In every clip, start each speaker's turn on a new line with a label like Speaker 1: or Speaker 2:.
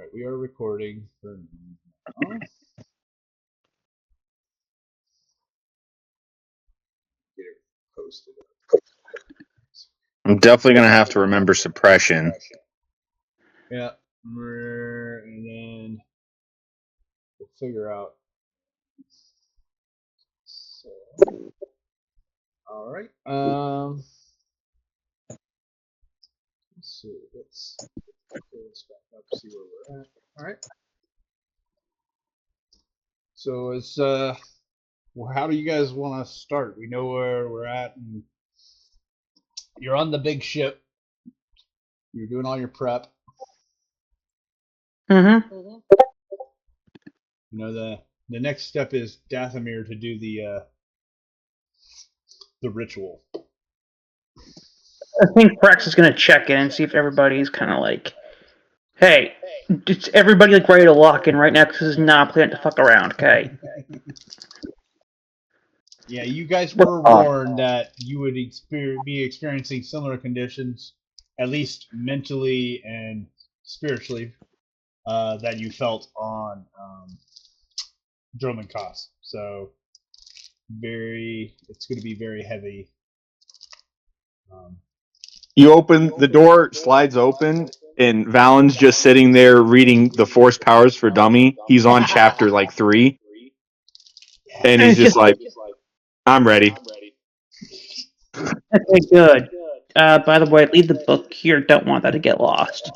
Speaker 1: Alright, we are recording for now. Get it posted.
Speaker 2: I'm definitely going to have to remember suppression.
Speaker 1: Yeah. And then we'll figure out. So, alright. Let's see. Let's pull this back up, see where we're at. Alright. So it's well, how do you guys want to start? We know where we're at, and you're on the big ship. You're doing all your prep.
Speaker 3: Mm-hmm.
Speaker 1: You know the next step is Dathomir to do the ritual.
Speaker 3: I think Prax is going to check in and see if everybody's kind of like, hey, it's everybody like ready to lock in right now because this is not a plan to fuck around, okay?
Speaker 1: Yeah, you guys were warned that you would be experiencing similar conditions, at least mentally and spiritually, that you felt on Droman Koss. So, it's going to be very heavy.
Speaker 2: You open the door, slides open, and Valen's just sitting there reading the Force Powers for Dummy. He's on chapter 3, and he's just like, "I'm ready."
Speaker 3: Okay, good. By the way, leave the book here. Don't want that to get lost.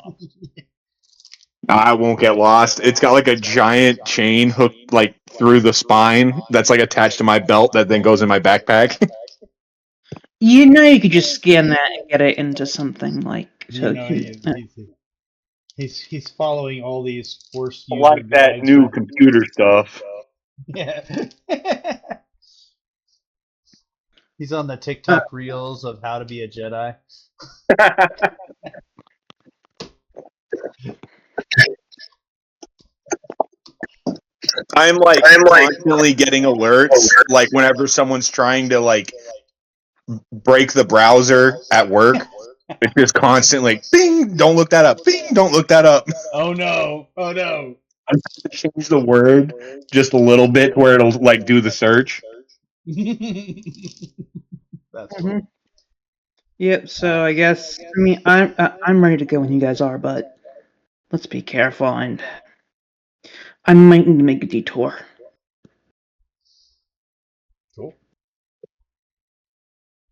Speaker 2: I won't get lost. It's got like a giant chain hooked like through the spine that's like attached to my belt that then goes in my backpack.
Speaker 3: You know you could just scan that and get it into something like... So
Speaker 1: he's following all these Force
Speaker 2: I
Speaker 1: user
Speaker 2: like that
Speaker 1: guides.
Speaker 2: new computer stuff.
Speaker 1: Yeah. He's on the TikTok reels of how to be a Jedi.
Speaker 2: I'm constantly getting alerts, like whenever someone's trying to like break the browser at work. It's just constantly like, bing, don't look that up. Bing, don't look that up.
Speaker 1: Oh no! Oh no!
Speaker 2: I'm going to change the word just a little bit where it'll like do the search.
Speaker 1: That's funny.
Speaker 3: Yep. So I guess I'm ready to go when you guys are, but let's be careful, and I might need to make a detour.
Speaker 1: Cool.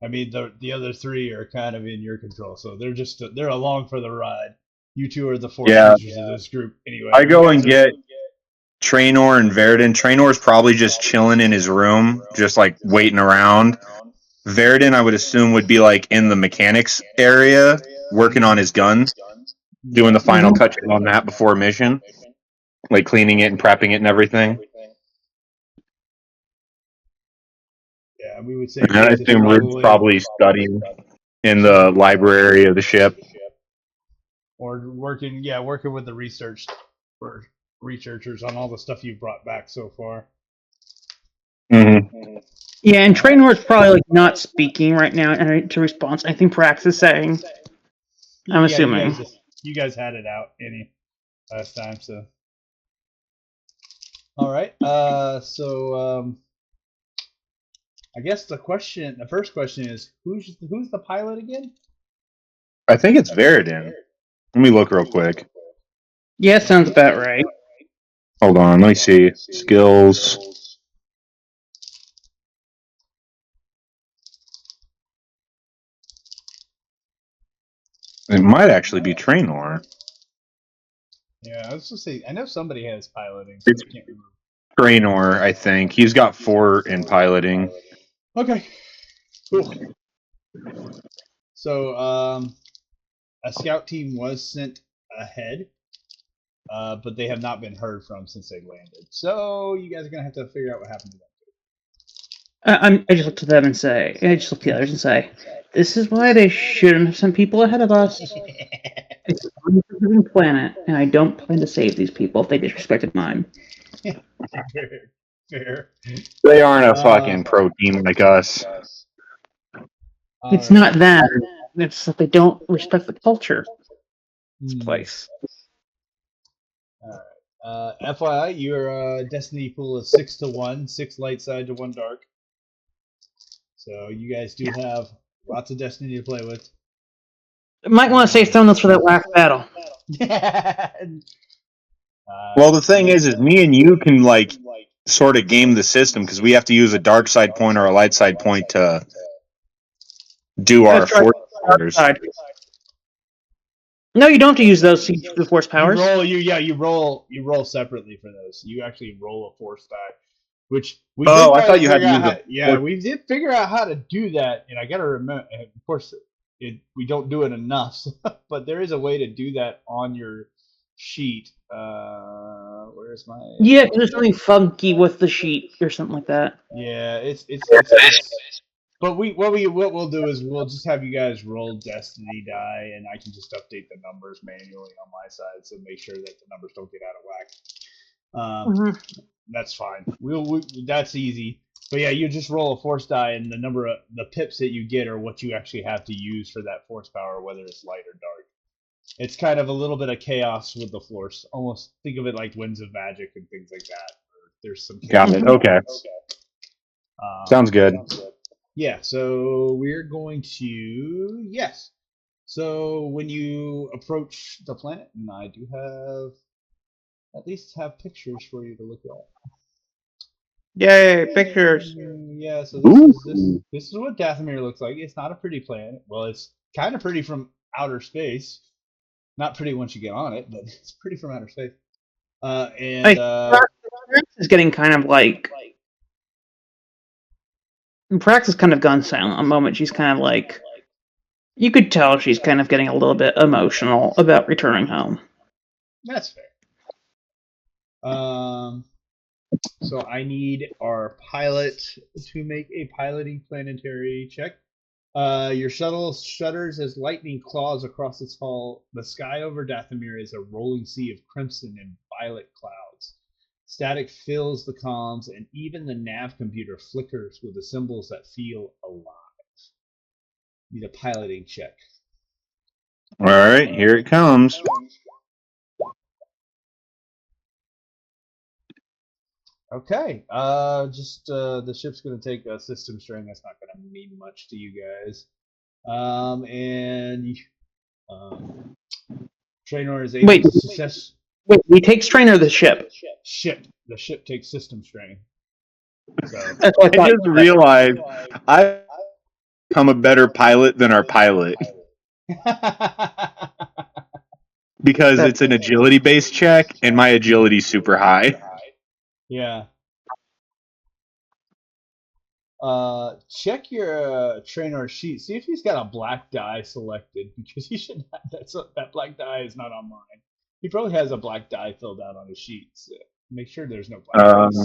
Speaker 1: I mean, the other three are kind of in your control, so they're along for the ride. You two are the Force users of this group, anyway.
Speaker 2: I go and get Traynor and Verdin. Traynor's probably just chilling in his room, just like waiting around. Verdin, I would assume, would be like in the mechanics area, working on his guns, doing the final touches on that before mission, like cleaning it and prepping it and everything.
Speaker 1: Yeah, we would say.
Speaker 2: And I assume Rude's probably studying in the library of the ship,
Speaker 1: or working with the researchers on all the stuff you've brought back so far.
Speaker 2: Mm-hmm.
Speaker 3: Yeah, and Traynor's probably like not speaking right now to response. I think Prax is saying. I'm assuming.
Speaker 1: You guys had it out last time, so. All right. I guess the first question is, who's the pilot again?
Speaker 2: I think it's Verdin. Let me look real quick.
Speaker 3: Yeah, sounds about right.
Speaker 2: Hold on, let me see. Skills. It might actually be Traynor.
Speaker 1: Yeah, I was gonna say, I know somebody has piloting, so I can't remember.
Speaker 2: Traynor, I think. He's got 4 in piloting.
Speaker 1: Okay. Cool. So, a scout team was sent ahead, but they have not been heard from since they landed. So you guys are gonna have to figure out what happened to them.
Speaker 3: I just look to them and say, I just look to the others and say, this is why they shouldn't have sent people ahead of us. It's an unforgiving planet, and I don't plan to save these people if they disrespected mine.
Speaker 1: Fair.
Speaker 2: They aren't a fucking pro team like us.
Speaker 3: It's not that. It's that they don't respect the culture of this place.
Speaker 1: FYI, your destiny pool is 6-1, 6 light side to 1 dark. So you guys do have lots of destiny to play with.
Speaker 3: Might want to save some of those for that last battle.
Speaker 2: Well, the thing is me and you can like sort of game the system because we have to use a dark side point or a light side point to do our
Speaker 3: That's right.
Speaker 2: force powers.
Speaker 3: No, you don't have to use those to use the force powers.
Speaker 1: You roll separately for those. You actually roll a force die, which we
Speaker 2: I thought you had to use
Speaker 1: we did figure out how to do that, and I gotta remember. Of course, we don't do it enough, but there is a way to do that on your sheet. Where's my?
Speaker 3: Yeah, there's something funky with the sheet or something like that.
Speaker 1: Yeah, it's but what we'll do is we'll just have you guys roll destiny die, and I can just update the numbers manually on my side, so make sure that the numbers don't get out of whack. That's fine. That's easy. But yeah, you just roll a force die, and the number of the pips that you get are what you actually have to use for that force power, whether it's light or dark. It's kind of a little bit of chaos with the force. Almost think of it like Winds of Magic and things like that. There's some
Speaker 2: got it. Okay. Sounds good.
Speaker 1: Yeah, so we're going to So when you approach the planet, and I do at least have pictures for you to look at.
Speaker 3: Yay, pictures.
Speaker 1: Yeah, so this is what Dathomir looks like. It's not a pretty planet. Well, it's kind of pretty from outer space. Not pretty once you get on it, but it's pretty from outer space.
Speaker 3: Prax is getting kind of like. Prax has kind of gone silent a moment. She's kind of like. You could tell she's kind of getting a little bit emotional about returning home.
Speaker 1: That's fair. So I need our pilot to make a piloting planetary check. Your shuttle shudders as lightning claws across its hull. The sky over Dathomir is a rolling sea of crimson and violet clouds. Static fills the comms, and even the nav computer flickers with the symbols that feel alive. Need a piloting check.
Speaker 2: All right, here it comes.
Speaker 1: Okay. The ship's going to take a system strain. That's not going to mean much to you guys. Traynor is able to success.
Speaker 3: Wait, we take strain or the ship?
Speaker 1: The ship takes system strain. So
Speaker 2: I just realized I've become a better pilot than our pilot. Because it's an agility-based check, and my agility's super high.
Speaker 1: Yeah. Check your Traynor sheet. See if he's got a black die selected, because he should have that black die is not on mine. He probably has a black die filled out on his sheet. So make sure there's no black dice.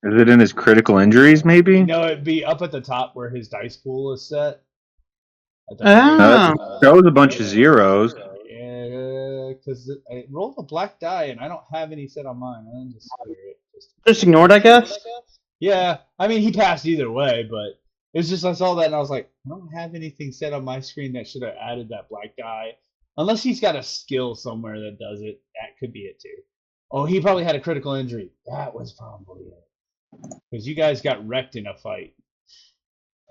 Speaker 2: Is it in his critical injuries, maybe?
Speaker 1: No, it'd be up at the top where his dice pool is set.
Speaker 2: That was a bunch of zeros.
Speaker 1: Yeah, because I rolled a black die and I don't have any set on mine. I
Speaker 3: just ignored, I guess.
Speaker 1: Yeah, I mean he passed either way, but it's just I saw that and I was like, I don't have anything set on my screen that should have added that black die, unless he's got a skill somewhere that does it. That could be it too. Oh, he probably had a critical injury. That was probably it. Because you guys got wrecked in a fight.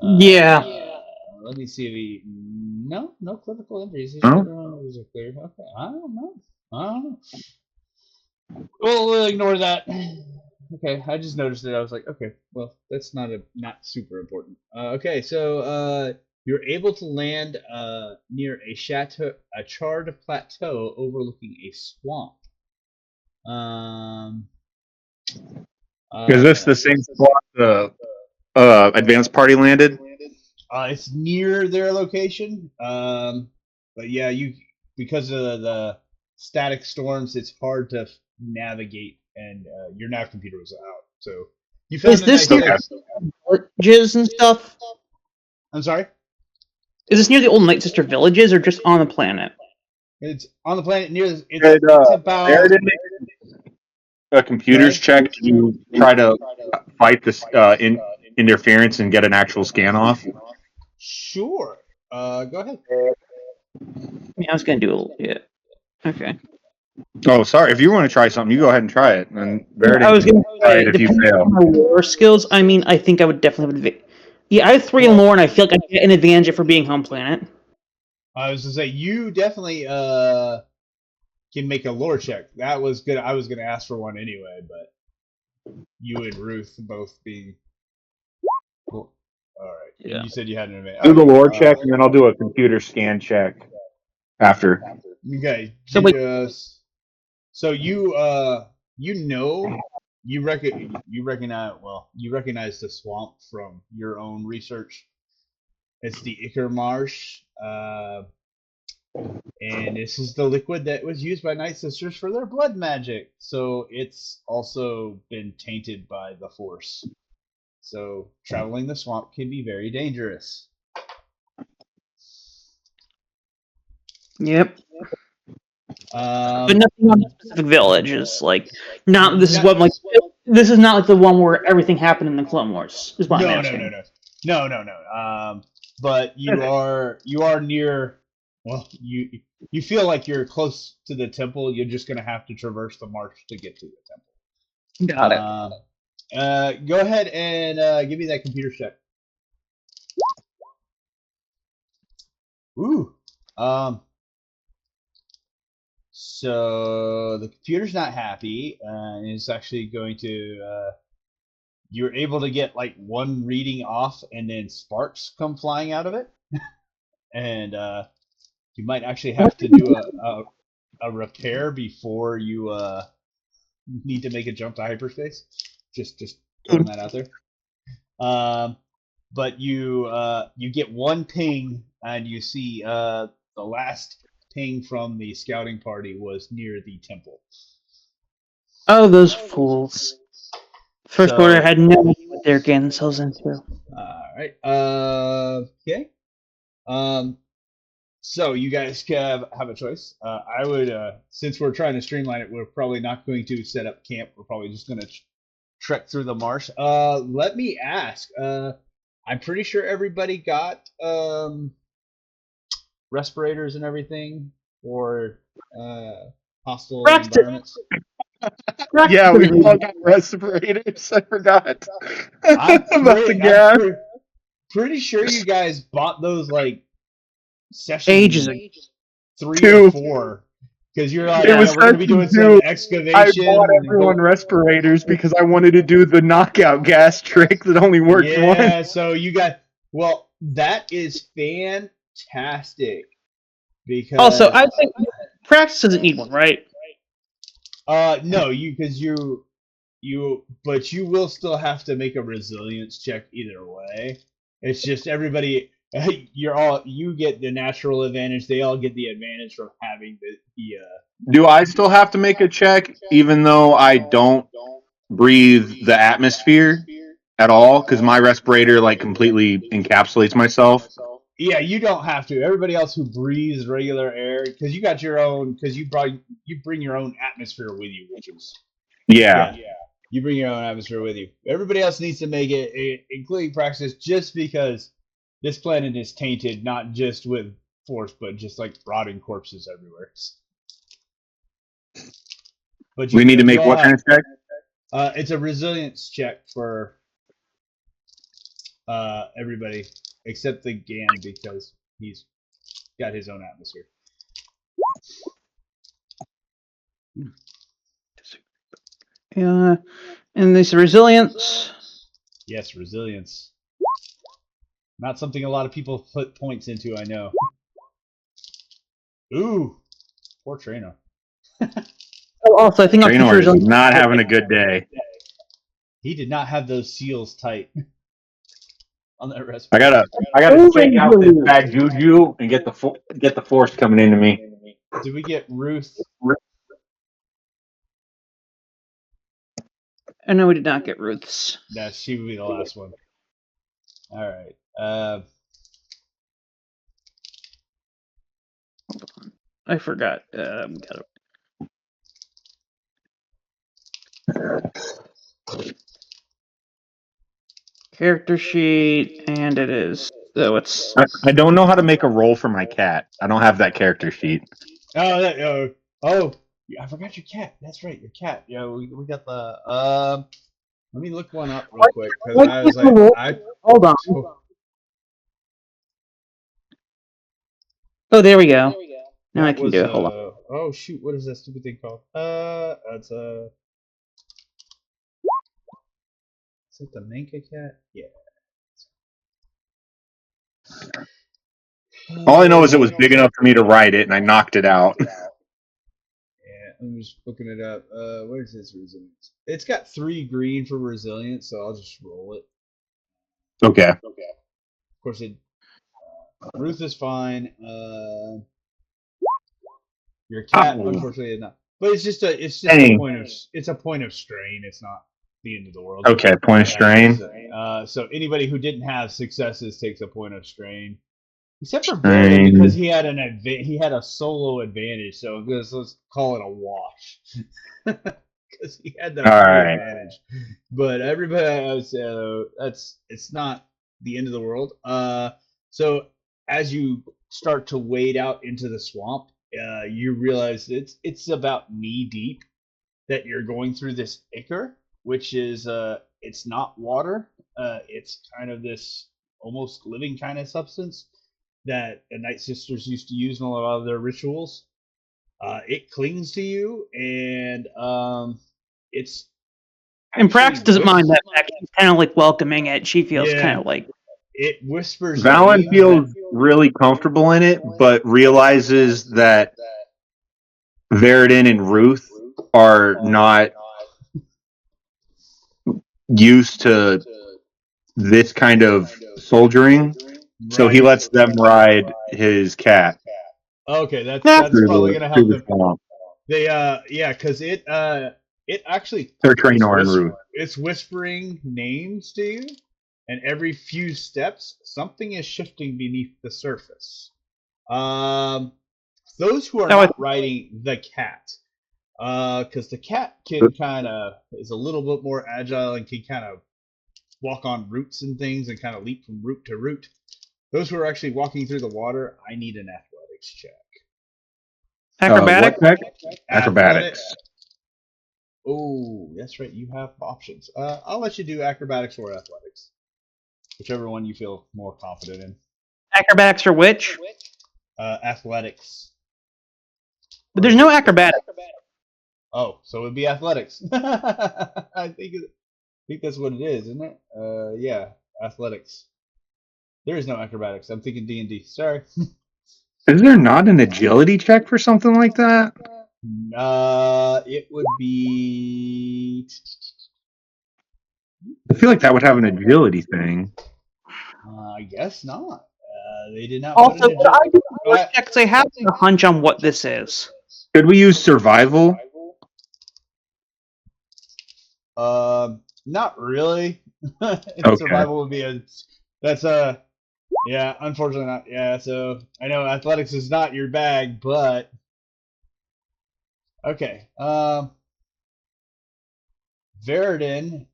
Speaker 3: Yeah.
Speaker 1: Let me see if he. No critical injuries. His injuries are clear. Okay, I don't know. We'll ignore that. Okay, I just noticed it. I was like, okay, well, that's not super important. Okay, so you're able to land near a charred plateau overlooking a swamp.
Speaker 2: Is this the same spot the advanced party landed?
Speaker 1: It's near their location. But yeah, because of the static storms, it's hard to navigate, and your nav computer was out. So you found
Speaker 3: villages and stuff?
Speaker 1: I'm sorry?
Speaker 3: Is this near the old Night Sister villages or just on the planet?
Speaker 1: It's on the planet near. It's about.
Speaker 2: A computer's check to try to fight this interference and get an actual scan off?
Speaker 1: Sure. Go ahead.
Speaker 3: I was gonna do a little bit. Okay.
Speaker 2: Oh, sorry. If you want to try something, you go ahead and try it. And Verity
Speaker 3: I was
Speaker 2: can
Speaker 3: going to
Speaker 2: try
Speaker 3: say,
Speaker 2: it if you
Speaker 3: depending
Speaker 2: fail.
Speaker 3: on my lore skills, I mean, I think I would definitely have Yeah, I have 3 in lore, and I feel like I get an advantage for being home planet.
Speaker 1: I was gonna say you definitely can make a lore check. That was good. I was gonna ask for one anyway, but you and Ruth both being. Cool. All right.
Speaker 3: Yeah.
Speaker 1: And you said you had an advantage.
Speaker 2: Do the lore check, and then I'll do a computer scan check after.
Speaker 1: Okay.
Speaker 3: So wait.
Speaker 1: So you you recognize the swamp from your own research. It's the Icar Marsh, and this is the liquid that was used by Night Sisters for their blood magic. So it's also been tainted by the Force. So traveling the swamp can be very dangerous.
Speaker 3: Yep. But
Speaker 1: Um,
Speaker 3: nothing on the specific village is like not. This is
Speaker 1: Not-
Speaker 3: what like. This is not like the one where everything happened in the Clone Wars. Is what I'm
Speaker 1: no,
Speaker 3: asking.
Speaker 1: no. But you are near. Well, you feel like you're close to the temple. You're just gonna have to traverse the marsh to get to the temple.
Speaker 3: Got it.
Speaker 1: Go ahead and give me that computer check. Ooh. So the computer's not happy, and it's actually going to. You're able to get like one reading off, and then sparks come flying out of it, and you might actually have to do a repair before you need to make a jump to hyperspace. Just throwing that out there. But you get one ping, and you see the last ping from the scouting party was near the temple.
Speaker 3: Oh, those fools! First Order had no idea what they're getting themselves into.
Speaker 1: All right. Okay. So you guys have a choice. I would, since we're trying to streamline it, we're probably not going to set up camp. We're probably just going to trek through the marsh. Let me ask. I'm pretty sure everybody got respirators and everything for hostile environments.
Speaker 2: Yeah, we all got respirators. I forgot.
Speaker 1: I'm
Speaker 2: About the gas.
Speaker 1: pretty sure you guys bought those like session
Speaker 3: Ages ago.
Speaker 1: 3
Speaker 2: Two.
Speaker 1: or 4 because you're like,
Speaker 2: It was
Speaker 1: we're gonna be doing
Speaker 2: session 2.
Speaker 1: some excavation.
Speaker 2: I bought everyone respirators because I wanted to do the knockout gas trick that only worked once.
Speaker 1: Yeah, so you got that is fantastic because
Speaker 3: Also, I think practice doesn't need one, right?
Speaker 1: no, because but you will still have to make a resilience check either way. It's just everybody you get the natural advantage. They all get the advantage from having the
Speaker 2: Do I still have to make a check even though I don't breathe the atmosphere at all? Because my respirator like completely encapsulates myself.
Speaker 1: Yeah, you don't have to. Everybody else who breathes regular air, because you got your own, because you bring your own atmosphere with you, which is
Speaker 2: Yeah.
Speaker 1: you bring your own atmosphere with you. Everybody else needs to make it, including Praxis, just because this planet is tainted not just with force, but just like rotting corpses everywhere. But
Speaker 2: We need to make what kind of check?
Speaker 1: It's a resilience check for everybody except the Gan because he's got his own atmosphere.
Speaker 3: Yeah, and this resilience.
Speaker 1: Yes, resilience. Not something a lot of people put points into, I know. Ooh, poor Trainer.
Speaker 3: Also, I think
Speaker 2: Trainor is not having a good day.
Speaker 1: He did not have those seals tight on that respirator.
Speaker 2: I gotta check out this bad juju and get the force coming into me.
Speaker 1: Did we get Ruth?
Speaker 3: I know we did not get Ruth's.
Speaker 1: That she would be the last one. All right.
Speaker 3: Hold on. I forgot. Character sheet, and it is. So it's.
Speaker 2: I don't know how to make a roll for my cat. I don't have that character sheet.
Speaker 1: Oh, I forgot your cat. That's right, your cat. Yeah, we got the. Let me look one up real quick because I was like,
Speaker 3: Hold on. Oh, there we go. Now I can do it. Hold on.
Speaker 1: Oh shoot! What is that stupid thing called? It's a. Is it the Manka cat? Yeah.
Speaker 2: All I know is it was big enough for me to ride it, and I knocked it out.
Speaker 1: Yeah, I'm just looking it up. Where's this resilience? It's got 3 green for resilience, so I'll just roll it.
Speaker 2: Okay.
Speaker 1: Of course, Ruth is fine. Your cat, unfortunately, is not. But it's just a point of strain. It's not the end of the world.
Speaker 2: Okay, point of strain.
Speaker 1: So anybody who didn't have successes takes a point of strain. Except for Baron, because he had a solo advantage, so let's call it a wash. Because he had the advantage. But everybody else, it's not the end of the world. So as you start to wade out into the swamp, you realize it's about knee deep that you're going through this ichor, which is it's not water. It's kind of this almost living kind of substance that the Night Sisters used to use in a lot of their rituals. It clings to you, and it's.
Speaker 3: And Prax doesn't mind that. She's kind of like welcoming it. She feels kind of like.
Speaker 1: It whispers.
Speaker 2: Valen feels really comfortable in it, but realizes that Veridin and Ruth are not used to this kind of soldiering, so he lets them ride his cat.
Speaker 1: Okay, that's probably gonna help them. They because it actually
Speaker 2: they're Traynor and Ruth.
Speaker 1: It's whispering names to you, and every few steps something is shifting beneath the surface. Those who are not riding the cat, because the cat can kind of is a little bit more agile and can kind of walk on roots and things and kind of leap from root to root. Those who are actually walking through the water, I need an athletics check.
Speaker 3: Acrobatics?
Speaker 2: Acrobatics.
Speaker 1: Oh, that's right. You have options. I'll let you do acrobatics or athletics, whichever one you feel more confident in.
Speaker 3: Acrobatics or which?
Speaker 1: Athletics.
Speaker 3: But there's no acrobatics.
Speaker 1: Oh, so it would be athletics. I think that's what it is, isn't it? Yeah, athletics. There is no acrobatics. I'm thinking D&D. Sorry.
Speaker 2: Is there not an agility check for something like that?
Speaker 1: It would be.
Speaker 2: I feel like that would have an agility thing.
Speaker 1: I guess not. They did not.
Speaker 3: Also, could I do more checks? I have a hunch on what this is.
Speaker 2: Could we use survival?
Speaker 1: Not really.
Speaker 2: Okay.
Speaker 1: Survival would be yeah, unfortunately not. Yeah, so I know athletics is not your bag, but okay. Veridin,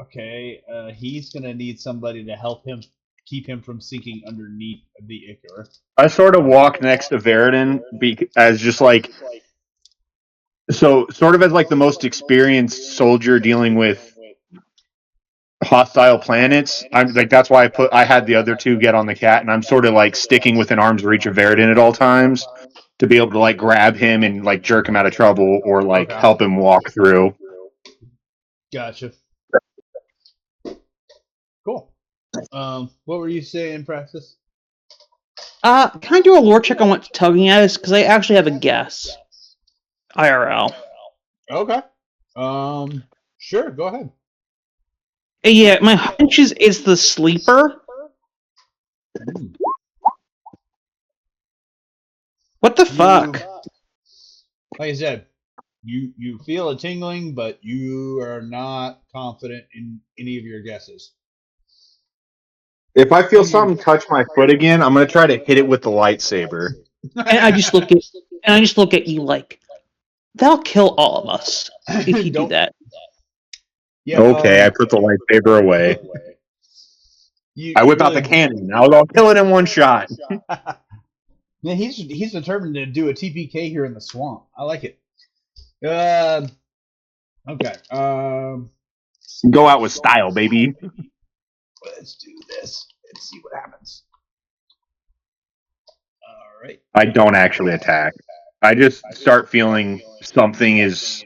Speaker 1: okay, he's gonna need somebody to help him keep him from sinking underneath the ichor.
Speaker 2: I sort of walk next to Veridin as just like sort of as like the most experienced soldier dealing with hostile planets. I'm like that's why I had the other two get on the cat, and I'm sort of like sticking within arm's reach of Veridin at all times to be able to like grab him and like jerk him out of trouble or like help him walk through.
Speaker 1: Gotcha. Cool. What were you saying, Praxis?
Speaker 3: Can I do a lore check on what tugging at is? Because I actually have a guess. IRL.
Speaker 1: Okay. Sure, go ahead.
Speaker 3: Yeah, my hunch is the sleeper. What the fuck?
Speaker 1: Like I said, you feel a tingling, but you are not confident in any of your guesses.
Speaker 2: If I feel something touch my foot again, I'm gonna try to hit it with the lightsaber.
Speaker 3: And I just look at you like, that'll kill all of us if you do that.
Speaker 2: Yeah, okay, I put the lightsaber away. I whip out the cannon. I'll kill it in one shot.
Speaker 1: Man, he's determined to do a TPK here in the swamp. I like it. Uh, okay.
Speaker 2: Go out with style, baby.
Speaker 1: Let's do this. Let's see what happens. All right.
Speaker 2: I don't actually attack. I just start feeling something is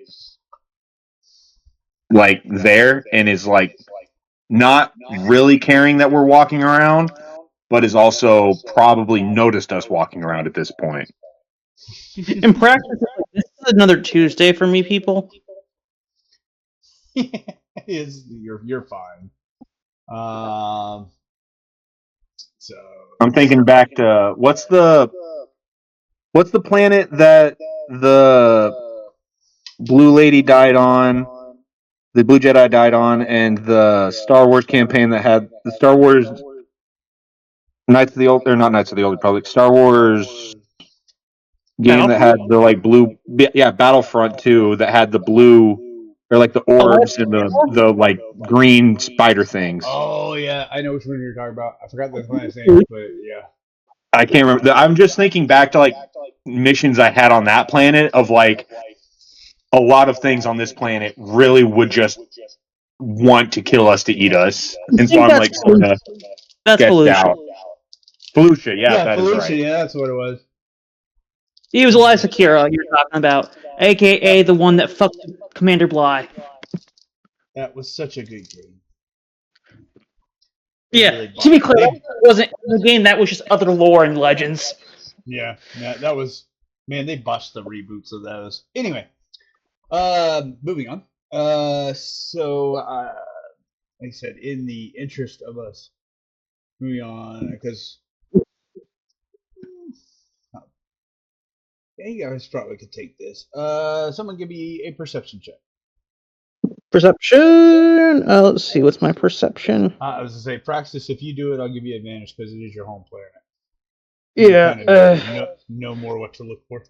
Speaker 2: like there and is like not really caring that we're walking around, but has also probably noticed us walking around at this point.
Speaker 3: In practice, this is another Tuesday for me, people.
Speaker 1: You're fine. So
Speaker 2: I'm thinking back to what's the planet that the Blue Lady died on, the Blue Jedi died on, and the Star Wars campaign that had the Star Wars Knights of the Old, or not Knights of the Old Republic, Star Wars game that had the like blue, yeah, Battlefront 2 that had the blue or like the orbs and the like green spider things.
Speaker 1: Oh yeah, I know which one you're talking about. I forgot the planet's name, but yeah.
Speaker 2: I can't remember. I'm just thinking back to like missions I had on that planet of like a lot of things on this planet really would just want to kill us to eat us, and so I'm like sort of sketched out. Felucia, yeah, that is right.
Speaker 1: Yeah, that's what it was.
Speaker 3: He was Elias Akira you're talking about, a.k.a. the one that fucked Commander Bly.
Speaker 1: That was such a good game.
Speaker 3: Yeah, really to be clear, that wasn't the game. That was just other lore and legends.
Speaker 1: Yeah, that was, man, they botched the reboots of those. Anyway, moving on. Like I said, in the interest of us moving on, because you guys probably could take this. Someone give me a perception check.
Speaker 3: Perception. Let's see. What's my perception?
Speaker 1: I was gonna say, Praxis. If you do it, I'll give you advantage because it is your home player.
Speaker 3: Yeah.
Speaker 1: Kind of know more what to look for.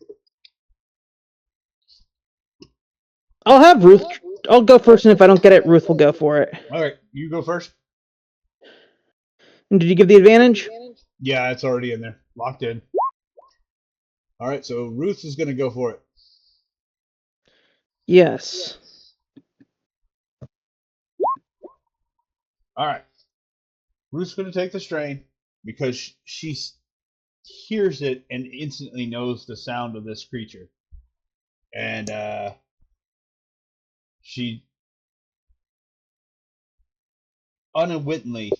Speaker 3: I'll have Ruth. I'll go first, and if I don't get it, Ruth will go for it.
Speaker 1: All right, you go first.
Speaker 3: And did you give the advantage?
Speaker 1: Yeah, it's already in there, locked in. All right, so Ruth is gonna go for it.
Speaker 3: Yes.
Speaker 1: All right. Ruth's going to take the strain because she hears it and instantly knows the sound of this creature. And she unwittingly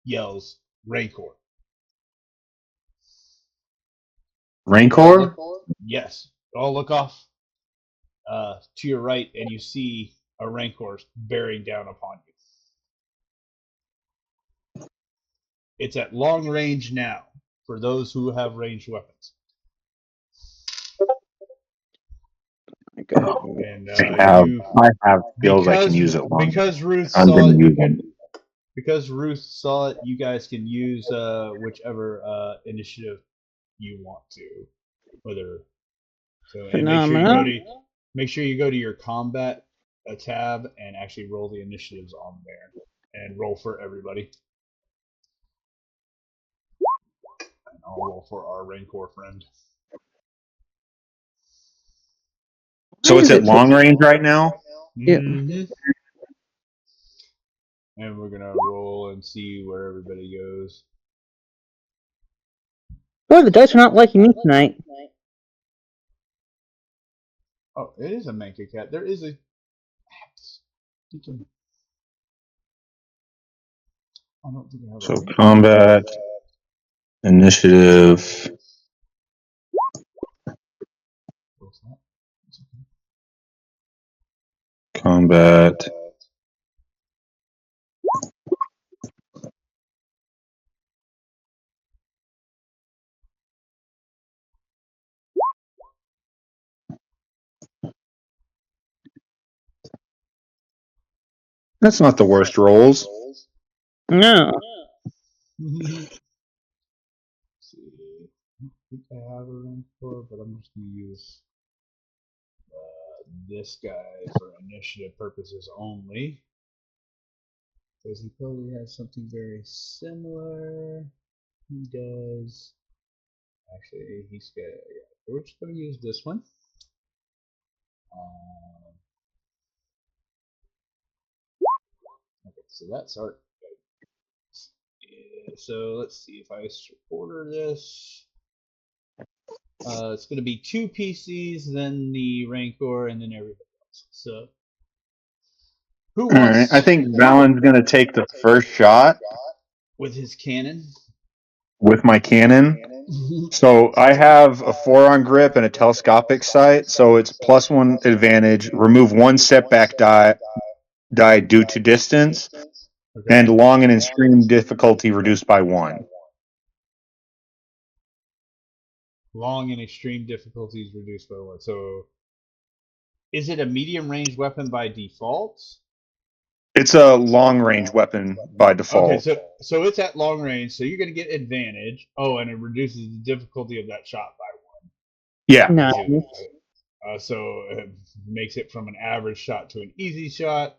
Speaker 1: yells, Rancor.
Speaker 2: Rancor?
Speaker 1: Yes. All look off to your right and you see a Rancor bearing down upon you. It's at long range now for those who have ranged weapons. And
Speaker 2: I have skills I can use it long.
Speaker 1: Because Ruth
Speaker 2: I'm
Speaker 1: saw
Speaker 2: going to
Speaker 1: it,
Speaker 2: use them.
Speaker 1: because Ruth saw it, you guys can use whichever initiative you want to. Whether so, and make sure you go to your combat tab and actually roll the initiatives on there, and roll for everybody. And I'll roll for our Rancor friend.
Speaker 2: So it's at long range right now?
Speaker 3: Yeah.
Speaker 1: Mm-hmm. And we're gonna roll and see where everybody goes.
Speaker 3: Boy, the dice are not liking me tonight.
Speaker 1: Oh, it is a Manka cat. There is a. I don't think I have.
Speaker 2: So combat, initiative.
Speaker 1: What's that?
Speaker 2: Combat. That's not the worst rolls.
Speaker 3: No.
Speaker 1: See, I don't think I have a Rancor, but I'm just gonna use this guy for initiative purposes only. Because he probably has something very similar. He does Actually, he's gonna. Yeah, we're just gonna use this one. Okay, so that's our. Yeah, so let's see if I order this. It's going to be 2 PCs, then the Rancor, and then everybody else. So, who
Speaker 2: All right.
Speaker 1: wants
Speaker 2: I think Valen's gonna take the first shot
Speaker 1: with his cannon?
Speaker 2: with my cannon. So I have a 4-on grip and a telescopic sight, so it's +1 advantage. Remove 1 setback die due to distance,
Speaker 1: Okay.
Speaker 2: and long and extreme difficulty reduced by 1.
Speaker 1: Long and extreme difficulties reduced by 1. So, is it a medium range weapon by default?
Speaker 2: It's a long range weapon by default.
Speaker 1: Okay, so it's at long range, so you're going to get advantage. Oh, and it reduces the difficulty of that shot by 1.
Speaker 2: Yeah.
Speaker 3: Nice.
Speaker 1: So it makes it from an average shot to an easy shot.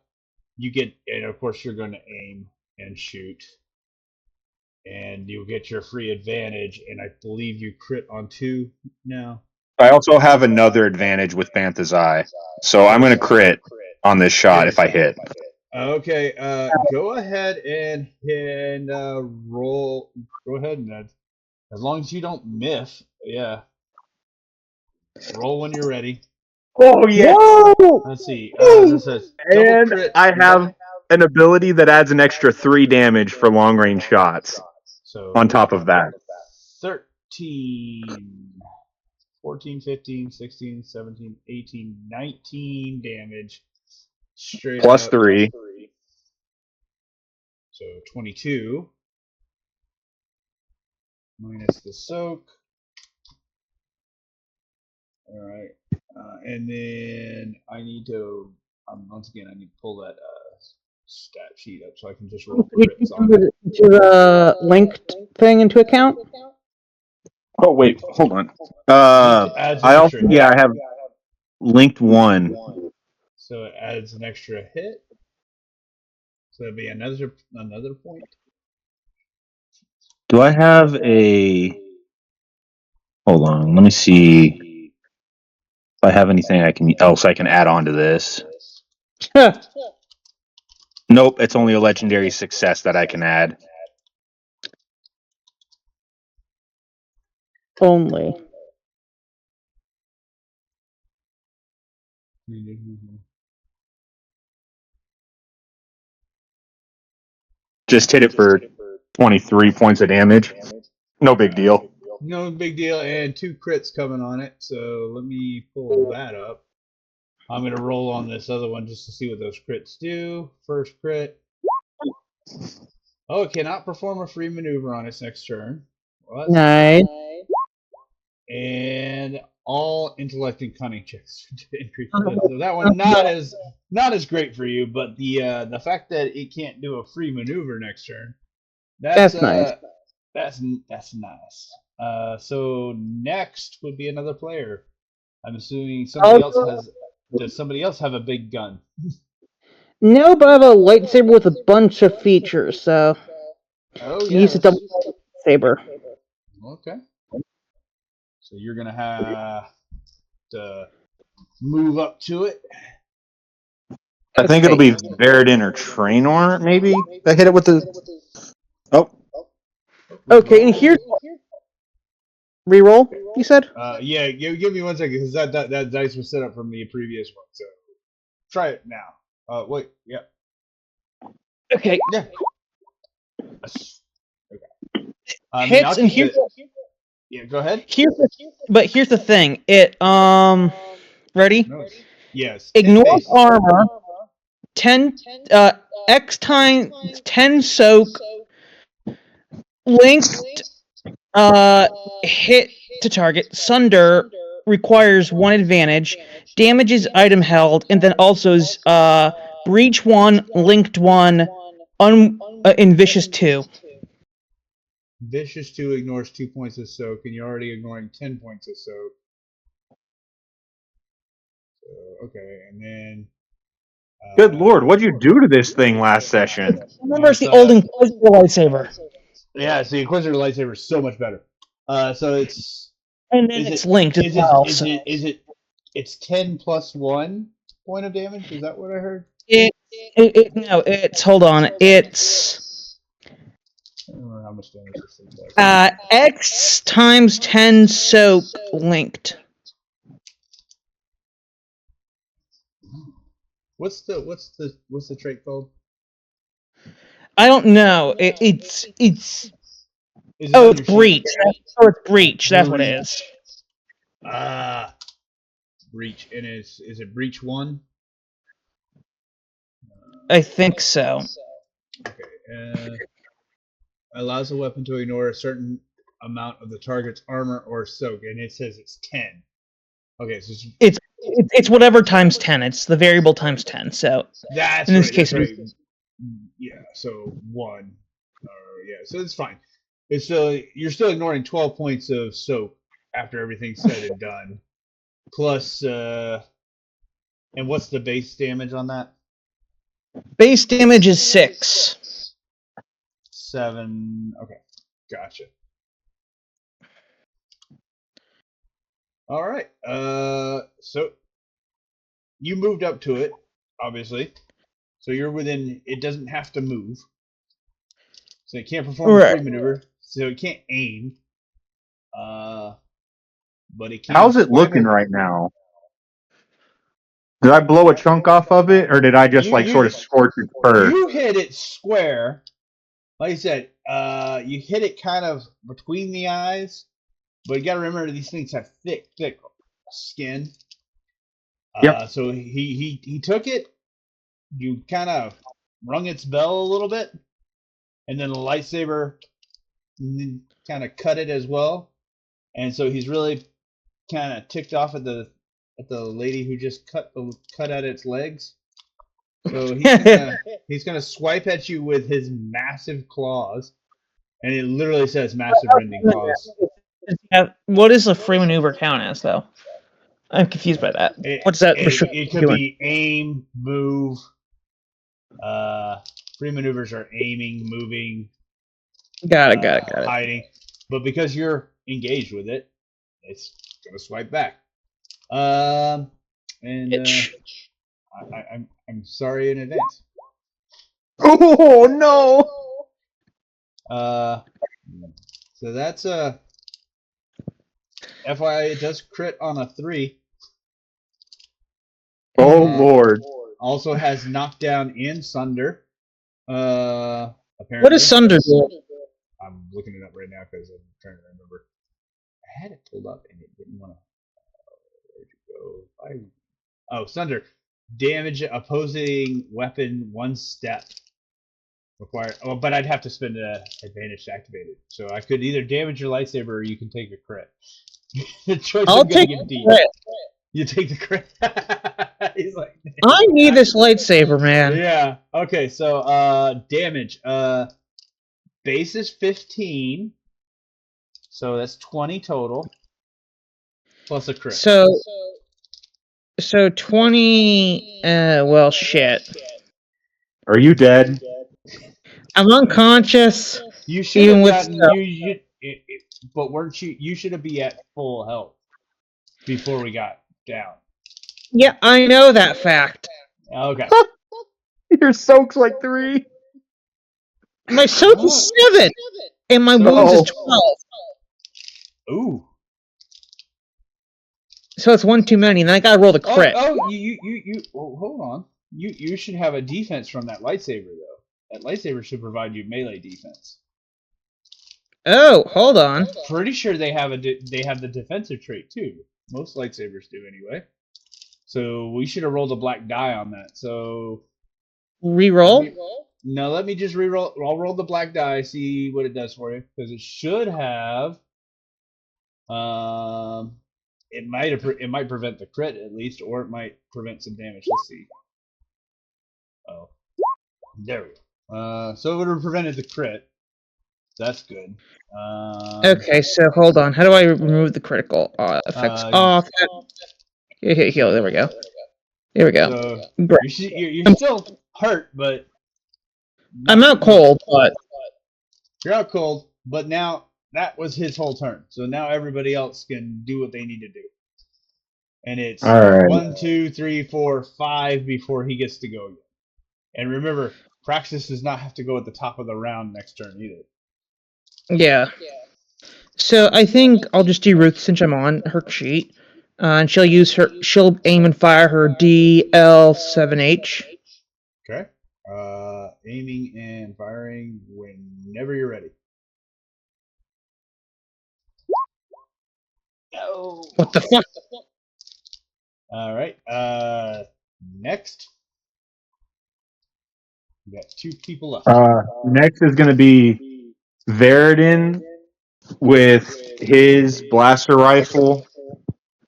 Speaker 1: You get, and of course, you're going to aim and shoot, and you'll get your free advantage. And I believe you crit on 2 now.
Speaker 2: I also have another advantage with Bantha's Eye, so I'm going to crit on this shot if I hit.
Speaker 1: Okay, go ahead and roll. Go ahead and as long as you don't miss, yeah. Roll when you're ready.
Speaker 2: Oh yeah!
Speaker 3: Whoa!
Speaker 1: Let's see. This says double
Speaker 2: And
Speaker 1: crit.
Speaker 2: I have an ability that adds an extra 3 damage for long range shots.
Speaker 1: So
Speaker 2: on top of that,
Speaker 1: 13, 14, 15, 16, 17, 18, 19 damage. Straight
Speaker 2: plus
Speaker 1: up.
Speaker 2: 3.
Speaker 1: So 22. Minus the soak. All right. And then I need to, once again, I need to pull that stat sheet up so I can just roll crits on it.
Speaker 3: To the linked thing into account?
Speaker 2: Oh wait, hold on.
Speaker 1: Adds an
Speaker 2: I
Speaker 1: extra
Speaker 2: also
Speaker 1: hit.
Speaker 2: I have linked 1.
Speaker 1: So it adds an extra hit. So that'd be another point.
Speaker 2: Do I have a? Hold on, let me see if I have anything I can add on to this. Nope, it's only a legendary success that I can add.
Speaker 3: Only.
Speaker 2: Just hit it for 23 points of damage. No big deal.
Speaker 1: No big deal, and 2 crits coming on it. So let me pull that up. I'm gonna roll on this other one just to see what those crits do. First crit. Oh, it cannot perform a free maneuver on its next turn. Well,
Speaker 3: Nice.
Speaker 1: and all intellect and cunning checks to increase. So that one not as great for you, but the fact that it can't do a free maneuver next turn,
Speaker 3: That's nice.
Speaker 1: That's nice. So next would be another player. I'm assuming somebody else has. Does somebody else have a big gun?
Speaker 3: No, but I have a lightsaber with a bunch of features, so use a double saber.
Speaker 1: Okay. So you're gonna have to move up to it.
Speaker 2: I think it'll be Veridin or Trainor, maybe. I hit it with the. Oh.
Speaker 3: Okay, and here's reroll. You said?
Speaker 1: Yeah. Give me 1 second because that dice was set up from the previous one. So try it now. Wait. Yeah.
Speaker 3: Okay.
Speaker 1: Yeah. Okay.
Speaker 3: Hits and here's.
Speaker 1: Yeah. Go ahead.
Speaker 3: Here's the thing. It ready?
Speaker 1: No. Yes.
Speaker 3: Ignore armor. 10 X times 10 soak. Linked hit to target. Sunder requires 1 advantage. Damages item held, and then also breach 1, linked 1, in vicious 2.
Speaker 1: Vicious 2 ignores 2 points of soak, and you're already ignoring 10 points of soak. So, okay, and then.
Speaker 2: Good lord, what'd you do to this thing last session?
Speaker 3: Remember, it's the old Inquisitor lightsaber.
Speaker 1: Yeah, the Inquisitor lightsaber is so much better. So it's
Speaker 3: And then
Speaker 1: is
Speaker 3: it's
Speaker 1: it
Speaker 3: linked as
Speaker 1: is
Speaker 3: well.
Speaker 1: it it's 10 plus 1 point of damage? Is that what I heard?
Speaker 3: No, it's hold on. It's
Speaker 1: I don't remember how much damage this thing does.
Speaker 3: X times 10 soak linked.
Speaker 1: What's the trait called?
Speaker 3: I don't know. It's
Speaker 1: Is it
Speaker 3: oh,
Speaker 1: on
Speaker 3: it's
Speaker 1: your sheet?
Speaker 3: breach. Oh, it's breach. That's what it is.
Speaker 1: Ah, breach. And is it breach 1?
Speaker 3: I think so.
Speaker 1: Okay. Allows a weapon to ignore a certain amount of the target's armor or soak, and it says it's 10. Okay, so
Speaker 3: It's whatever times 10. It's the variable times 10. So
Speaker 1: that's
Speaker 3: in this
Speaker 1: right.
Speaker 3: case,
Speaker 1: That's right. Yeah. So 1. Yeah. So it's fine. It's still you're still ignoring 12 points of soak after everything's said and done. Plus, and what's the base damage on that?
Speaker 3: base damage is 6.
Speaker 1: 7. Okay, gotcha. All right. So you moved up to it, obviously. So you're within. It doesn't have to move. So it can't perform a free maneuver. So it can't aim. But it can.
Speaker 2: How's it looking right now? Did I blow a chunk off of it, or did I just sort of scorch its fur?
Speaker 1: You hit it square. Like I said, you hit it kind of between the eyes. But you got to remember these things have thick skin.
Speaker 2: Yep.
Speaker 1: So he took it. You kind of rung its bell a little bit, and then the lightsaber kind of cut it as well. And so he's really kind of ticked off at the lady who just cut at its legs. So he's gonna swipe at you with his massive claws, and it literally says massive rending claws.
Speaker 3: What does a free maneuver count as, though? I'm confused by that. What's that?
Speaker 1: It could be aim, move. Free maneuvers are aiming, moving.
Speaker 3: Got it.
Speaker 1: Hiding, but because you're engaged with it, it's gonna swipe back. And I'm sorry in advance.
Speaker 2: Oh no!
Speaker 1: So that's FYI, it does crit on a 3.
Speaker 2: Oh Lord!
Speaker 1: Also has knockdown and sunder. Apparently.
Speaker 3: What does sunder do?
Speaker 1: I'm looking it up right now because I'm trying to remember. I had it pulled up and it didn't want to. Where'd you go? Sunder. Damage opposing weapon 1 step. Required. Oh, but I'd have to spend an advantage to activate it. So I could either damage your lightsaber or you can take a crit. The choice
Speaker 3: I'll
Speaker 1: I'm gonna
Speaker 3: take
Speaker 1: give
Speaker 3: the
Speaker 1: to
Speaker 3: crit.
Speaker 1: you take the crit. He's like,
Speaker 3: I need this lightsaber, man.
Speaker 1: Yeah. Okay. So damage. Base is 15. So that's 20 total. Plus a crit.
Speaker 3: So 20. Well, shit.
Speaker 2: Are you dead?
Speaker 3: I'm unconscious.
Speaker 1: You should have gotten but weren't you? You should have been at full health before we got down.
Speaker 3: Yeah, I know that fact.
Speaker 1: Okay.
Speaker 2: Your soak's like 3.
Speaker 3: My soak is 7, and my wounds is 12.
Speaker 1: Ooh.
Speaker 3: So it's 1 too many, and then I gotta roll the crit.
Speaker 1: You hold on. You should have a defense from that lightsaber though. That lightsaber should provide you melee defense.
Speaker 3: Oh, hold on.
Speaker 1: Pretty sure they have the defensive trait too. Most lightsabers do anyway. So we should have rolled a black die on that. So
Speaker 3: reroll?
Speaker 1: No, let me just reroll. I'll roll the black die, see what it does for you, because it should have. It might prevent the crit at least, or it might prevent some damage. Let's see. Oh, there we go. So it would have prevented the crit. That's good.
Speaker 3: Okay, so hold on. How do I remove the critical effects off? Here, there we go. Here we go.
Speaker 1: So
Speaker 3: Great.
Speaker 1: you're still hurt, but
Speaker 3: I'm out cold, but
Speaker 1: you're out cold. But now that was his whole turn. So now everybody else can do what they need to do. And it's
Speaker 2: All right.
Speaker 1: 1, 2, 3, 4, 5 before he gets to go again. And remember, Praxis does not have to go at the top of the round next turn either.
Speaker 4: Yeah. So I think I'll just do Ruth since I'm on her sheet. And she'll aim and fire her DL7H.
Speaker 1: Okay. Aiming and firing whenever you're ready. No.
Speaker 4: What the fuck?
Speaker 1: All right. Next. We got 2 people left.
Speaker 2: Next is going to be Veridin with his blaster rifle.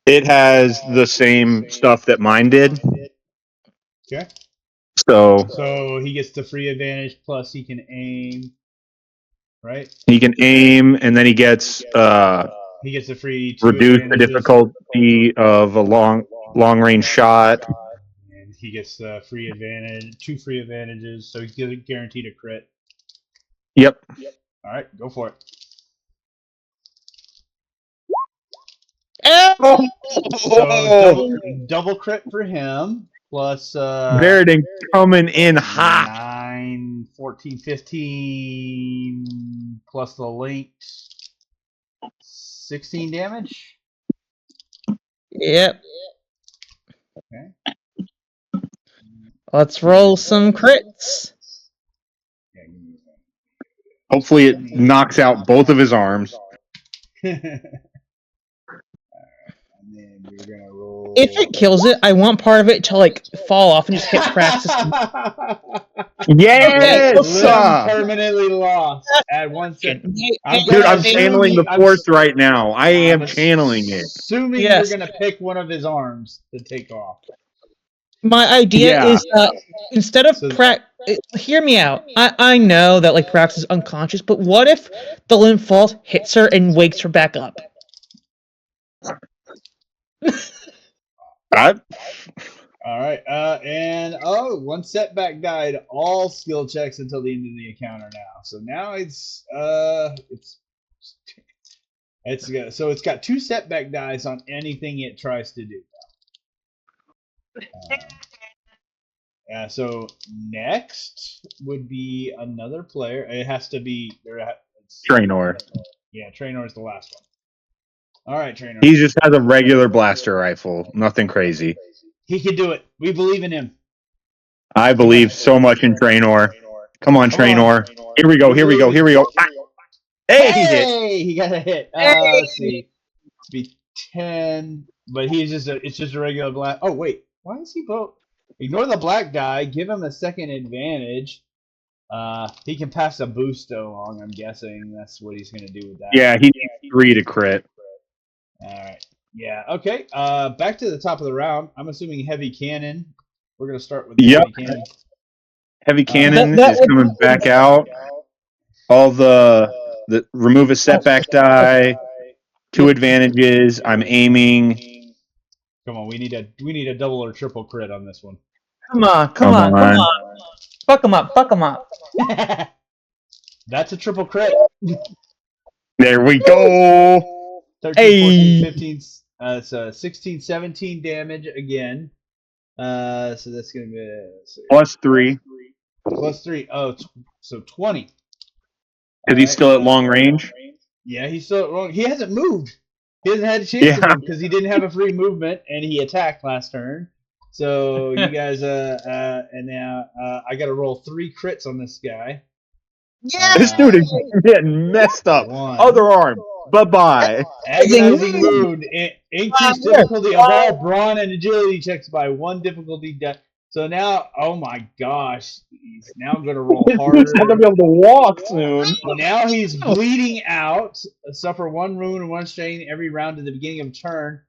Speaker 2: It has the same stuff that mine did.
Speaker 1: Okay.
Speaker 2: So
Speaker 1: he gets the free advantage, plus he can aim. Right?
Speaker 2: he can aim, and then he gets
Speaker 1: He gets a free 2
Speaker 2: reduce the
Speaker 1: advantages.
Speaker 2: difficulty of a long range shot.
Speaker 1: And he gets the free advantage, 2 free advantages, so he's guaranteed a crit.
Speaker 2: Yep.
Speaker 1: All right, go for it. So double crit for him, plus
Speaker 2: Veridin coming in hot.
Speaker 1: 9, 14, 15, plus the linked 16 damage.
Speaker 4: Yep.
Speaker 1: Okay.
Speaker 4: Let's roll some crits.
Speaker 2: Hopefully it knocks out both of his arms.
Speaker 1: And then we're gonna roll.
Speaker 4: If it kills it, I want part of it to like fall off and just hit Praxis.
Speaker 2: Yes!
Speaker 1: Limb permanently lost at 1 second.
Speaker 2: Dude, I'm channeling the force right now. I am channeling it.
Speaker 1: Assuming
Speaker 4: Yes.
Speaker 1: you're gonna pick one of his arms to take off.
Speaker 4: My idea is instead of hear me out. I know that like Praxis is unconscious, but what if the limb falls, hits her, and wakes her back up?
Speaker 1: All right, and 1 setback died. All skill checks until the end of the encounter now. So now it's got 2 setback dies on anything it tries to do. Yeah. So next would be another player. It has to be
Speaker 2: Traynor.
Speaker 1: Yeah, Traynor is the last one. All right, Traynor.
Speaker 2: He just has a regular blaster rifle. Nothing crazy.
Speaker 1: He can do it. We believe in him.
Speaker 2: I believe so much in Traynor. Come on, Traynor. Here we go. Hey, he hit.
Speaker 1: Hey, he got a hit. Let's see. It's be 10, but it's just a regular black. Oh wait, why is he both? Ignore the black die. Give him a second advantage. He can pass a boost along. I'm guessing that's what he's gonna do with that.
Speaker 2: Yeah, he needs 3 to crit.
Speaker 1: All right. Yeah. Okay. Back to the top of the round. I'm assuming heavy cannon. We're gonna start with the heavy cannon.
Speaker 2: Heavy cannon is coming back out. All the remove a setback die. 2 advantages. I'm aiming.
Speaker 1: Come on, we need a double or triple crit on this one.
Speaker 4: Come on. Fuck him up.
Speaker 1: That's a triple crit.
Speaker 2: There we go.
Speaker 1: 13, 14, 15. So 16, 17 damage again. So that's gonna be
Speaker 2: plus 3.
Speaker 1: Plus 3. Oh, so 20.
Speaker 2: Is he still at long range?
Speaker 1: Yeah, he's still at long. He hasn't moved. He hasn't had a chance to move because he didn't have a free movement and he attacked last turn. So you guys, and now I got to roll 3 crits on this guy.
Speaker 4: Yeah.
Speaker 2: This dude is getting messed up.
Speaker 1: 1.
Speaker 2: Other arm. Bye-bye.
Speaker 1: Agonizing wound. Increased difficulty of all brawn and agility checks by 1 difficulty. So now, oh my gosh, he's now going to roll harder.
Speaker 2: He's not going to be able to walk soon.
Speaker 1: Now he's bleeding out. Suffer 1 wound and 1 strain every round at the beginning of turn.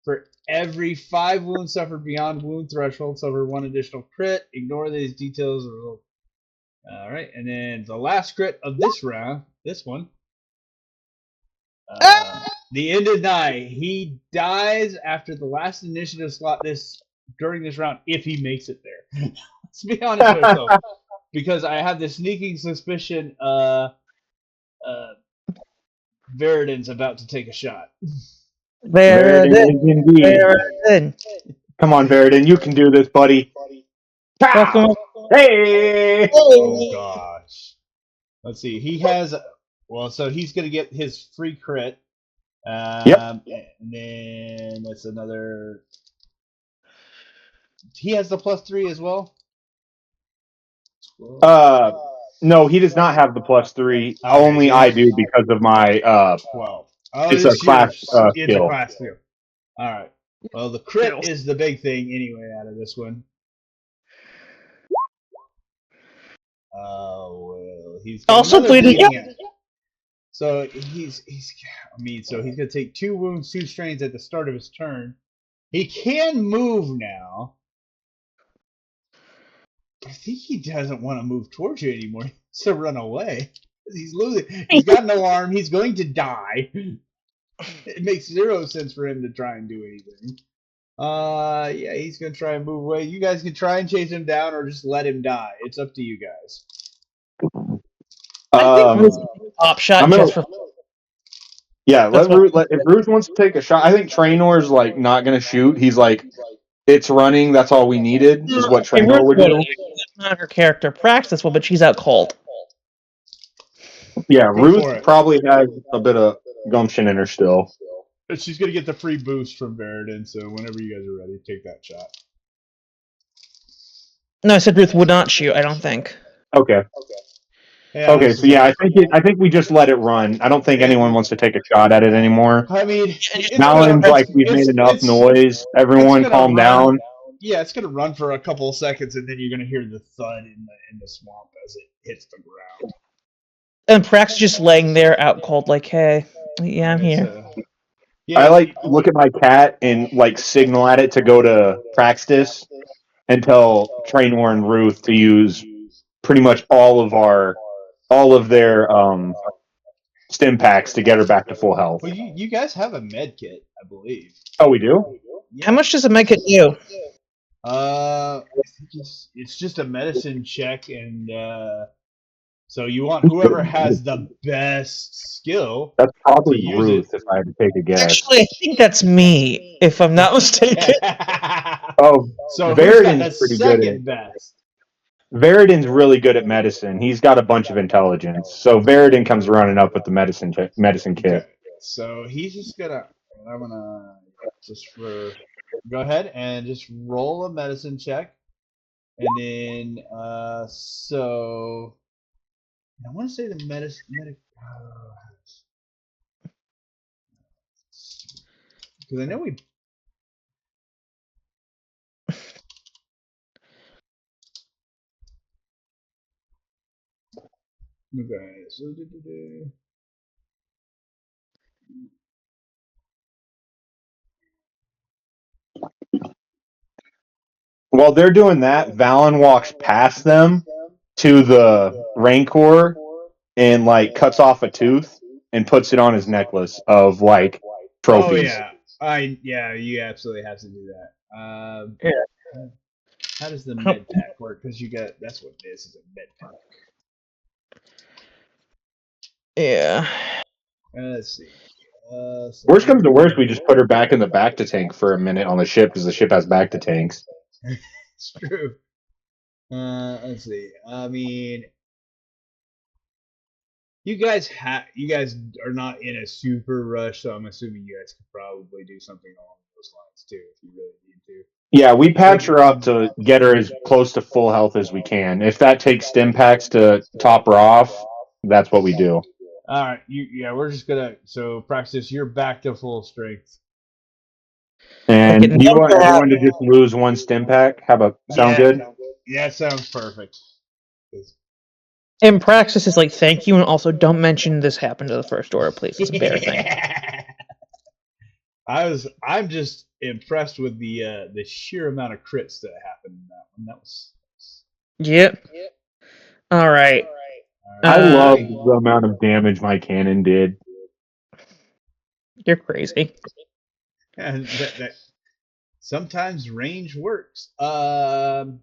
Speaker 1: For every 5 wounds suffered beyond wound threshold, suffer 1 additional crit. Ignore these details. All right, and then the last crit of this round, this one. The end of night. He dies after the last initiative slot during this round, if he makes it there. Let's be honest with ourselves, because I have this sneaking suspicion Veridin's about to take a shot.
Speaker 4: There,
Speaker 2: Veridin is indeed.
Speaker 4: then.
Speaker 2: Come on, Veridin, you can do this, buddy.
Speaker 4: Welcome.
Speaker 2: Hey!
Speaker 1: Oh gosh. Let's see. He has so he's gonna get his free crit. And then that's another. He has the +3 as well.
Speaker 2: No, he does not have the +3.
Speaker 1: Okay,
Speaker 2: Only
Speaker 1: so
Speaker 2: I do because of my
Speaker 1: 12. Oh,
Speaker 2: it's a class
Speaker 1: it's a
Speaker 2: skill.
Speaker 1: class 2. All right. Well, the crit is the big thing anyway out of this one. Well, he's got
Speaker 4: Also
Speaker 1: another
Speaker 4: bleeding.
Speaker 1: bleeding out. So he's gonna take 2 wounds, 2 strains at the start of his turn. He can move now. I think he doesn't want to move towards you anymore. He wants to run away. He's losing. He's got no arm. He's going to die. It makes 0 sense for him to try and do anything. Yeah, he's gonna try and move away. You guys can try and chase him down or just let him die. It's up to you guys.
Speaker 4: I think top shot just for.
Speaker 2: Yeah, if Ruth wants to take a shot, I think Trainor's like not gonna shoot. He's like, it's running. That's all we needed. Is what Trainor would do.
Speaker 4: Not her character practice well, but she's out cold.
Speaker 2: Yeah, Ruth probably has a bit of gumption in her still.
Speaker 1: But she's gonna get the free boost from Veridin, so whenever you guys are ready, take that shot.
Speaker 4: No, I said Ruth would not shoot. I don't think.
Speaker 2: Okay.
Speaker 1: Yeah,
Speaker 2: okay, so yeah, I think we just let it run. I don't think anyone wants to take a shot at it anymore.
Speaker 1: I mean,
Speaker 2: Malin's like, we've made enough noise. Everyone, calm down.
Speaker 1: Yeah, it's gonna run for a couple of seconds, and then you're gonna hear the thud in the swamp as it hits the ground.
Speaker 4: And Prax just laying there out cold, like, "Hey, yeah, I'm here."
Speaker 2: I like look at my cat and like signal at it to go to Praxis and tell Trainor and Ruth to use pretty much all of their stim packs to get her back to full health.
Speaker 1: Well, you guys have a med kit, I believe.
Speaker 2: Oh, we do?
Speaker 4: Yeah. How much does a med kit do?
Speaker 1: I think it's just a medicine check, and so you want whoever has the best skill.
Speaker 2: That's probably Ruth, if I had to take a guess.
Speaker 4: Actually, I think that's me, if I'm not mistaken.
Speaker 2: Oh,
Speaker 1: so
Speaker 2: Veridin's pretty good at
Speaker 1: best.
Speaker 2: Veridin's really good at medicine. He's got a bunch of intelligence. So Veridin comes running up with the medicine kit.
Speaker 1: Okay. So he's just gonna. I'm gonna go ahead and just roll a medicine check, and then so I want to say the because I know we. Okay, so
Speaker 2: while they're doing that, Valen walks past them to the Rancor and like cuts off a tooth and puts it on his necklace of like trophies.
Speaker 1: Oh yeah, you absolutely have to do that. How does the med pack work? Because that's what it is a med pack.
Speaker 4: Yeah.
Speaker 1: Let's see.
Speaker 2: Worst comes to worst, we just put her back in the Bacta tank for a minute on the ship because the ship has Bacta tanks.
Speaker 1: It's true. Let's see. I mean, you guys are not in a super rush, so I'm assuming you guys could probably do something along those lines too, if you really need to.
Speaker 2: Yeah, we patch her up to get her as close to full health as we can. If that takes stim packs to top her off, that's what we do.
Speaker 1: All right, we're just gonna Praxis. You're back to full strength,
Speaker 2: and you want everyone to just lose 1 stim pack. How about sound good?
Speaker 1: Yeah, sounds perfect.
Speaker 4: And Praxis is like, thank you, and also don't mention this happened to the First Order, please. It's a bear thing.
Speaker 1: I'm just impressed with the sheer amount of crits that happened in that one. That was.
Speaker 4: Yep. All right.
Speaker 2: I love the amount of damage my cannon did.
Speaker 4: You're crazy.
Speaker 1: And that sometimes range works. So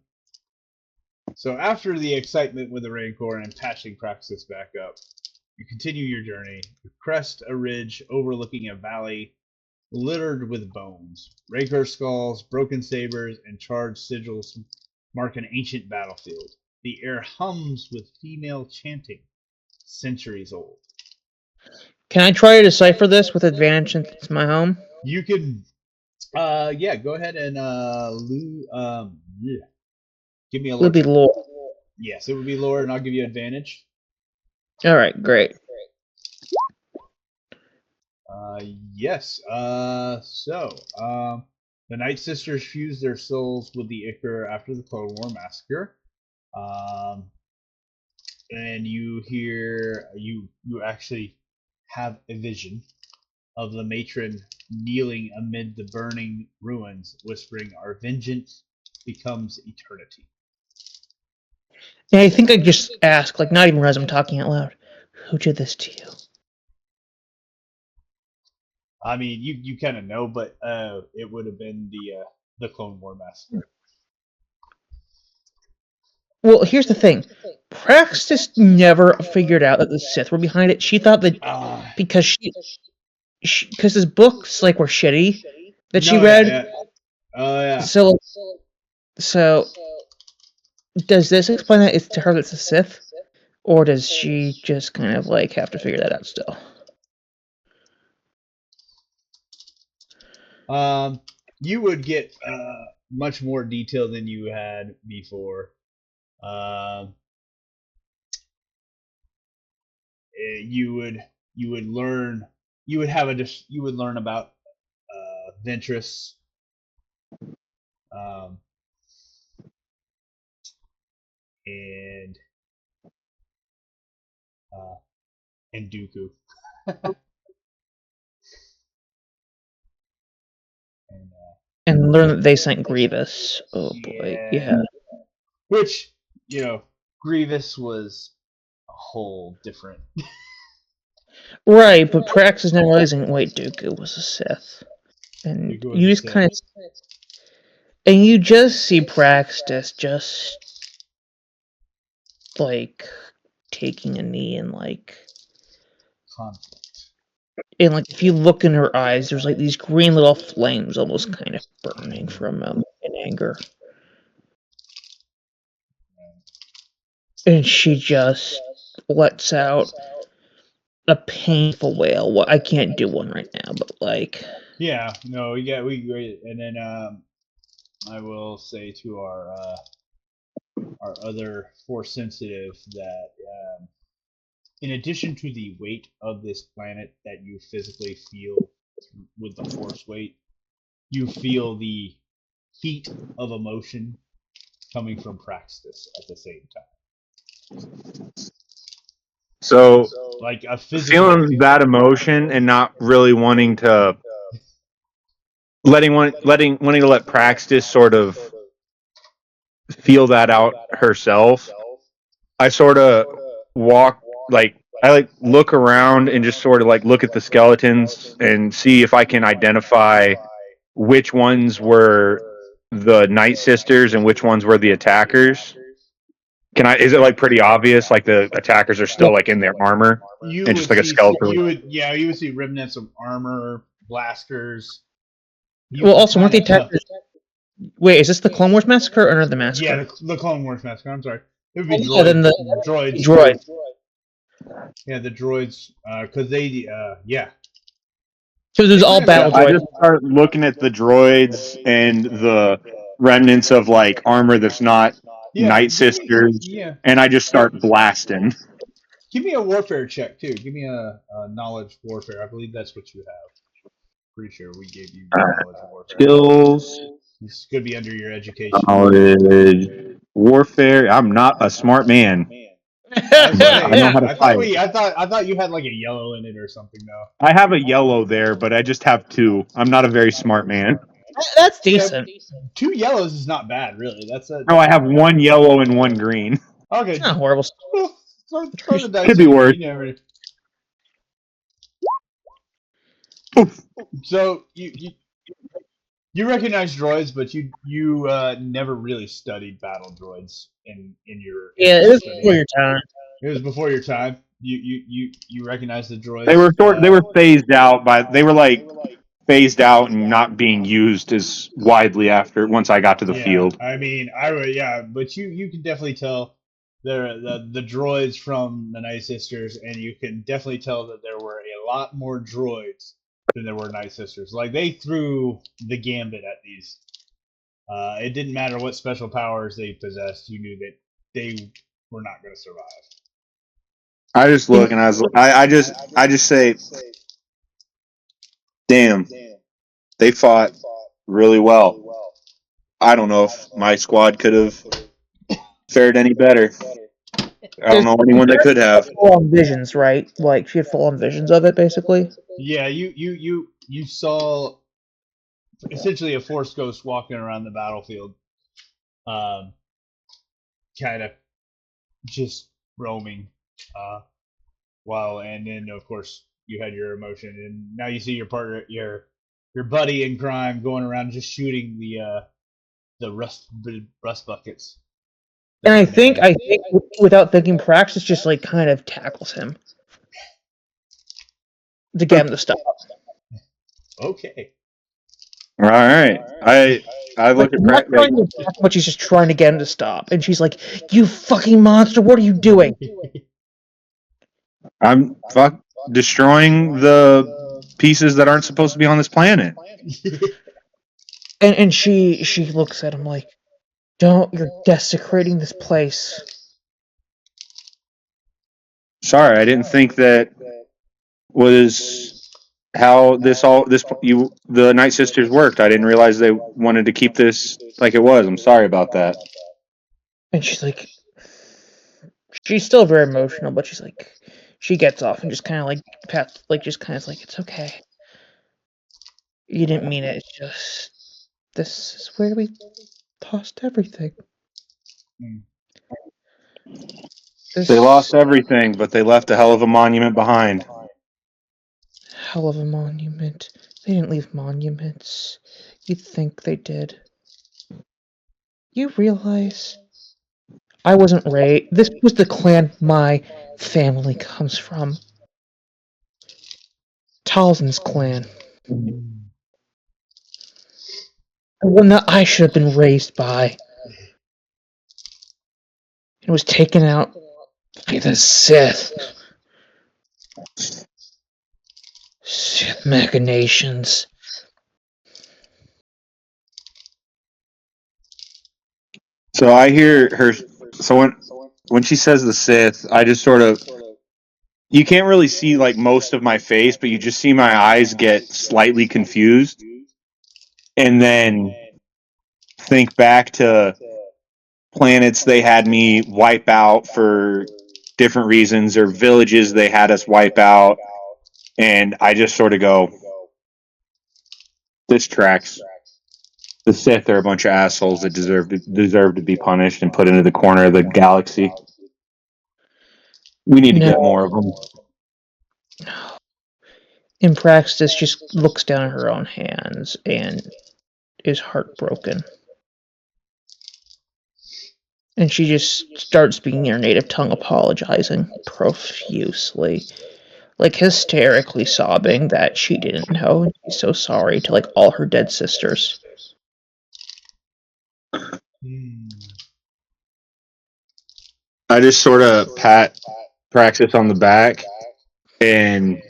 Speaker 1: after the excitement with the Rancor and patching Praxis back up, You continue your journey. You crest a ridge overlooking a valley littered with bones. Raker skulls, broken sabers, and charred sigils mark an ancient battlefield. The air hums with female chanting, centuries old.
Speaker 4: Can I try to decipher this with advantage since it's my home?
Speaker 1: You can, yeah, go ahead and give me a
Speaker 4: It would be
Speaker 1: lore.
Speaker 4: lore.
Speaker 1: Yes, it would be lore, and I'll give you advantage.
Speaker 4: All right, great.
Speaker 1: Yes. The Night Sisters fused their souls with the Ichor after the Clone War massacre. And you hear you actually have a vision of the matron kneeling amid the burning ruins, whispering, "Our vengeance becomes eternity."
Speaker 4: Yeah, I think I just ask, like, not even as I'm talking out loud, who did this to you?
Speaker 1: I mean, you kind of know, but it would have been the Clone War massacre.
Speaker 4: Well, here's the thing. Praxis never figured out that the Sith were behind it. She thought that because because his books like were shitty that she read.
Speaker 1: Yeah. Oh yeah.
Speaker 4: So does this explain that it's to her that's a Sith, or does she just kind of like have to figure that out still?
Speaker 1: You would get much more detail than you had before. You would learn about Ventress, and Dooku.
Speaker 4: And learn that they sent Grievous. Oh boy, yeah.
Speaker 1: Which, Grievous was a whole different.
Speaker 4: Right, but Praxis now realizing, wait, Dooku was a Sith, and you just kind of, and you just see Praxis just like taking a knee and like
Speaker 1: conflict.
Speaker 4: And like if you look in her eyes, there's like these green little flames almost kind of burning from in anger. And she just lets out a painful wail. Well, I can't do one right now, but like.
Speaker 1: Yeah, no, we agree. And then I will say to our other Force sensitive that in addition to the weight of this planet that you physically feel with the Force weight, you feel the heat of emotion coming from Praxis at the same time.
Speaker 2: So
Speaker 1: like a physical
Speaker 2: feeling that emotion and not really wanting to wanting to let Praxis sort of feel that out herself. I sort of walk I look around and just sort of look at the skeletons and see if I can identify which ones were the Night Sisters and which ones were the attackers. Is it pretty obvious? Like the attackers are still in their armor and just a skeleton.
Speaker 1: You would see remnants of armor, blasters.
Speaker 4: Also, weren't the attackers? Wait, is this the Clone Wars massacre or the massacre?
Speaker 1: Yeah, the Clone Wars massacre. I'm sorry. It would be
Speaker 4: droids.
Speaker 1: Droids. Yeah, the droids, because they, yeah.
Speaker 4: So there's all battle droids.
Speaker 2: I just start looking at the droids and the remnants of armor that's not Night Sisters, and I just start blasting.
Speaker 1: Give me a warfare check too. Give me a knowledge warfare. I believe that's what you have. Pretty sure we gave you knowledge warfare.
Speaker 2: Skills.
Speaker 1: This could be under your education.
Speaker 2: Knowledge warfare. I'm not a smart man. I know how to fight.
Speaker 1: I thought you had a yellow in it or something though.
Speaker 2: I have a yellow there, but I just have 2. I'm not a very smart man.
Speaker 4: That's decent.
Speaker 1: 2 yellows is not bad, really.
Speaker 2: No, I have 1 yellow and 1 green.
Speaker 1: Okay.
Speaker 4: It's not horrible.
Speaker 1: Throw the dice.
Speaker 2: Could be worse.
Speaker 1: So you recognize droids, but you never really studied battle droids in your.
Speaker 4: Yeah, it was before your time.
Speaker 1: It was before your time. You recognize the droids?
Speaker 2: They were phased out they were like phased out and not being used as widely after once I got to the field.
Speaker 1: I mean, but you can definitely tell the droids from the Night Sisters, and you can definitely tell that there were a lot more droids than there were Night Sisters. Like they threw the gambit at these. It didn't matter what special powers they possessed. You knew that they were not going to survive.
Speaker 2: I just look and I just say, damn, they fought really well. I don't know if my squad could have fared any better. I don't know anyone that could have.
Speaker 4: Full on visions, right? Like she had full on visions of it, basically.
Speaker 1: Yeah, you saw essentially a Force ghost walking around the battlefield, kind of just roaming. And then of course you had your emotion, and now you see your partner, your buddy in crime, going around just shooting the rust buckets.
Speaker 4: And I think without thinking, Praxis just like kind of tackles him to get him to stop.
Speaker 1: Okay.
Speaker 2: All right. I look at Praxis,
Speaker 4: but she's just trying to get him to stop, and she's like, "You fucking monster! What are you doing?"
Speaker 2: I'm destroying the pieces that aren't supposed to be on this planet.
Speaker 4: And she looks at him like, "Don't! You're desecrating this place."
Speaker 2: Sorry, I didn't think that was how the Night Sisters worked. I didn't realize they wanted to keep this like it was. I'm sorry about that.
Speaker 4: And she's like, she's still very emotional, but she's like, she gets off and just kind of like pats, like just kind of like, it's okay. You didn't mean it. It's just this is where we tossed everything.
Speaker 2: They lost everything, but they left a hell of a monument behind.
Speaker 4: Hell of a monument. They didn't leave monuments. You'd think they did. You realize I wasn't raised. This was the clan my family comes from. Talzin's clan. The one that I should have been raised by. It was taken out by the Sith. Sith machinations.
Speaker 2: So I hear her. So when she says the Sith, I just sort of. You can't really see like most of my face, but you just see my eyes get slightly confused, and then think back to planets they had me wipe out for different reasons, or villages they had us wipe out, and I just sort of go, "This tracks." The Sith are a bunch of assholes that deserve to be punished and put into the corner of the galaxy. We need to get more of them.
Speaker 4: In Praxis, just looks down at her own hands and is heartbroken. And she just starts speaking in her native tongue, apologizing profusely. Like hysterically sobbing that she didn't know, and she's so sorry to like all her dead sisters.
Speaker 2: I just sort of pat Praxis on the back and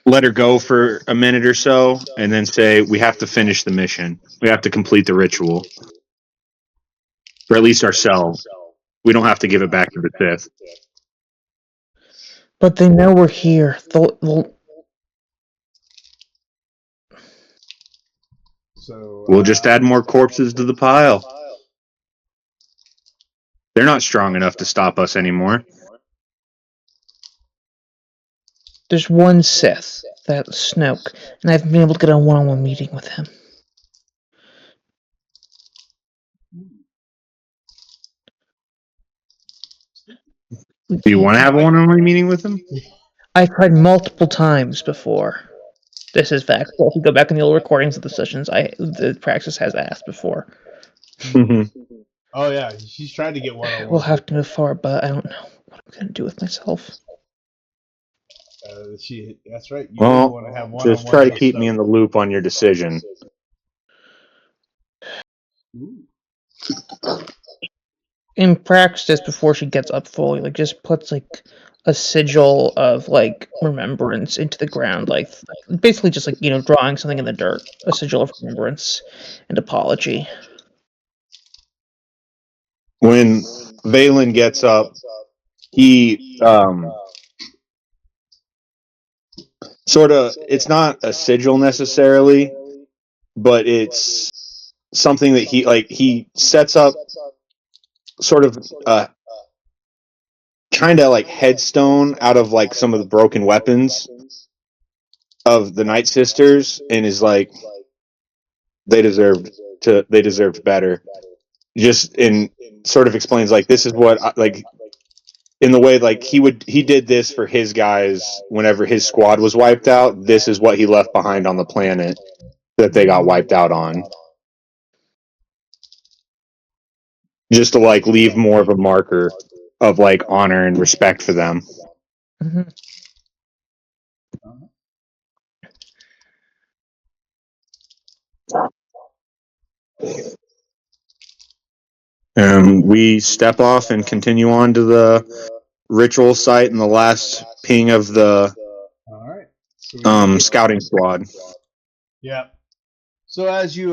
Speaker 2: let her go for a minute or so, and then say, "We have to finish the mission. We have to complete the ritual, or at least ourselves. We don't have to give it back to the Sith."
Speaker 4: But they know we're here.
Speaker 2: We'll just add more corpses to the pile. They're not strong enough to stop us anymore.
Speaker 4: There's one Sith, that Snoke, and I've been able to get a one-on-one meeting with him.
Speaker 2: Do you want to have a one-on-one meeting with him?
Speaker 4: I've tried multiple times before. This is fact. If you go back in the old recordings of the sessions, the Praxis has asked before.
Speaker 1: Oh yeah, she's trying to get one-on-one.
Speaker 4: We'll have to move forward, but I don't know what gonna do with myself?
Speaker 1: That's right. You
Speaker 2: Well,
Speaker 1: want to have one.
Speaker 2: just try to keep me in the loop on your decision.
Speaker 4: In practice, before she gets up fully, like just puts like a sigil of like remembrance into the ground, like basically just like drawing something in the dirt, a sigil of remembrance and apology.
Speaker 2: When Valen gets up, he sort of, it's not a sigil necessarily, but it's something that he sets up sort of kind of like headstone out of like some of the broken weapons of the Night Sisters, and is like, they deserved better. Just in sort of explains like, this is what like, in the way like he did this for his guys whenever his squad was wiped out. This is what he left behind on the planet that they got wiped out on. Just to like leave more of a marker of like honor and respect for them.
Speaker 4: Mm-hmm.
Speaker 2: We step off and continue on to the ritual site and the last ping of the
Speaker 1: All right. So
Speaker 2: scouting squad.
Speaker 1: Yeah. So as you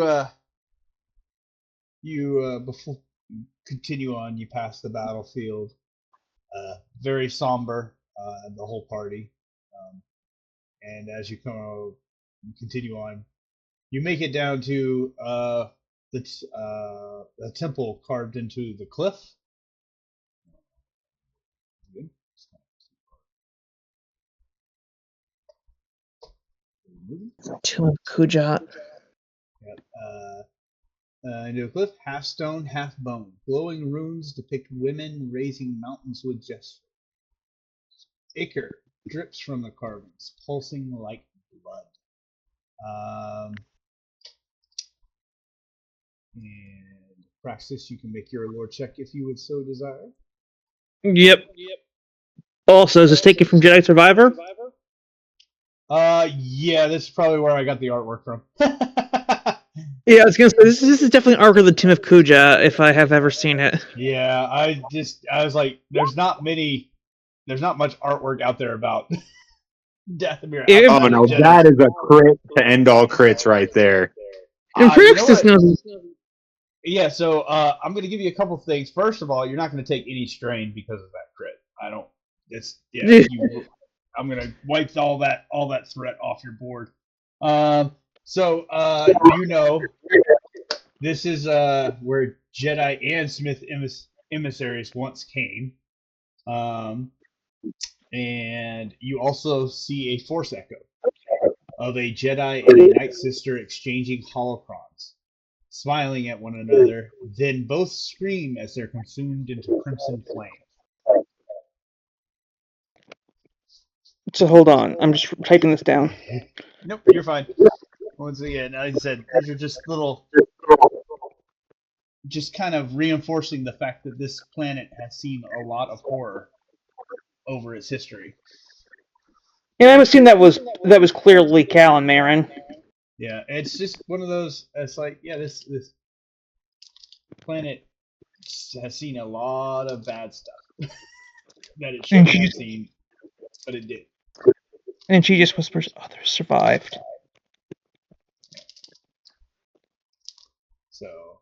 Speaker 1: before you continue on, you pass the battlefield. Very somber, the whole party. And as you continue on, you make it down to the temple carved into the cliff.
Speaker 4: Tomb of Kujat.
Speaker 1: Yep. Into a cliff, half stone, half bone. Glowing runes depict women raising mountains with gesture. Ichor drips from the carvings, pulsing like blood. And Praxis, you can make your lore check if you would so desire.
Speaker 3: Yep. Also, is this taken from Jedi Survivor?
Speaker 1: Yeah, this is probably where I got the artwork from.
Speaker 3: Yeah, I was gonna say this is definitely Ark of the Tomb of Kuja, if I have ever seen it.
Speaker 1: Yeah, I was like, there's not much artwork out there about Dathomir.
Speaker 2: Oh no, that is a crit to end all crits right there.
Speaker 3: And Praxis knows.
Speaker 1: Yeah, so I'm gonna give you a couple things. First of all, you're not gonna take any strain because of that crit. I don't. It's yeah. I'm gonna wipe all that threat off your board. So this is where Jedi and Smith emissaries once came. And you also see a Force echo of a Jedi and a Night Sister exchanging holocrons, smiling at one another, then both scream as they're consumed into crimson flame.
Speaker 3: So hold on, I'm just typing this down.
Speaker 1: Nope, you're fine. Once again, like I said, these are just just kind of reinforcing the fact that this planet has seen a lot of horror over its history.
Speaker 3: And I'm assuming that was clearly Cal and Marin.
Speaker 1: Yeah, it's just one of those. It's like, yeah, this planet has seen a lot of bad stuff that it shouldn't have seen, but it did.
Speaker 3: And she just whispers, "Others survived."
Speaker 1: So,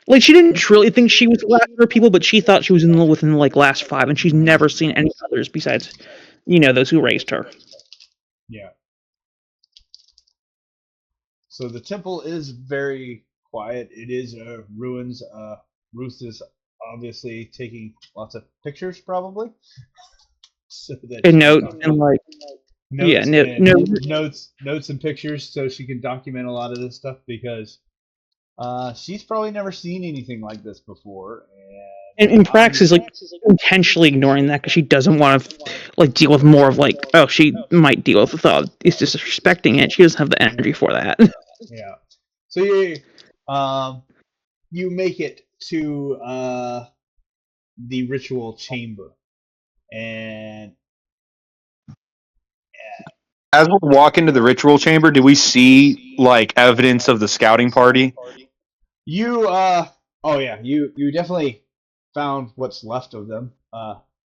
Speaker 3: like, she didn't truly think she was the last of her people, but she thought she was within like last 5, and she's never seen any others besides, those who raised her.
Speaker 1: Yeah. So the temple is very quiet. It is ruins. Ruth is obviously taking lots of pictures, probably. So that
Speaker 3: and notes and like
Speaker 1: notes and pictures, so she can document a lot of this stuff, because she's probably never seen anything like this before.
Speaker 3: And Prax is like intentionally ignoring that because she doesn't want to like deal with more of like, oh, she might deal with the thought is disrespecting it. She doesn't have the energy for that.
Speaker 1: Yeah. So you make it to the ritual chamber. And
Speaker 2: As we walk into the ritual chamber, do we see like evidence of the scouting party?
Speaker 1: you, oh yeah, you definitely found what's left of them,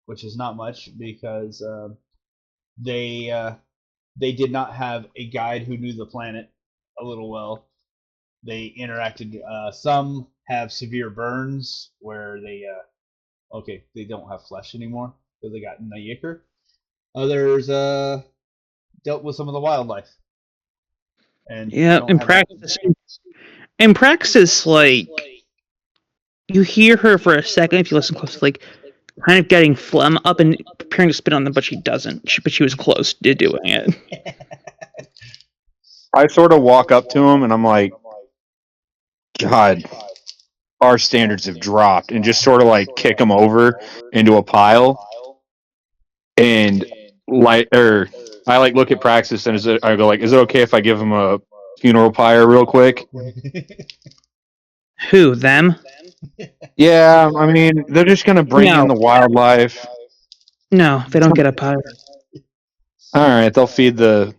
Speaker 1: which is not much because they did not have a guide who knew the planet a little well. They interacted. Some have severe burns where they don't have flesh anymore because they got Nayikr. Others dealt with some of the wildlife. And
Speaker 3: Yeah,
Speaker 1: don't
Speaker 3: in
Speaker 1: have
Speaker 3: practice, in praxis, like you hear her for a second if you listen closely, like kind of getting phlegm up and preparing to spit on them, but she doesn't. But she was close to doing it.
Speaker 2: I sort of walk up to him and I'm like, God, our standards have dropped, and just sort of like kick him over into a pile. And I like look at Praxis and I go like, is it okay if I give him a funeral pyre real quick?
Speaker 3: Who, them?
Speaker 2: Yeah, I mean, they're just gonna bring in the wildlife.
Speaker 3: No, they don't get a pyre.
Speaker 2: All right, they'll feed the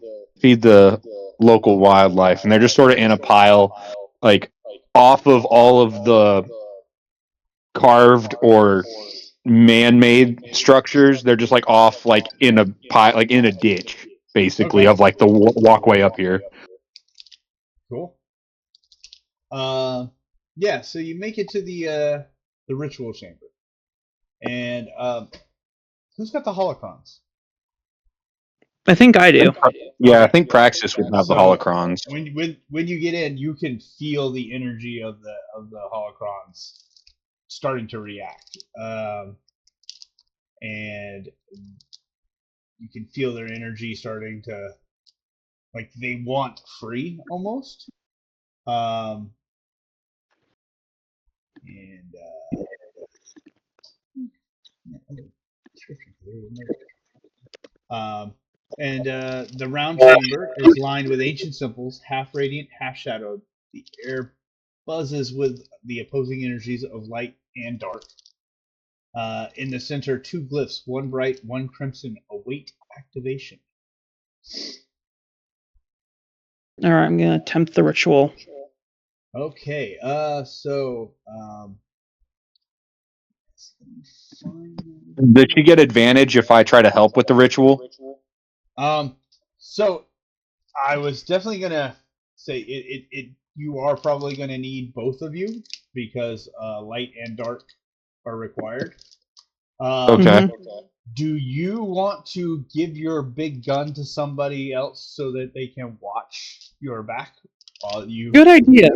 Speaker 2: local wildlife, and they're just sort of in a pile, like off of all of the carved or man-made structures. They're just like off, like in a pile, like in a ditch, basically,
Speaker 1: Okay.
Speaker 2: of like the walkway up here.
Speaker 1: Cool. Yeah. So you make it to the ritual chamber, and who's got the holocrons?
Speaker 3: I think I do.
Speaker 2: Yeah, I
Speaker 1: Okay.
Speaker 2: think Praxis would have the
Speaker 1: So,
Speaker 2: holocrons.
Speaker 1: when you get in, you can feel the energy of the holocrons starting to react, and you can feel their energy starting to, like, they want free almost. And the round chamber is lined with ancient symbols, half radiant, half shadowed. The air buzzes with the opposing energies of light and dark. In the center, two glyphs, one bright, one crimson, await activation.
Speaker 3: All right, I'm gonna attempt the ritual.
Speaker 1: Okay, so
Speaker 2: Does she get advantage if I try to help with the ritual?
Speaker 1: So I was definitely gonna say it you are probably gonna need both of you because light and dark are required.
Speaker 2: Okay.
Speaker 1: Do you want to give your big gun to somebody else so that they can watch your back while you
Speaker 3: Good idea.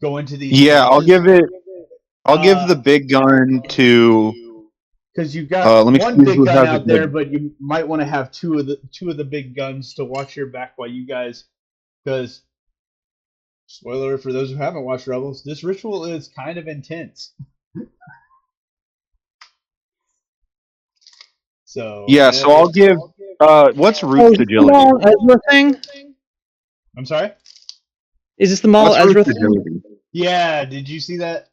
Speaker 1: go into these?
Speaker 2: Yeah,
Speaker 1: cages?
Speaker 2: I'll give the big gun to.
Speaker 1: Because you've got
Speaker 2: Let me
Speaker 1: one
Speaker 2: see
Speaker 1: big
Speaker 2: who
Speaker 1: gun
Speaker 2: has
Speaker 1: out
Speaker 2: a
Speaker 1: there,
Speaker 2: good.
Speaker 1: but you might want to have two of the big guns to watch your back while you guys. Because spoiler for those who haven't watched Rebels, this ritual is kind of intense. So
Speaker 2: Yeah, so I'll give. What's Root's agility?
Speaker 3: Ezra thing?
Speaker 1: I'm sorry.
Speaker 3: Is this the Maul
Speaker 2: What's
Speaker 3: Ezra
Speaker 2: Root's
Speaker 3: thing?
Speaker 2: agility?
Speaker 1: Yeah, did you see that?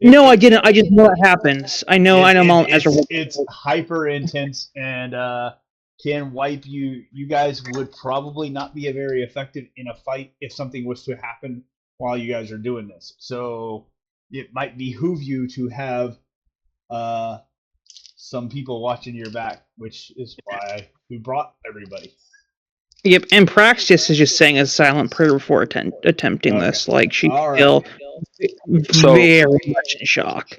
Speaker 3: No, I didn't. I just know it happens. I know Maul Ezra.
Speaker 1: It's hyper intense and can wipe you. You guys would probably not be very effective in a fight if something was to happen while you guys are doing this. So it might behoove you to have some people watching your back, which is why we brought everybody.
Speaker 3: Yep, and Praxis is just saying a silent prayer before attempting this. Like she's still very much in shock.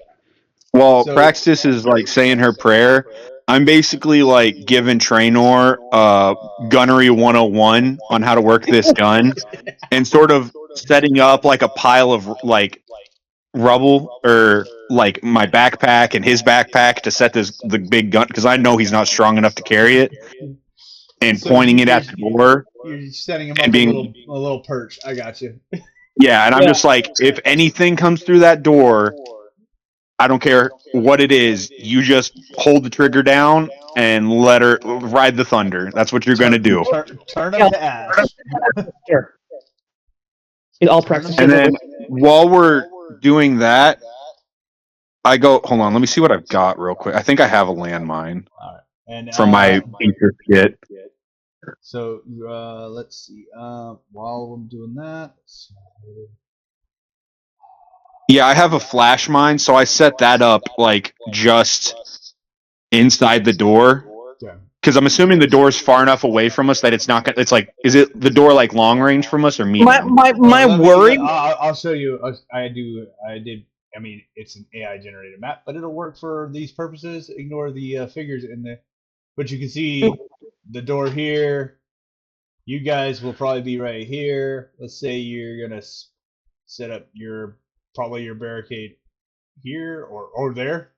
Speaker 2: While Praxis is like saying her prayer, I'm basically like giving Traynor gunnery 101 on how to work this gun, and sort of setting up like a pile of like rubble or like my backpack and his backpack to set the big gun because I know he's not strong enough to carry it, and
Speaker 1: So
Speaker 2: pointing it at the door.
Speaker 1: You're setting him
Speaker 2: and
Speaker 1: up
Speaker 2: being
Speaker 1: a little perch. I got you.
Speaker 2: yeah, and I'm just like, if anything comes through that door, I don't care what it is. You just hold the trigger down and let her ride the thunder. That's what you're gonna do.
Speaker 1: Turn him to ash.
Speaker 3: Here. All Praxis.
Speaker 2: And then while we're doing that, I go. Hold on. Let me see what I've got real quick. I think I have a landmine
Speaker 1: All right. And
Speaker 2: from my feature kit.
Speaker 1: so let's see. While I'm doing that,
Speaker 2: Yeah, I have a flash mine, so I set that up like just inside the door.
Speaker 1: yeah.
Speaker 2: Because I'm assuming the door's far enough away from us that it's not gonna. It's like, is it the door like long range from us or medium?
Speaker 4: My worry.
Speaker 1: I'll show you. I did. I mean, it's an AI generated map, but it'll work for these purposes. Ignore the figures in there. But you can see the door here. You guys will probably be right here. Let's say you're gonna set up your barricade here or there.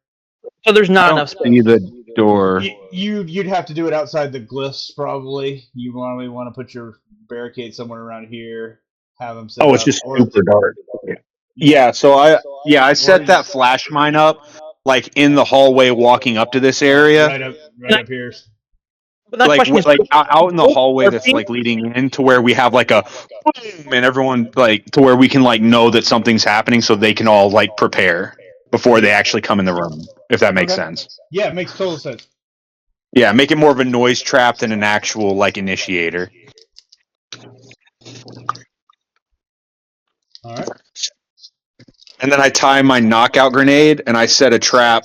Speaker 4: So there's
Speaker 2: I
Speaker 4: not
Speaker 2: don't
Speaker 4: enough space.
Speaker 2: see the door.
Speaker 1: You'd have to do it outside the glyphs probably. You probably want to put your barricade somewhere around here. Have them set
Speaker 2: Oh,
Speaker 1: up.
Speaker 2: it's just super dark. Yeah, so I set that flash mine up like in the hallway walking up to this area.
Speaker 1: right up here.
Speaker 4: But that
Speaker 2: Like
Speaker 4: question is,
Speaker 2: out in the hallway that's like leading in to where we have like a boom and everyone like to where we can like know that something's happening so they can all like prepare before they actually come in the room, if that makes sense.
Speaker 1: Yeah, it makes total sense.
Speaker 2: Yeah, make it more of a noise trap than an actual like initiator.
Speaker 1: All right.
Speaker 2: And then I tie my knockout grenade and I set a trap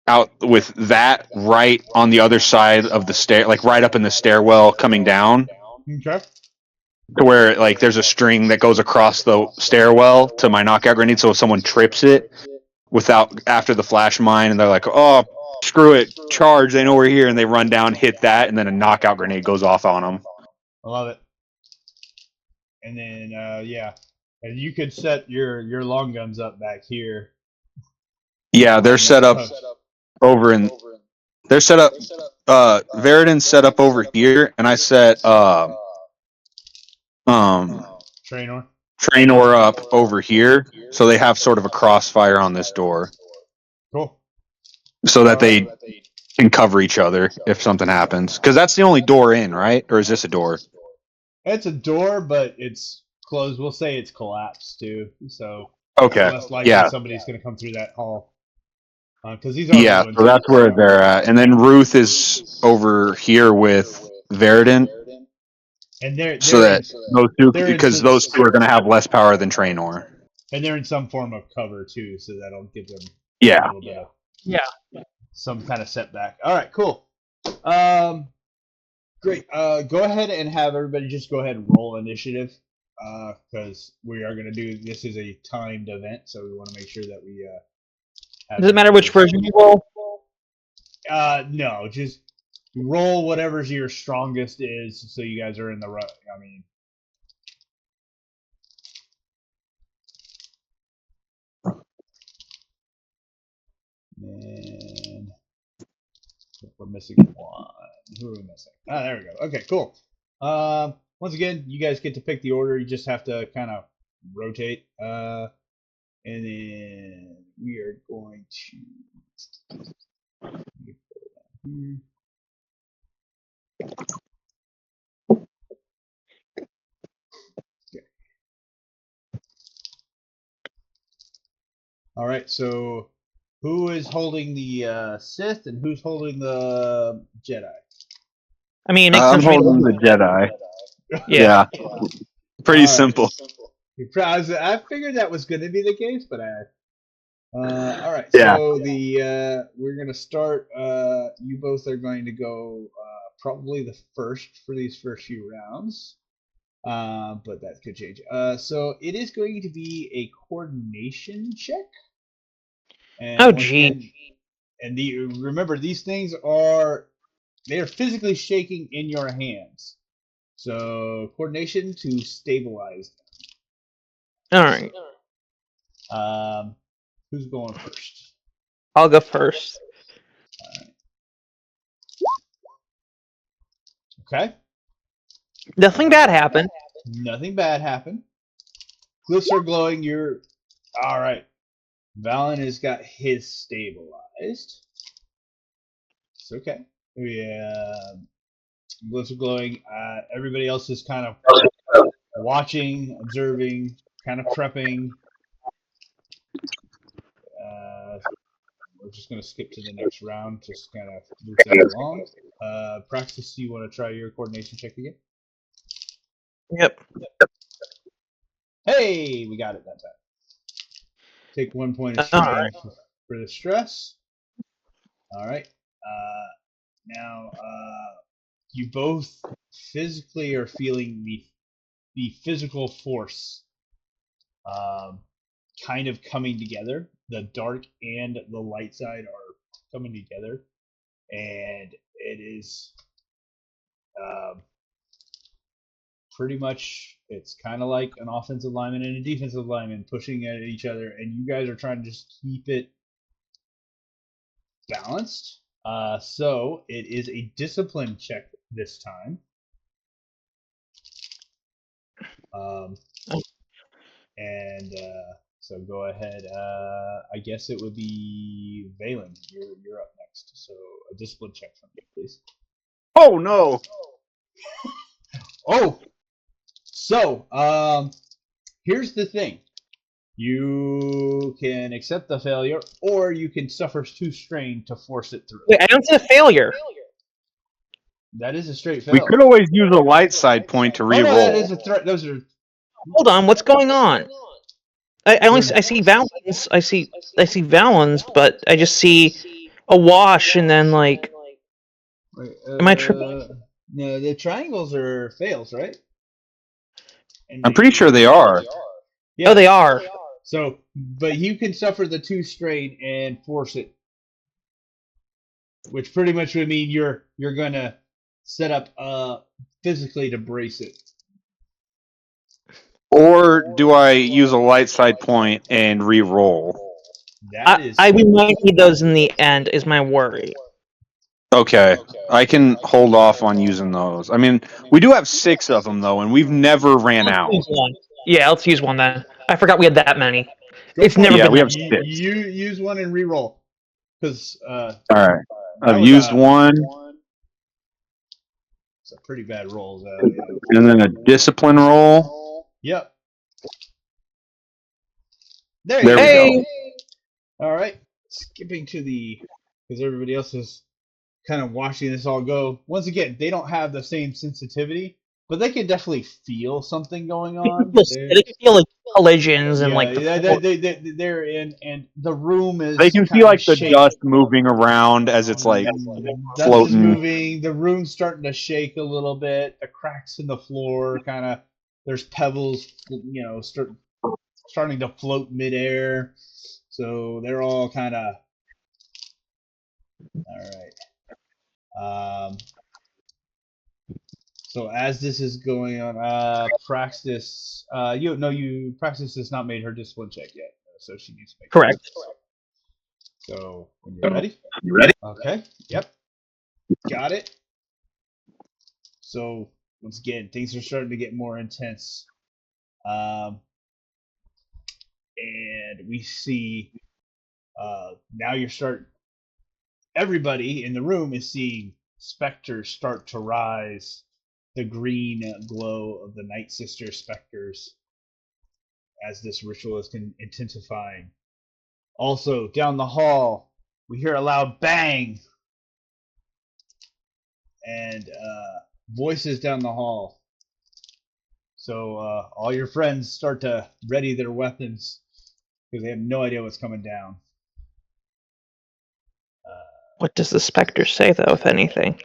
Speaker 2: out with that right on the other side of the stair, like right up in the stairwell coming down,
Speaker 1: Okay.
Speaker 2: to where like there's a string that goes across the stairwell to my knockout grenade. So if someone trips it without after the flash mine and they're like, oh, screw it, charge, they know we're here, and they run down, hit that, and then a knockout grenade goes off on them.
Speaker 1: I love it. And then yeah, and you could set your long guns up back here.
Speaker 2: Yeah, they're set up over in. They're set up. Veridan's set up over here, and I set
Speaker 1: Trainor.
Speaker 2: Trainor up over here, so they have sort of a crossfire on this door,
Speaker 1: Cool.
Speaker 2: so that they can cover each other if something happens. Because that's the only door in, right? Or is this a door?
Speaker 1: It's a door, but it's closed. We'll say it's collapsed too. So
Speaker 2: Okay.
Speaker 1: it's less likely
Speaker 2: Yeah.
Speaker 1: somebody's going to come through that hall. Because these are
Speaker 2: Yeah, so that's where they're at. And then Ruth is over here with Veridan.
Speaker 1: And they're
Speaker 2: So that those two,
Speaker 1: they're in
Speaker 2: because
Speaker 1: some-
Speaker 2: those two are going to have less power than Trainor.
Speaker 1: and they're in some form of cover too, so that'll give them
Speaker 2: Yeah.
Speaker 1: a little bit of
Speaker 4: yeah.
Speaker 1: some kind of setback. All right, cool. Great. Go ahead and have everybody just go ahead and roll initiative, because we are going to do this is a timed event, so we want to make sure that we.
Speaker 4: Does it matter which version you roll?
Speaker 1: No, just roll whatever's your strongest is, so you guys are in the right. I mean. And we're missing one. Who are we missing? Ah, there we go. Okay, cool. Once again, you guys get to pick the order. You just have to kind of rotate. And then we are going to. Okay. All right, so who is holding the Sith and who's holding the Jedi?
Speaker 4: I mean, it makes
Speaker 2: I'm
Speaker 4: sense for me to-
Speaker 2: holding the Jedi.
Speaker 4: Yeah.
Speaker 2: Pretty
Speaker 1: All right.
Speaker 2: simple.
Speaker 1: I figured that was going to be the case, but all right.
Speaker 2: Yeah.
Speaker 1: So we're going to start. You both are going to go probably the first for these first few rounds, but that could change. So it is going to be a coordination check. And
Speaker 4: Oh,
Speaker 1: once
Speaker 4: gee.
Speaker 1: again- And remember, these things are physically shaking in your hands. So coordination to stabilize
Speaker 4: All right.
Speaker 1: them. Who's going first?
Speaker 4: I'll go first.
Speaker 1: Okay.
Speaker 4: Nothing bad happened.
Speaker 1: Nothing bad happened. Glyphs are glowing. You're all right. Valen has got his stabilized. It's okay. Yeah. Glyphs are glowing. Everybody else is kind of watching, observing, kind of prepping. going to skip to the next round, just kind of move that along. Praxis, do you want to try your coordination check again?
Speaker 4: Yep.
Speaker 1: Hey, we got it that time. Take 1 point of
Speaker 4: All
Speaker 1: strain
Speaker 4: right.
Speaker 1: for the stress. All right. Now, you both physically are feeling the physical force kind of coming together. The dark and the light side are coming together, and it is pretty much, it's kind of like an offensive lineman and a defensive lineman pushing at each other, and you guys are trying to just keep it balanced. So it is a discipline check this time. So go ahead. I guess it would be Valen. You're up next. So a discipline check from you, please.
Speaker 2: Oh no!
Speaker 1: Oh, so here's the thing. You can accept the failure, or you can suffer 2 strain to force it through.
Speaker 4: Wait, I don't see a failure.
Speaker 1: That is a straight fail.
Speaker 2: We could always use a light side point to
Speaker 1: Oh no, that is
Speaker 2: re-roll.
Speaker 1: a threat. Those are.
Speaker 4: Hold on, what's going on? I see Valens. I see Valens, but I just see a wash and then like.
Speaker 1: Wait,
Speaker 4: Am I tripping?
Speaker 1: No, the triangles are fails, right? And
Speaker 2: I'm pretty sure they are.
Speaker 1: Yeah.
Speaker 4: Oh, they are.
Speaker 1: So, but you can suffer the 2 strain and force it, which pretty much would mean you're gonna set up physically to brace it.
Speaker 2: Or do I use a light side point and re-roll?
Speaker 4: We might need those in the end. Is my worry.
Speaker 2: Okay, I can hold off on using those. I mean, we do have 6 of them though, and we've never ran out.
Speaker 4: Use one. Yeah, let's use one then. I forgot we had that many.
Speaker 1: Go
Speaker 4: It's
Speaker 1: for
Speaker 4: never
Speaker 1: it.
Speaker 2: Yeah,
Speaker 4: been
Speaker 2: we
Speaker 4: that
Speaker 2: have
Speaker 4: many.
Speaker 2: 6.
Speaker 1: You use one and re-roll, because
Speaker 2: All right,
Speaker 1: that
Speaker 2: I've
Speaker 1: was
Speaker 2: used one,
Speaker 1: it's a pretty bad roll.
Speaker 2: and then a discipline roll.
Speaker 1: Yep. There
Speaker 2: There
Speaker 1: you
Speaker 2: we
Speaker 4: Hey,
Speaker 2: go.
Speaker 1: All right, skipping to because everybody else is kind of watching this all go. Once again, they don't have the same sensitivity, but they can definitely feel something going on.
Speaker 4: they can feel like collisions and like the floor.
Speaker 1: They're in, and the room is.
Speaker 2: They can see
Speaker 1: kinda
Speaker 2: like the
Speaker 1: shaking.
Speaker 2: dust moving around as it's like
Speaker 1: Dust is
Speaker 2: floating.
Speaker 1: moving. The room's starting to shake a little bit. The cracks in the floor, kind of. There's pebbles, starting to float midair. So they're all kind of. All right. So as this is going on, Praxis, Praxis has not made her discipline check yet, so she needs to make.
Speaker 4: Correct.
Speaker 1: So when you're ready.
Speaker 2: You ready?
Speaker 1: Okay. Yep. Got it. So once again, things are starting to get more intense. And we see now everybody in the room is seeing specters start to rise, the green glow of the Night Sister specters as this ritual is intensifying. Also, down the hall, we hear a loud bang and voices down the hall. So all your friends start to ready their weapons because they have no idea what's coming down.
Speaker 4: What does the specter say, though, if anything?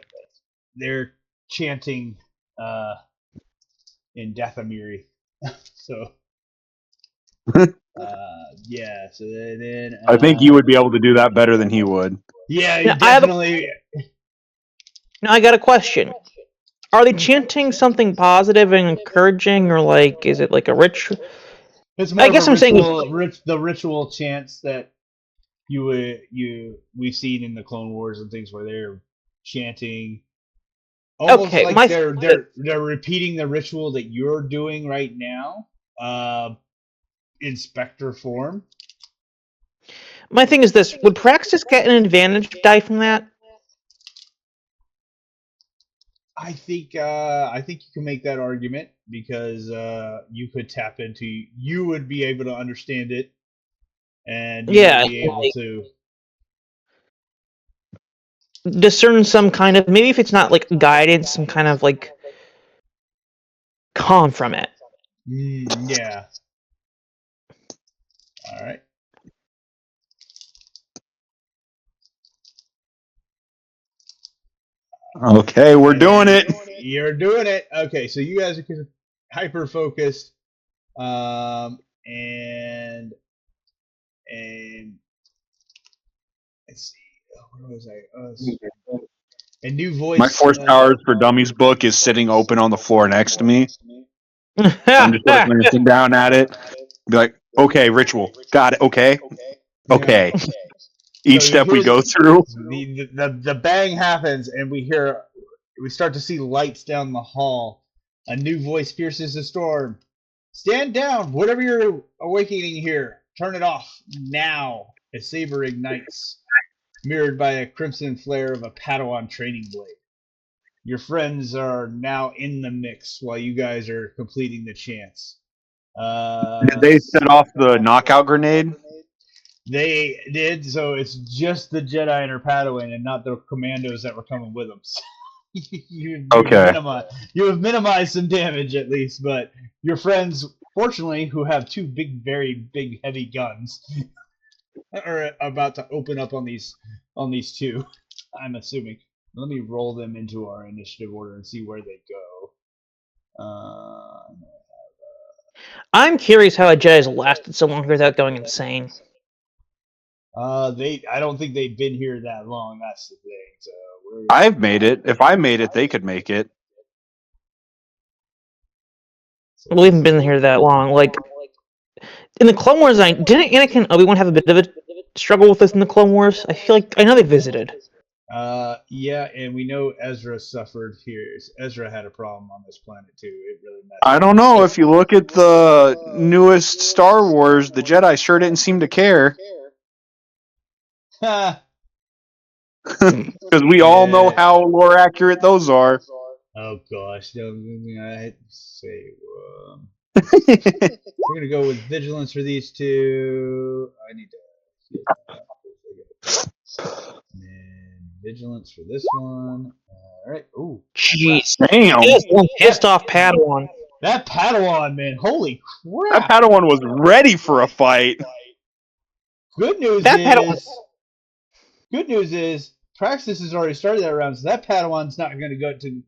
Speaker 1: They're chanting in Dathomiri. So, yeah. So then
Speaker 2: I think you would be able to do that better than he would.
Speaker 1: Yeah,
Speaker 4: Now,
Speaker 1: you definitely.
Speaker 4: Now I got a question. Are they chanting something positive and encouraging, or like, is it like a ritual?
Speaker 1: It's more
Speaker 4: I guess
Speaker 1: of a
Speaker 4: I'm saying
Speaker 1: ritual, the ritual chants that we've seen in the Clone Wars and things where they're chanting. Almost
Speaker 4: Okay,
Speaker 1: like they're repeating the ritual that you're doing right now, in specter form.
Speaker 4: My thing is this: would Praxis get an advantage die from that?
Speaker 1: I think you can make that argument because you could tap into. You would be able to understand it, and you would be able to.
Speaker 4: discern some kind of, maybe if it's not like guidance, some kind of like calm from it.
Speaker 1: Yeah. All right.
Speaker 2: Okay, we're doing it.
Speaker 1: You're doing it. Okay, so you guys are hyper focused, and let's see, where was I? A new voice.
Speaker 2: My Force Powers for Dummies book is sitting open on the floor next to me. I'm just sort of glancing down at it. Be like, okay, ritual. Got it. Okay. Okay. Each
Speaker 1: So
Speaker 2: step we go through.
Speaker 1: The bang happens, and we start to see lights down the hall. A new voice pierces the storm. Stand down, whatever you're awakening here. Turn it off now. A saber ignites, mirrored by a crimson flare of a Padawan training blade. Your friends are now in the mix while you guys are completing the chants.
Speaker 2: Did they set off the knockout grenade?
Speaker 1: They did, so it's just the Jedi and her Padawan, and not the commandos that were coming with them.
Speaker 2: Okay.
Speaker 1: You have minimized some damage at least, but your friends, fortunately, who have two very big, heavy guns, are about to open up on these two. I'm assuming. Let me roll them into our initiative order and see where they go.
Speaker 4: I'm curious how a Jedi's lasted so long without going insane.
Speaker 1: I don't think they've been here that long. That's the thing. So
Speaker 2: I've made it. If I made it, they could make it.
Speaker 4: We haven't been here that long. Like in the Clone Wars, didn't Anakin and Obi-Wan have a bit of a struggle with this in the Clone Wars? I feel like I know they visited.
Speaker 1: Yeah, and we know Ezra suffered here. Ezra had a problem on this planet too. It really mattered.
Speaker 2: I don't know. If you look at the newest Star Wars, the Jedi sure didn't seem to care. Because we all know how lore accurate those are.
Speaker 1: Oh gosh, I say we're gonna go with vigilance for these two. I need to. And vigilance for this one. All right. Ooh.
Speaker 4: Jeez.
Speaker 2: Damn.
Speaker 4: One pissed off Padawan.
Speaker 1: That Padawan, man. Holy crap.
Speaker 2: That Padawan was ready for a fight.
Speaker 1: Good news is Praxis has already started that round, so that Padawan's not going to go to.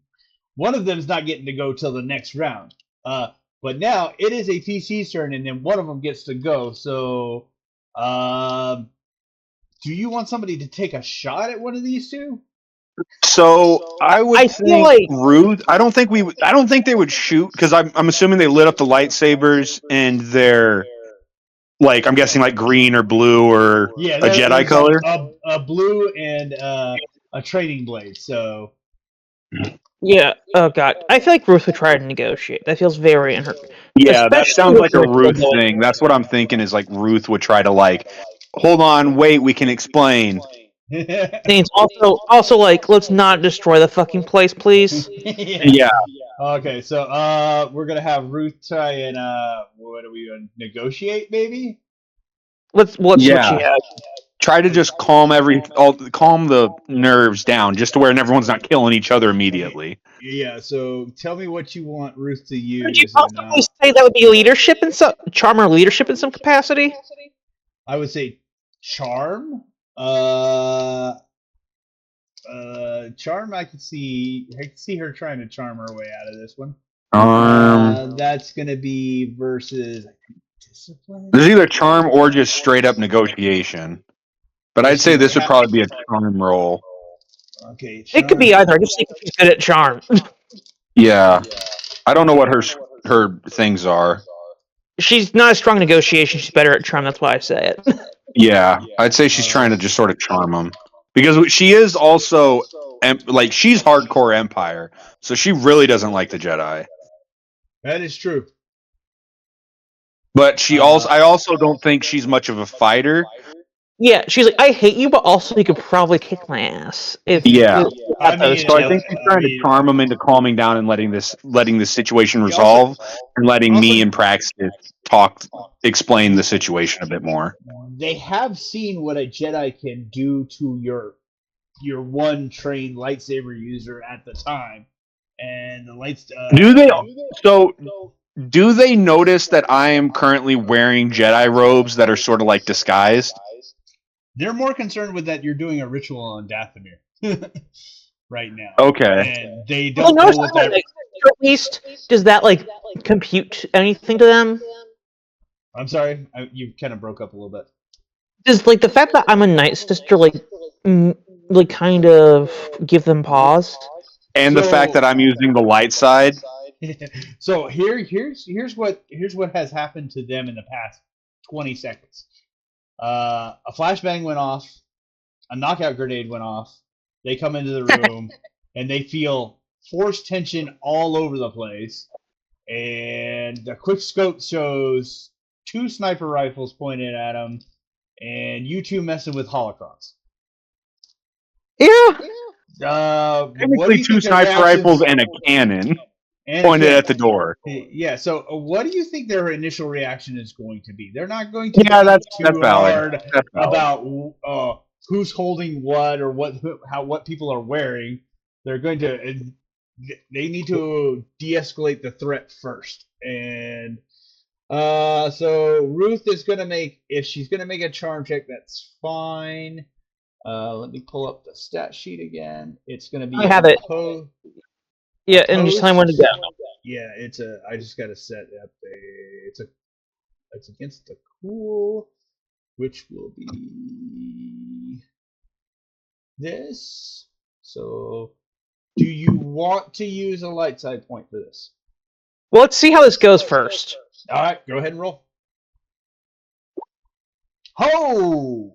Speaker 1: One of them's not getting to go till the next round. But now it is a TC's turn, and then one of them gets to go. So, do you want somebody to take a shot at one of these two?
Speaker 2: So I would think like Ruth. I don't think they would shoot because I'm assuming they lit up the lightsabers and they're like I'm guessing like green or blue or a Jedi color.
Speaker 1: A blue and a training blade. So.
Speaker 4: Yeah. Oh god. I feel like Ruth would try to negotiate. That feels very in her.
Speaker 2: Yeah, that sounds like a Ruth thing. That's what I'm thinking. Is like Ruth would try to like, hold on, wait, we can explain.
Speaker 4: And it's also like, let's not destroy the fucking place, please.
Speaker 2: Yeah.
Speaker 1: Okay, so we're gonna have Ruth try and what are we gonna negotiate? Maybe.
Speaker 4: What's what she has.
Speaker 2: Try to just calm the nerves down, just to where everyone's not killing each other immediately.
Speaker 1: Yeah. So tell me what you want Ruth to use.
Speaker 4: Would you possibly say that would be leadership in some charm or leadership in some capacity?
Speaker 1: I would say charm. Charm. I could see her trying to charm her way out of this one. That's gonna be versus discipline.
Speaker 2: There's either charm or just straight up negotiation. But I'd say this would probably be a charm roll.
Speaker 1: Okay.
Speaker 4: It could be either. I just think she's good at charm.
Speaker 2: Yeah. I don't know what her things are.
Speaker 4: She's not a strong negotiation. She's better at charm. That's why I say it.
Speaker 2: Yeah, I'd say she's trying to just sort of charm them because she is also like she's hardcore Empire, so she really doesn't like the Jedi.
Speaker 1: That is true.
Speaker 2: But I also don't think she's much of a fighter.
Speaker 4: Yeah, she's like, I hate you, but also you could probably kick my ass.
Speaker 2: So I think she's trying to charm them into calming down and letting this situation resolve, and letting me and Praxis explain the situation a bit more.
Speaker 1: They have seen what a Jedi can do to your your one trained lightsaber user at the time, and the lights.
Speaker 2: Do they? So, do they notice that I am currently wearing Jedi robes that are sort of like disguised?
Speaker 1: They're more concerned with that you're doing a ritual on Dathomir right now.
Speaker 2: Okay.
Speaker 1: And they
Speaker 4: Well,
Speaker 1: don't know
Speaker 4: notice
Speaker 1: what
Speaker 4: that,
Speaker 1: that.
Speaker 4: like, at least does that like compute anything to them?
Speaker 1: I'm sorry, you kind of broke up a little bit.
Speaker 4: Does like the fact that I'm a Night Sister like kind of give them pause?
Speaker 2: And the fact that I'm using the light side.
Speaker 1: So here's what has happened to them in the past 20 seconds. A flashbang went off, a knockout grenade went off. They come into the room and they feel force tension all over the place. And the quick scope shows 2 sniper rifles pointed at them, and you 2 messing with holocrons.
Speaker 4: Yeah.
Speaker 2: Technically 2 sniper rifles and a cannon pointed at the door.
Speaker 1: Yeah, so what do you think their initial reaction is going to be? They're not going to
Speaker 2: that's
Speaker 1: too
Speaker 2: valid.
Speaker 1: hard
Speaker 2: That's valid.
Speaker 1: about who's holding what or what people are wearing. They're going to they need to de-escalate the threat first. And so Ruth is going to make, if she's going to make a charm check, that's fine. Let me pull up the stat sheet again. It's going to be
Speaker 4: I have it. Yeah, and just tell me when to go.
Speaker 1: Yeah, I just got to set up it's against the cool, which will be this. So, do you want to use a light side point for this?
Speaker 4: Well, let's see how this goes first.
Speaker 1: All right, go ahead and roll. Ho!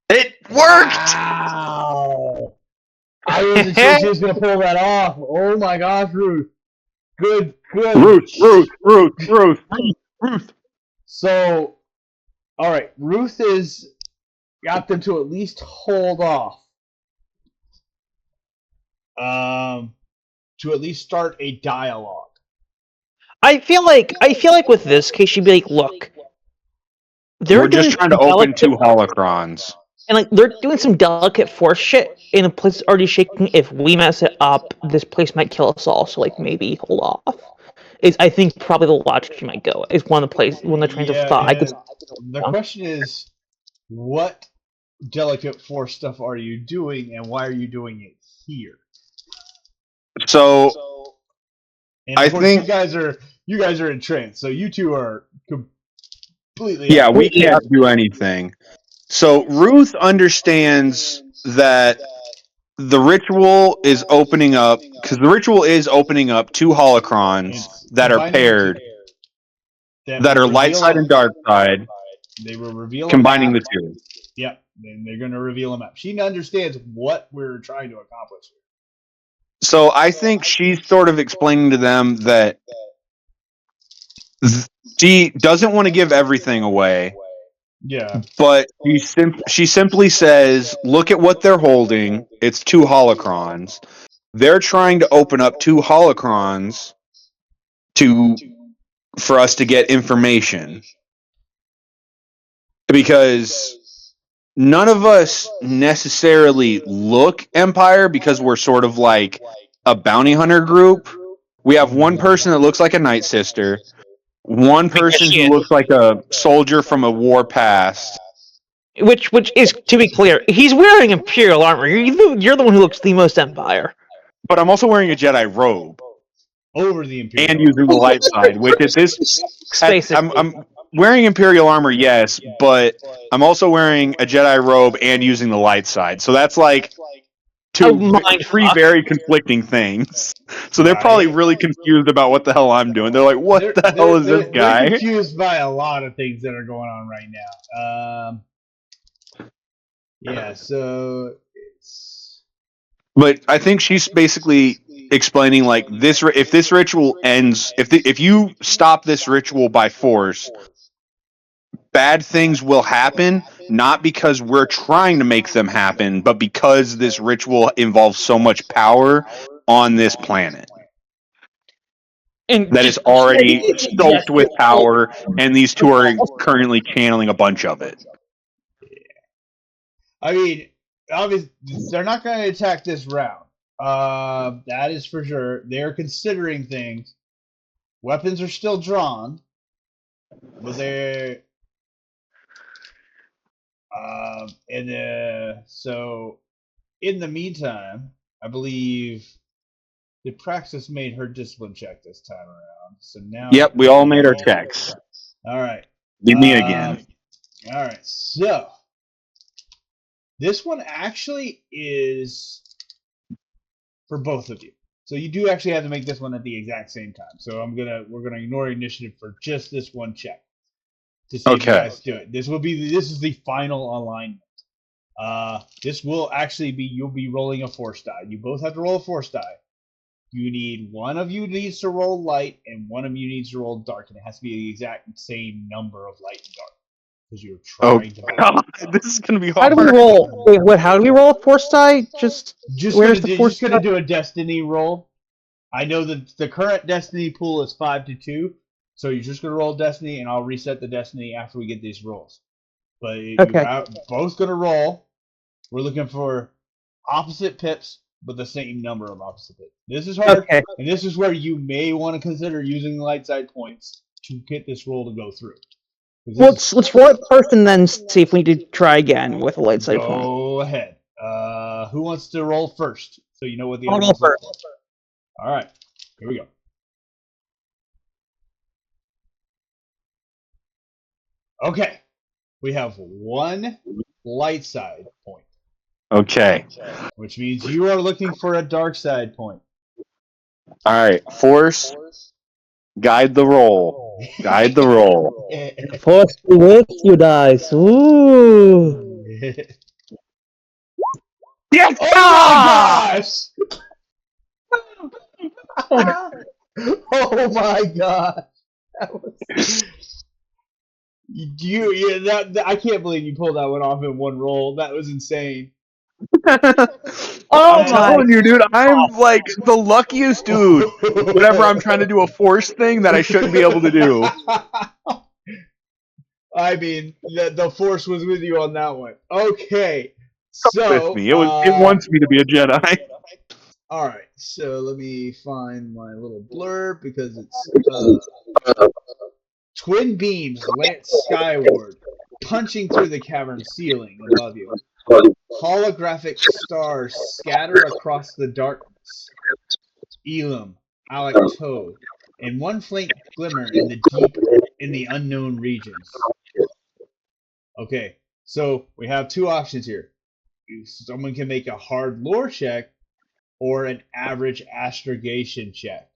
Speaker 2: It worked!
Speaker 1: Wow! I wasn't sure she was going to pull that off. Oh my gosh, Ruth. Good.
Speaker 2: Ruth.
Speaker 1: So, all right, Ruth is got them to at least hold off. To at least start a dialogue.
Speaker 4: I feel like with this case, she'd be like, "Look,
Speaker 2: We're just trying to open 2 holocrons,
Speaker 4: and like they're doing some delicate force shit in a place that's already shaking. If we mess it up, this place might kill us all. So like maybe hold off." Is I think probably the logic she might go is one of the trains of thought.
Speaker 1: The question is, what delicate force stuff are you doing, and why are you doing it here?
Speaker 2: So,
Speaker 1: and
Speaker 2: I think you guys are in trance, so you 2 are completely. Yeah, we can't do anything. So Ruth understands that the ritual is opening up, because the ritual is opening up 2 holocrons that are paired, that are light side and dark side.
Speaker 1: They will reveal
Speaker 2: combining the 2.
Speaker 1: Yep, and they're going to reveal them up. She understands what we're trying to accomplish.
Speaker 2: So I think she's sort of explaining to them that she doesn't want to give everything away.
Speaker 1: Yeah.
Speaker 2: But she simply says, look at what they're holding. It's 2 holocrons. They're trying to open up 2 holocrons for us to get information. Because none of us necessarily look Empire, because we're sort of like a bounty hunter group. We have one person that looks like a Night Sister, one person who looks like a soldier from a war past.
Speaker 4: Which is, to be clear, he's wearing Imperial armor. You're the one who looks the most Empire.
Speaker 2: But I'm also wearing a Jedi robe.
Speaker 1: Over the Imperial
Speaker 2: and using the light side, which is this. I'm wearing Imperial armor, yes, but I'm also wearing a Jedi robe and using the light side. So that's like 3 very conflicting things. So they're probably really confused about what the hell I'm doing. They're like, what the hell is this guy?
Speaker 1: They're confused by a lot of things that are going on right now. Yeah, so it's...
Speaker 2: But I think she's basically explaining, like, this. If this ritual ends, if you stop this ritual by force, bad things will happen, not because we're trying to make them happen, but because this ritual involves so much power on this planet. And that is already stoked with power, and these 2 are currently channeling a bunch of it.
Speaker 1: I mean, obviously they're not going to attack this round. That is for sure. They're considering things. Weapons are still drawn, but they're so in the meantime, I believe the Praxis made her discipline check this time around. So now,
Speaker 2: Yep, we all made our checks.
Speaker 1: All right.
Speaker 2: Be me again.
Speaker 1: All right. So this one actually is for both of you. So you do actually have to make this one at the exact same time. So we're gonna ignore initiative for just this one check to see if you guys do it. This is the final alignment. This will actually be you'll be rolling a force die. You both have to roll a force die. You need one of you needs to roll light and one of you needs to roll dark, and it has to be the exact same number of light and dark because you're trying to.
Speaker 2: God, this is gonna be
Speaker 4: How
Speaker 2: hard.
Speaker 4: do we roll? Wait, what? How do we roll a force die? Where's the force?
Speaker 1: Just gonna do a destiny roll. I know that the current destiny pool is 5-2, so you're just gonna roll destiny, and I'll reset the destiny after we get these rolls. But
Speaker 4: Okay.
Speaker 1: you're both gonna roll. We're looking for opposite pips, but the same number of opposite pips. This is hard,
Speaker 4: Okay.
Speaker 1: and this is where you may want to consider using the light side points to get this roll to go through.
Speaker 4: Let's roll it first and then see if we need to try again with a light side point.
Speaker 1: Go ahead. Who wants to roll first? So you know what the
Speaker 4: I'll
Speaker 1: other
Speaker 4: roll
Speaker 1: ones look
Speaker 4: first.
Speaker 1: like. All right, here we go. Okay, we have one light side point.
Speaker 2: Okay.
Speaker 1: Which means you are looking for a dark side point.
Speaker 2: All right. Force. Guide the roll. Guide the roll.
Speaker 4: Force be with you, guys. Ooh.
Speaker 2: Yes!
Speaker 1: Oh my gosh! Oh my god! That was... I can't believe you pulled that one off in one roll. That was insane.
Speaker 2: I'm telling you, dude, I'm like the luckiest dude whenever I'm trying to do a force thing that I shouldn't be able to do.
Speaker 1: I mean, the force was with you on that one. Okay, so
Speaker 2: With me. It wants me to be a Jedi.
Speaker 1: all right, so let me find my little blurb because it's twin beams lance skyward, punching through the cavern ceiling above you. Holographic stars scatter across the darkness. Elam, Alakto, and one faint glimmer in the unknown regions. Okay, so we have two options here. Someone can make a hard lore check or an average astrogation check.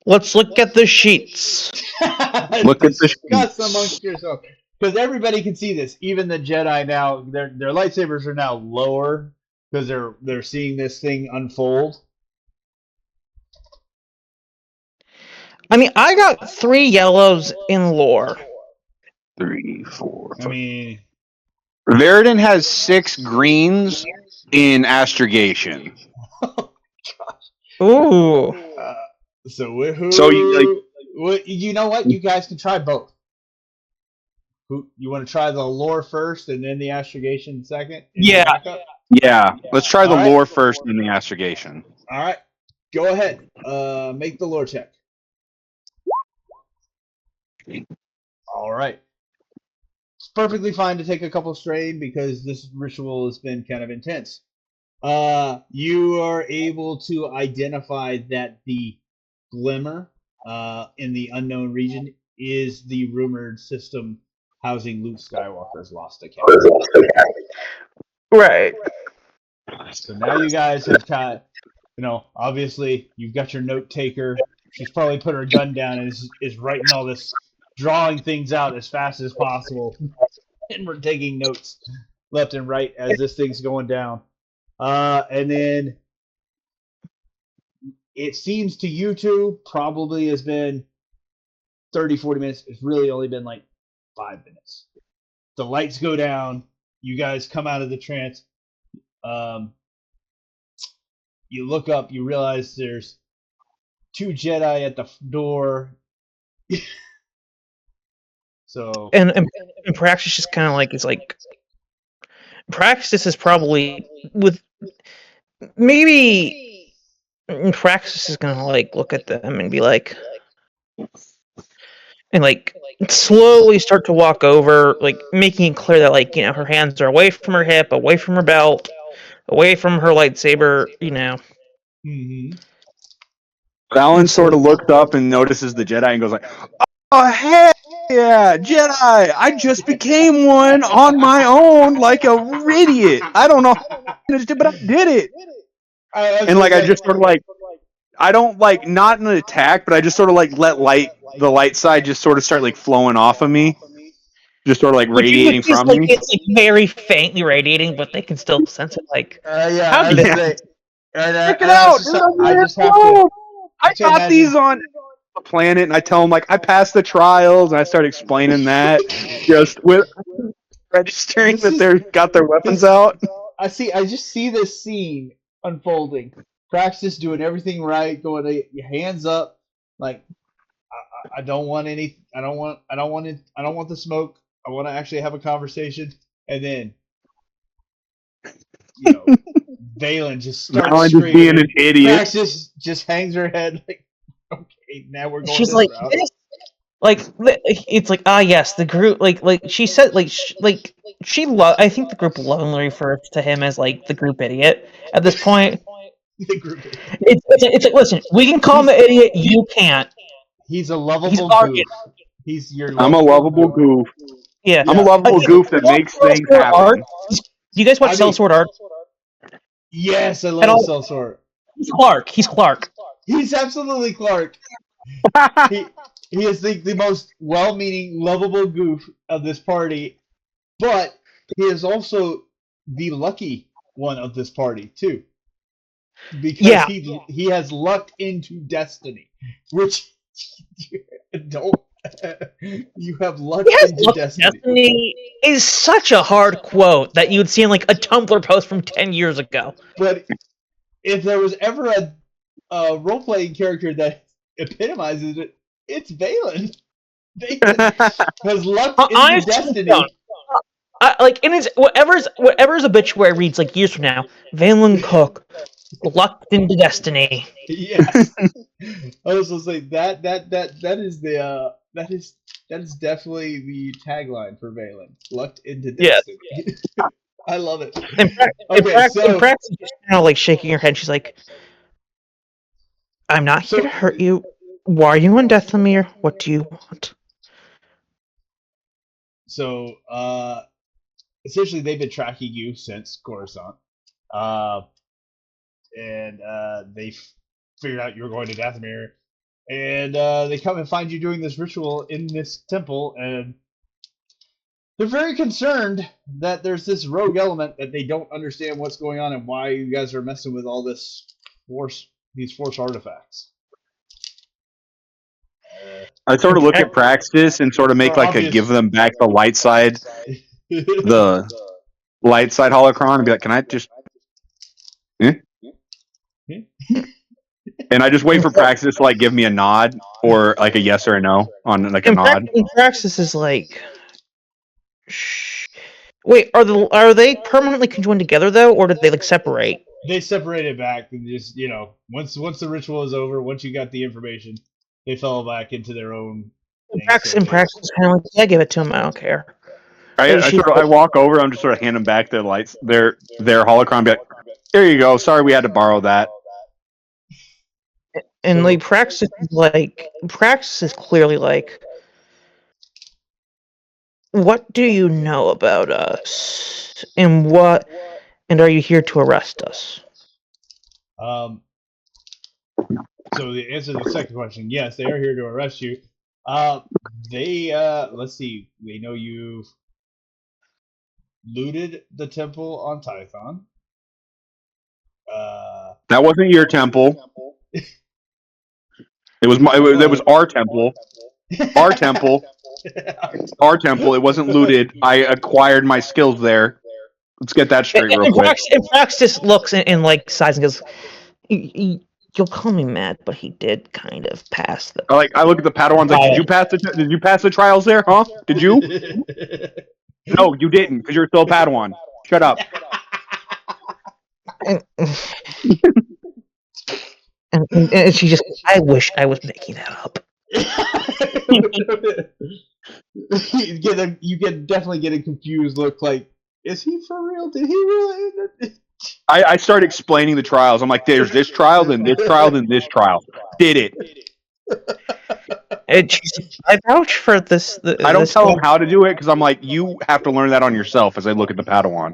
Speaker 4: Let's look at the sheets.
Speaker 2: Look at the
Speaker 1: Discuss amongst yourself. Because everybody can see this. Even the Jedi now, their lightsabers are now lower because they're seeing this thing unfold.
Speaker 4: I mean, I got 3 yellows in lore.
Speaker 2: 3, 4, 5.
Speaker 1: I mean,
Speaker 2: Veridin has 6 greens in astrogation.
Speaker 4: Ooh.
Speaker 1: So who?
Speaker 2: So you
Speaker 1: You know what? You guys can try both. Who you want to try the lore first and then the astrogation second?
Speaker 4: Yeah.
Speaker 2: Yeah, let's try the
Speaker 1: All right.
Speaker 2: lore first and the astrogation.
Speaker 1: All right, go ahead. Make the lore check. All right. It's perfectly fine to take a couple strain because this ritual has been kind of intense. You are able to identify that the glimmer in the unknown region is the rumored system housing Luke Skywalker's lost academy.
Speaker 4: Right.
Speaker 1: So now you guys have got, obviously you've got your note taker. She's probably put her gun down and is writing all this, drawing things out as fast as possible. And we're taking notes left and right as this thing's going down. And then it seems to you two probably has been 30, 40 minutes. It's really only been like 5 minutes. The lights go down. You guys come out of the trance. You look up. You realize there's 2 Jedi at the door. So
Speaker 4: And Praxis just kind of like is like, Praxis is probably with maybe Praxis is gonna like look at them and be like, and like slowly start to walk over, like making it clear that like her hands are away from her hip, away from her belt, away from her lightsaber.
Speaker 1: Mm-hmm.
Speaker 2: Valen sort of looks up and notices the Jedi and goes like, "Oh heck yeah, Jedi! I just became one on my own, like a idiot. I don't know how I managed it, but I did it." And like I just sort of like, I don't like not an attack, but I just sort of like let the light side just sort of start like flowing off of me, just sort of like radiating
Speaker 4: Which is
Speaker 2: from
Speaker 4: like
Speaker 2: me.
Speaker 4: it's like very faintly radiating, but they can still sense it. Like,
Speaker 1: Yeah,
Speaker 4: how did
Speaker 1: I'd
Speaker 4: it?
Speaker 1: say, and
Speaker 2: Check it
Speaker 1: and
Speaker 2: out!
Speaker 1: I just have to
Speaker 2: I got
Speaker 1: imagine.
Speaker 2: these on the planet, and I tell them like I passed the trials, and I start explaining that just with registering that they're got their weapons out.
Speaker 1: I just see this scene unfolding. Praxis doing everything right, going your hands up, like I don't want any. I don't want it. I don't want the smoke. I want to actually have a conversation, and then Valen just starts
Speaker 2: Valen just
Speaker 1: screaming.
Speaker 2: being an idiot.
Speaker 1: Praxis just hangs her head like, okay, now we're going
Speaker 4: She's
Speaker 1: this
Speaker 4: like
Speaker 1: route.
Speaker 4: this. Like it's like yes, the group like she said like I think the group lovingly refers to him as like the group idiot at this point.
Speaker 1: The group.
Speaker 4: It's like listen, we can call him an idiot, you can't.
Speaker 1: He's a
Speaker 4: He's
Speaker 1: lovable
Speaker 4: arrogant.
Speaker 1: goof. He's your.
Speaker 2: I'm a lovable goof.
Speaker 4: Yeah,
Speaker 2: I'm a lovable goof that makes things happen.
Speaker 4: Do you guys watch Sellsword Art?
Speaker 1: Yes, I love Sellsword.
Speaker 4: He's Clark. He's Clark.
Speaker 1: He's absolutely Clark. he is the most well-meaning, lovable goof of this party, but he is also the lucky one of this party too, because he has lucked into destiny, which don't. You have lucked into destiny.
Speaker 4: Destiny is such a hard quote that you'd see in like a Tumblr post from 10 years ago.
Speaker 1: But if there was ever a role-playing character that epitomizes it, it's Valen. Valen has lucked into destiny.
Speaker 4: Like in his whatever's obituary reads like years from now, Valen Cook lucked into destiny.
Speaker 1: Yes. I was just like that is definitely the tagline for Valen. Lucked into destiny. Yeah. I love it.
Speaker 4: In practice, she's kind of like shaking her head. She's like, "I'm not here to hurt you. Why are you on Dathomir? What do you want?"
Speaker 1: So, essentially, they've been tracking you since Coruscant, and they figured out you were going to Dathomir, and they come and find you doing this ritual in this temple, and they're very concerned that there's this rogue element that they don't understand what's going on and why you guys are messing with all this these force artifacts.
Speaker 2: I sort of look at Praxis and sort of make like a give them back the light side holocron and be like, can I just and I just wait for Praxis to like give me a nod or like a yes or a no on like a nod.
Speaker 4: Praxis is like, shh. Wait, are they permanently conjoined together though, or did they like separate?
Speaker 1: They separated back and just once the ritual is over, once you got the information, they fell back into their own.
Speaker 4: Praxis kind of like, yeah, give it to him. I don't care.
Speaker 2: I walk over. I'm just sort of hand them back their lights, their holocron. Be like, there you go. Sorry, we had to borrow that.
Speaker 4: And like Praxis is clearly like, what do you know about us? And are you here to arrest us?
Speaker 1: So the answer to the second question, yes, they are here to arrest you. Let's see, they know you've looted the temple on Tython.
Speaker 2: That wasn't your temple. It was our temple. Our temple. Our temple. It wasn't looted. I acquired my skills there. Let's get that straight real quick.
Speaker 4: And Praxis looks and like sighs and goes, "You'll call me mad, but he did kind of pass the."
Speaker 2: I look at the Padawans like, did you pass the trials there? Huh? Did you? No, you didn't, because you're still a Padawan.
Speaker 5: Shut up.
Speaker 4: And, and she just, I wish I was making that up.
Speaker 1: You can definitely get a confused look. Like, is he for real? Did he really?
Speaker 5: I started explaining the trials. I'm like, there's this trial, then this trial, then this trial. Did it.
Speaker 4: And she's, I vouch for this.
Speaker 5: I don't
Speaker 4: this
Speaker 5: tell them how to do it because I'm like, you have to learn that on yourself as I look at the Padawan.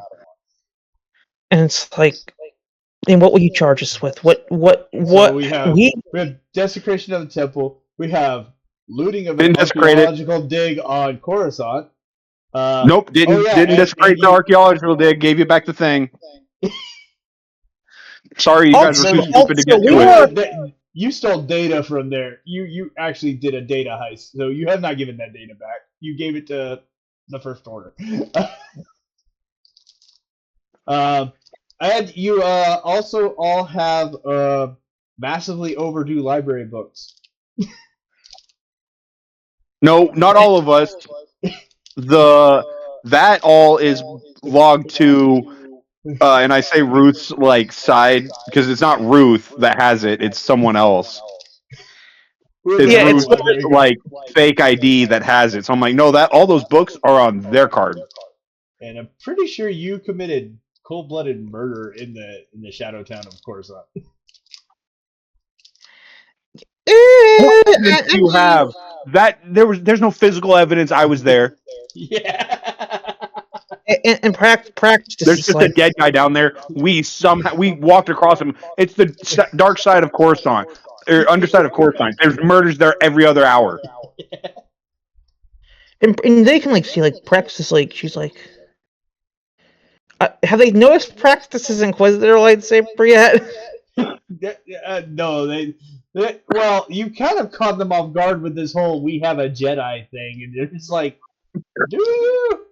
Speaker 4: And it's like, and what will you charge us with? What
Speaker 1: So we have desecration of the temple. We have looting of an
Speaker 5: Didn't desecrate it.
Speaker 1: archaeological dig on Coruscant.
Speaker 5: Nope, didn't desecrate the archaeological dig. Gave you back the thing. Sorry, you guys were too stupid to get to it.
Speaker 1: You stole data from there. You actually did a data heist, so you have not given that data back. You gave it to the First Order. And you also all have massively overdue library books.
Speaker 5: No, not all of us. That all is logged to, and I say Ruth's like side because it's not Ruth that has it; it's someone else. It's Ruth's like fake ID that has it. So I'm like, no, that all those books are on their card.
Speaker 1: And I'm pretty sure you committed cold-blooded murder in the shadow town of Coruscant.
Speaker 5: You have that. There's no physical evidence. I was there.
Speaker 1: Yeah.
Speaker 4: And practice.
Speaker 5: There's just like a dead guy down there. We walked across him. It's the dark side of Coruscant, or underside of Coruscant. There's murders there every other hour.
Speaker 4: And they can like see like practice. Like she's like, have they noticed Practice's Inquisitor lightsaber yet?
Speaker 1: No, they. Well, you kind of caught them off guard with this whole "we have a Jedi" thing, and it's like, do you?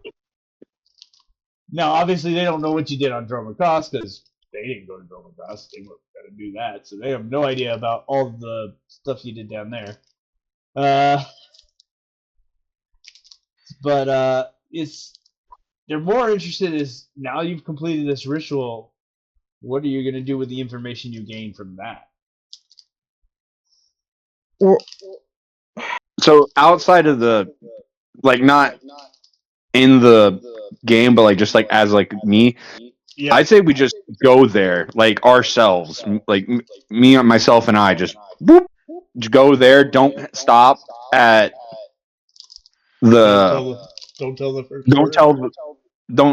Speaker 1: Now, obviously, they don't know what you did on Dromacross because they didn't go to Dromacross. They weren't going to do that, so they have no idea about all the stuff you did down there. But they're more interested is now you've completed this ritual. What are you going to do with the information you gain from that?
Speaker 5: So outside of the, like, not in the game, but like just like as like me, yeah. I'd say we just go there like ourselves, like me, myself, and I just go there. Don't stop at the.
Speaker 1: Don't tell the First Order.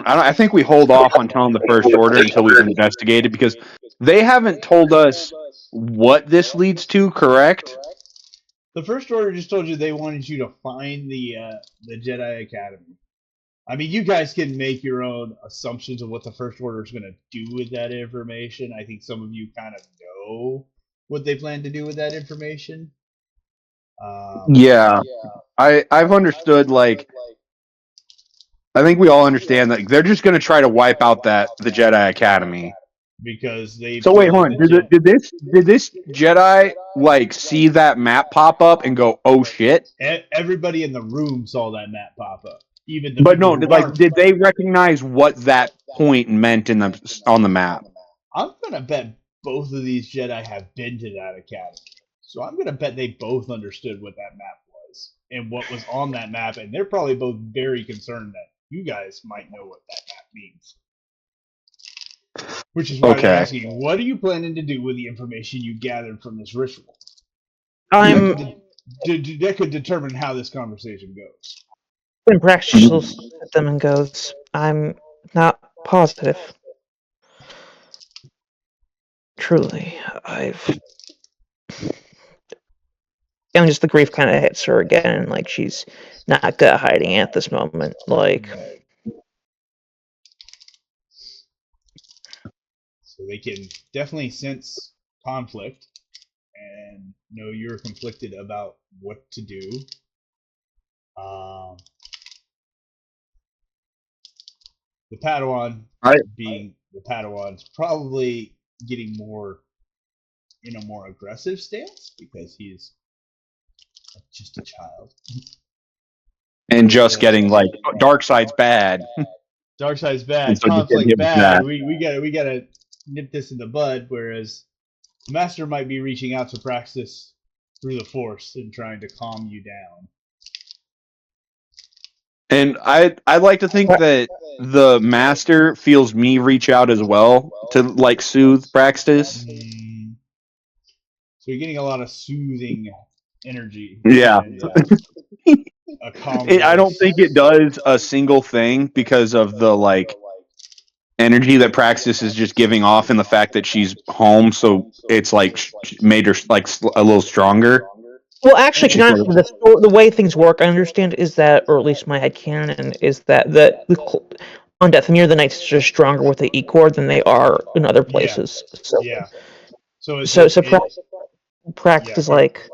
Speaker 5: I think we hold off on telling the First Order until we've investigated because they haven't told us what this leads to. Correct?
Speaker 1: The First Order just told you they wanted you to find the Jedi Academy. I mean, you guys can make your own assumptions of what the First Order is going to do with that information. I think some of you kind of know what they plan to do with that information.
Speaker 5: Yeah. I've understood, like, I think we all understand that they're just going to try to wipe out the Jedi Academy.
Speaker 1: Because they.
Speaker 5: So wait, hold on. Did this Jedi like see that map pop up and go, "Oh shit"?
Speaker 1: Everybody in the room saw that map pop up. Even
Speaker 5: did they recognize what that point meant on the map?
Speaker 1: I'm gonna bet both of these Jedi have been to that academy, so I'm gonna bet they both understood what that map was and what was on that map, and they're probably both very concerned that you guys might know what that map means. Which is why I'm asking, what are you planning to do with the information you gathered from this ritual? That could determine how this conversation goes.
Speaker 4: When Practice looks at them and goes, I'm not positive. Truly, and just the grief kind of hits her again, like she's not good at hiding at this moment. Like,
Speaker 1: so they can definitely sense conflict and know you're conflicted about what to do. The Padawan, being the Padawan's probably getting more in a more aggressive stance because he's just a child.
Speaker 5: And just getting like dark side's bad.
Speaker 1: Dark side's
Speaker 5: And
Speaker 1: bad.
Speaker 5: so just get
Speaker 1: Conflict's
Speaker 5: hit with
Speaker 1: bad.
Speaker 5: that.
Speaker 1: We gotta nip this in the bud. Whereas the Master might be reaching out to Praxis through the Force and trying to calm you down.
Speaker 5: And I'd like to think that the master feels me reach out as well to like soothe Praxis.
Speaker 1: So you're getting a lot of soothing energy.
Speaker 5: Yeah.
Speaker 1: And, a calm
Speaker 5: I don't
Speaker 1: voice.
Speaker 5: think it does a single thing because of the like energy that Praxis is just giving off and the fact that she's home, so it's like made her like a little stronger.
Speaker 4: Well, actually,
Speaker 5: She's sort of-
Speaker 4: the way things work, I understand, is that, or at least my headcanon, is that on Dathomir, the Knights are just stronger with the E-Core than they are in other places. So,
Speaker 1: Yeah. So it's
Speaker 4: so,
Speaker 1: just,
Speaker 4: so practice is like,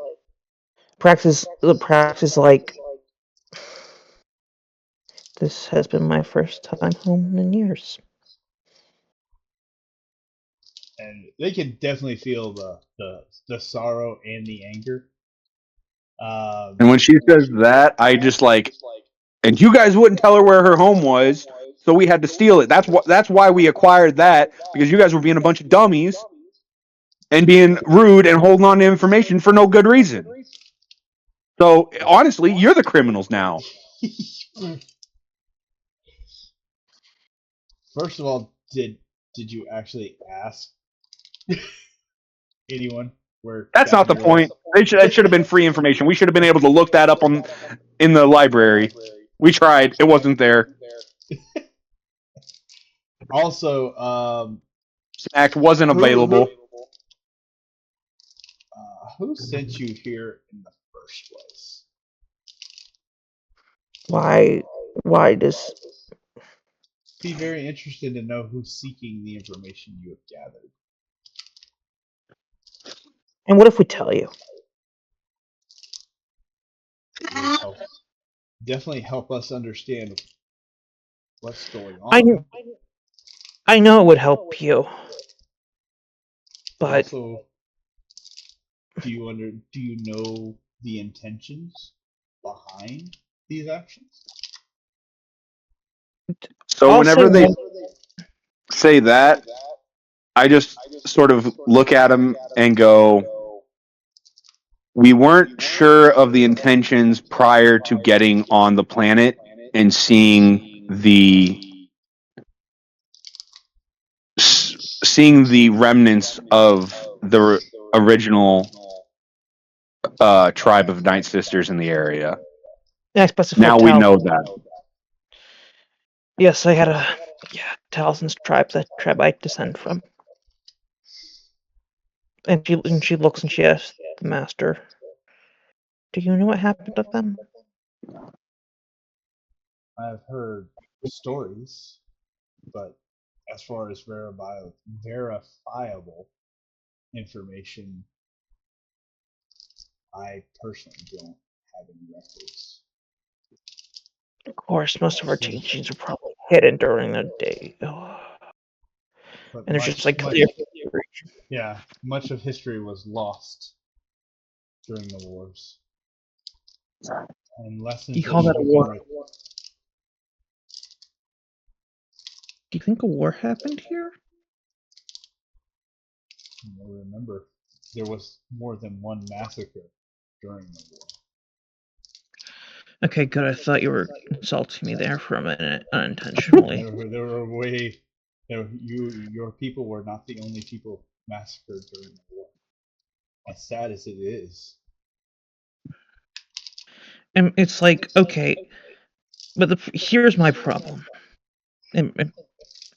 Speaker 4: this has been my first time home in years.
Speaker 1: and they can definitely feel the sorrow and the anger.
Speaker 5: And when she says that, I just like, and you guys wouldn't tell her where her home was, so we had to steal it. That's why we acquired that, because you guys were being a bunch of dummies and being rude and holding on to information for no good reason. So honestly, you're the criminals now.
Speaker 1: First of all, did you actually ask anyone where?
Speaker 5: That's not the point. That should have been free information. We should have been able to look that up in the library. We tried. It wasn't there.
Speaker 1: Also,
Speaker 5: Act wasn't available.
Speaker 1: Who sent you here in the first place?
Speaker 4: Why does...
Speaker 1: Be very interested to know who's seeking the information you have gathered.
Speaker 4: And what if we tell you?
Speaker 1: Definitely help us understand what's going on.
Speaker 4: I know it would help you, but
Speaker 1: also, do you know the intentions behind these actions?
Speaker 5: So whenever they say that, I just sort of look at them and go, we weren't sure of the intentions prior to getting on the planet and seeing the remnants of the original tribe of Night Sisters in the area. Now we know that.
Speaker 4: Yes, I had Talzin's tribe, that tribe I descend from. And she looks and she asks the master, do you know what happened to them?
Speaker 1: I've heard stories, but as far as verifiable information, I personally don't have any records.
Speaker 4: Of course, most of our teachings are probably hidden during the day. Oh. And there's just like clear...
Speaker 1: Yeah, much of history was lost during the wars. And lessons.
Speaker 4: You call that a war? Do you think a war happened here?
Speaker 1: I remember there was more than one massacre during the war.
Speaker 4: Okay, good. I thought you were insulting me there for a minute, unintentionally.
Speaker 1: Your people were not the only people massacred during the war. As sad as it is.
Speaker 4: And it's like, okay, but here's my problem. And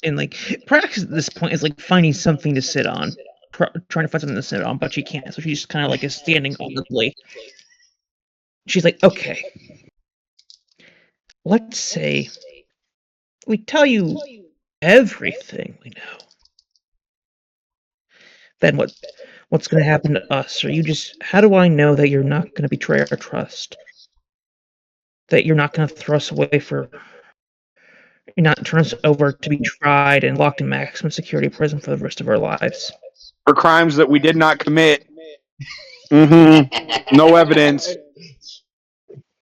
Speaker 4: like, Praxis at this point is like finding something to sit on, trying to find something to sit on, but she can't. So she just kind of like is standing awkwardly. She's like, okay, let's say we tell you everything we know. Then what's going to happen to us? Or how do I know that you're not going to betray our trust? That you're not going to throw us away you're not turn us over to be tried and locked in maximum security prison for the rest of our lives.
Speaker 5: For crimes that we did not commit. No evidence.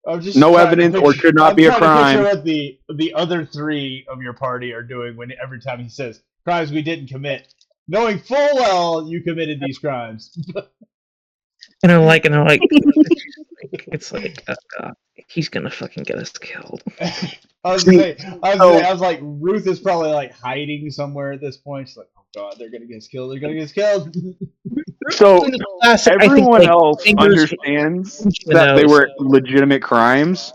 Speaker 1: I'm just
Speaker 5: No
Speaker 1: trying to
Speaker 5: evidence or
Speaker 1: picture-
Speaker 5: should not
Speaker 1: I'm
Speaker 5: be a
Speaker 1: trying to
Speaker 5: crime.
Speaker 1: picture what the other three of your party are doing when every time he says crimes we didn't commit, knowing full well you committed these crimes.
Speaker 4: And I'm like, it's like, oh god, he's gonna fucking get us killed.
Speaker 2: See,
Speaker 1: I was like, Ruth is probably like hiding somewhere at this point. She's like, oh god, they're gonna get us killed. They're gonna get us killed.
Speaker 5: So
Speaker 4: Classic, I think,
Speaker 5: everyone
Speaker 4: like,
Speaker 5: else
Speaker 4: fingers
Speaker 5: understands
Speaker 4: in the
Speaker 5: that they
Speaker 4: nose.
Speaker 5: were legitimate crimes.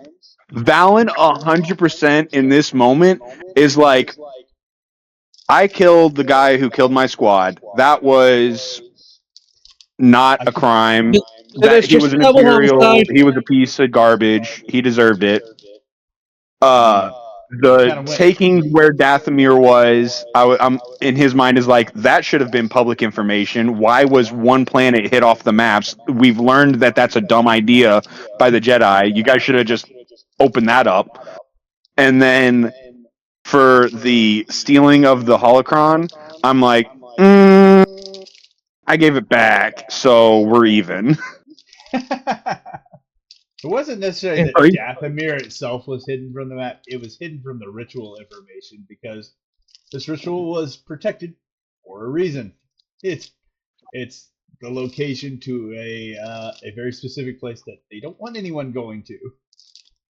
Speaker 5: Valen 100% in this moment is like, I killed the guy who killed my squad. That was not a crime.
Speaker 4: That's
Speaker 5: That he was
Speaker 4: just
Speaker 5: an
Speaker 4: double
Speaker 5: imperial.
Speaker 4: homicide.
Speaker 5: He was a piece of garbage. He deserved it.
Speaker 1: Kinda
Speaker 5: The
Speaker 1: went-
Speaker 5: taking where Dathomir was, I'm in his mind is like that should have been public information. Why was one planet hit off the maps? We've learned that that's a dumb idea by the Jedi. You guys should have just opened that up. And then for the stealing of the holocron, I'm like, I gave it back, so we're even.
Speaker 1: It wasn't necessarily that Dathomir itself was hidden from the map. It was hidden from the ritual information because this ritual was protected for a reason. It's the location to a very specific place that they don't want anyone going to.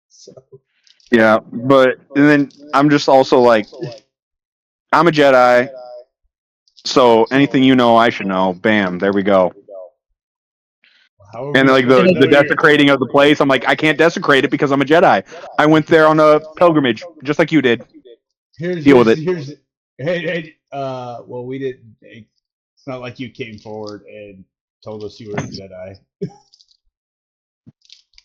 Speaker 1: So
Speaker 5: Yeah, but and then I'm just also like, I'm a Jedi, so anything you know, I should know. Bam, there we go.
Speaker 1: how are
Speaker 5: And
Speaker 1: we
Speaker 5: like
Speaker 1: supposed to know
Speaker 5: the
Speaker 1: you're-
Speaker 5: desecrating of the place, I'm like, I can't desecrate it because I'm a Jedi. I went there on a pilgrimage, just like you did. Deal with it.
Speaker 1: Well, we didn't. It's not like you came forward and told us you were a Jedi.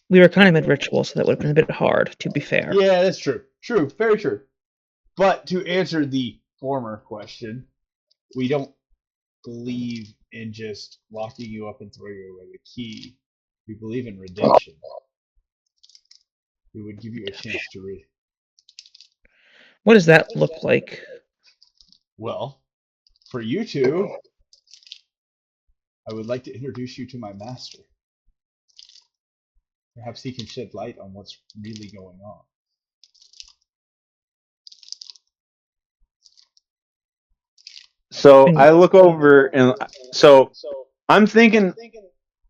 Speaker 4: We were kind of mid ritual, so that would have been a bit hard, to be fair.
Speaker 1: Yeah, that's true. True, very true. But to answer the former question, we don't believe in just locking you up and throwing you away the key. We believe in redemption. We would give you a chance to read.
Speaker 4: What does that look like?
Speaker 1: Well, for you two, I would like to introduce you to my master. Perhaps he can shed light on what's really going on.
Speaker 5: So I look over and so I'm thinking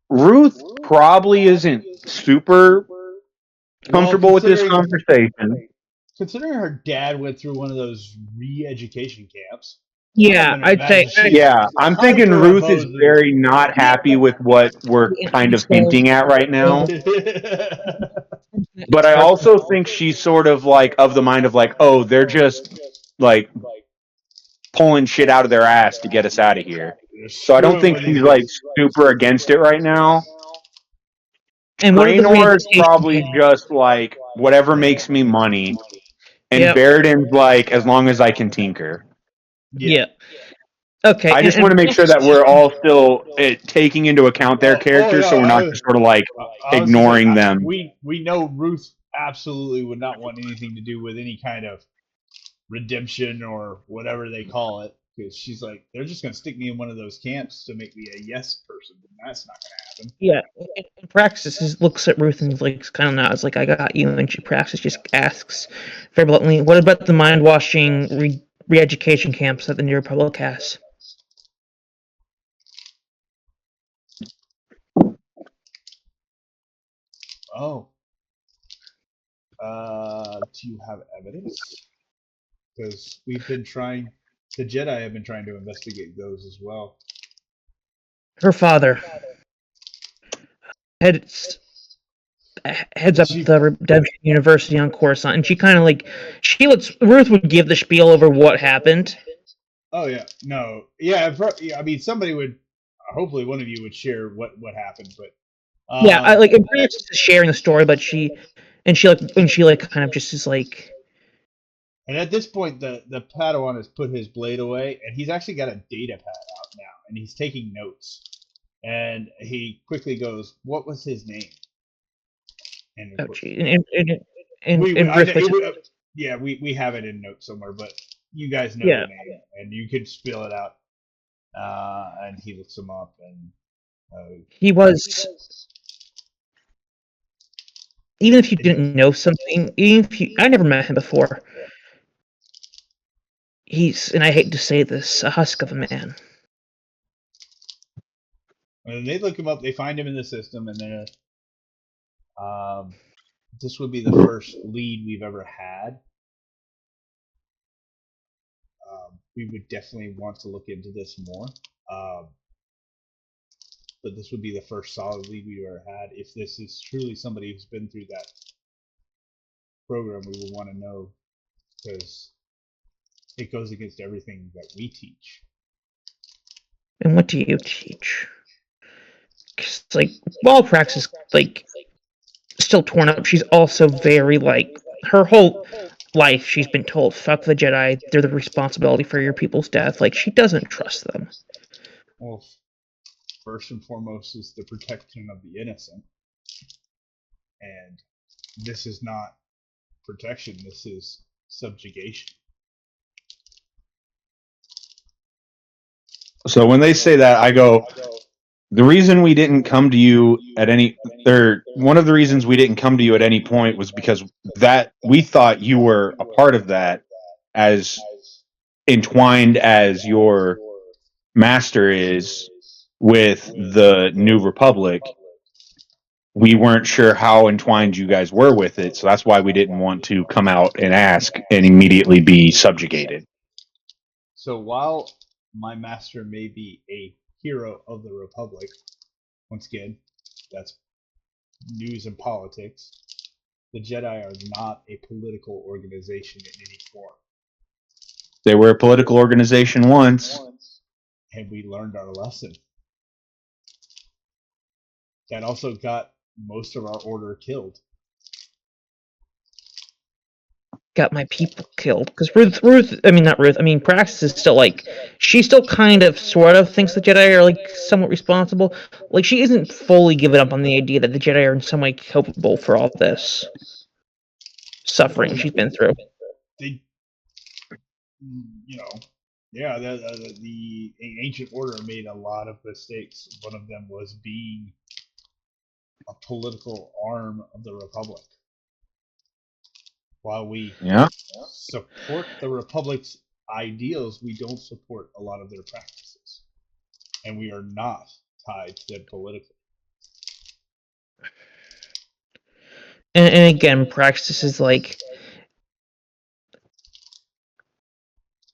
Speaker 5: Ruth probably isn't super comfortable with this conversation.
Speaker 1: Considering her dad went through one of those re-education camps.
Speaker 4: Yeah,
Speaker 1: I'm
Speaker 4: I'd say.
Speaker 1: imagine she's
Speaker 5: Yeah, I'm thinking
Speaker 1: hyper
Speaker 5: Ruth is
Speaker 1: emotive.
Speaker 5: very not happy with what we're kind of hinting at right now. But I also think she's sort of like of the mind of like, oh, they're just like pulling shit out of their ass to get us out of here. So I don't think she's like super against it right now.
Speaker 4: And what are the
Speaker 5: Raynor is
Speaker 4: re-education
Speaker 5: probably
Speaker 4: camps?
Speaker 5: just like whatever makes me money. And
Speaker 4: Yep.
Speaker 5: Baradin's like as long as I can tinker.
Speaker 4: Yeah. Okay.
Speaker 5: I just want to make sure that we're all still taking into account their characters, so we're not just sort of like ignoring them.
Speaker 1: We know Ruth absolutely would not want anything to do with any kind of redemption or whatever they call it, because she's like, they're just going to stick me in one of those camps to make me a yes person, and that's not going to happen.
Speaker 4: Yeah. And Praxis looks at Ruth and like kind of nods, like I got you, and Praxis just asks very bluntly, "What about the mind washing re-education camps that the New Republic has?"
Speaker 1: Oh. Do you have evidence? Because we've been trying, the Jedi have been trying to investigate those as well.
Speaker 4: Her father heads up the Redemption University on Coruscant, and she kind of like Ruth would give the spiel over what happened.
Speaker 1: Oh yeah, no, yeah. I mean, somebody would. Hopefully, one of you would share what happened, but
Speaker 4: yeah, Bruce is sharing the story, but she kind of just is like.
Speaker 1: And at this point, the Padawan has put his blade away, and he's actually got a data pad out now, and he's taking notes. And he quickly goes, "What was his name?" And
Speaker 4: Oh, gee.
Speaker 1: we have it in notes somewhere, but you guys know
Speaker 4: Yeah.
Speaker 1: the name, and you could spill it out. And he looks him up, and
Speaker 4: he was even if you didn't know something, even if I never met him before. He's, and I hate to say this, a husk of a man.
Speaker 1: And they look him up. They find him in the system, and then this would be the first lead we've ever had. We would definitely want to look into this more. But this would be the first solid lead we've ever had. If this is truly somebody who's been through that program, we would want to know, because it goes against everything that we teach.
Speaker 4: And what do you teach? 'Cause, like, while Prax is, like, still torn up, she's also very, like, her whole life she's been told, fuck the Jedi, they're the responsibility for your people's death. Like, she doesn't trust them.
Speaker 1: Well, first and foremost is the protection of the innocent. And this is not protection, this is subjugation.
Speaker 2: So when they say that, I go, the reason we didn't come to you at any, or one of the reasons we didn't come to you at any point was because that we thought you were a part of that, as entwined as your master is with the New Republic. We weren't sure how entwined you guys were with it, so that's why we didn't want to come out and ask and immediately be subjugated.
Speaker 1: So while my master may be a hero of the Republic, once again, that's news and politics, the Jedi are not a political organization in any form.
Speaker 2: They were a political organization once.
Speaker 1: And we learned our lesson. That also got most of our order killed.
Speaker 4: Got my people killed. Because Praxis is still, like, she still kind of, sort of thinks the Jedi are, like, somewhat responsible. Like, she isn't fully given up on the idea that the Jedi are in some way culpable for all this suffering she's been through.
Speaker 1: They, yeah, the Ancient Order made a lot of mistakes. One of them was being a political arm of the Republic. While we support the Republic's ideals, we don't support a lot of their practices. And we are not tied to them politically.
Speaker 4: And again, Praxis is like,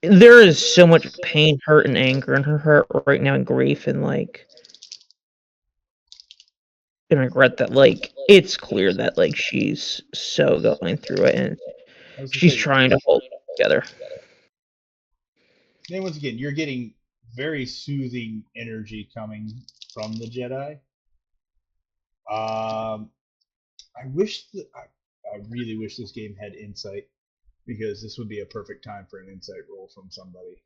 Speaker 4: there is so much pain, hurt, and anger in her heart right now, and grief, and, like, and regret that, like, it's clear that, like, she's so going through it, and she's trying to hold it together.
Speaker 1: Then once again, you're getting very soothing energy coming from the Jedi. I really wish this game had insight, because this would be a perfect time for an insight roll from somebody.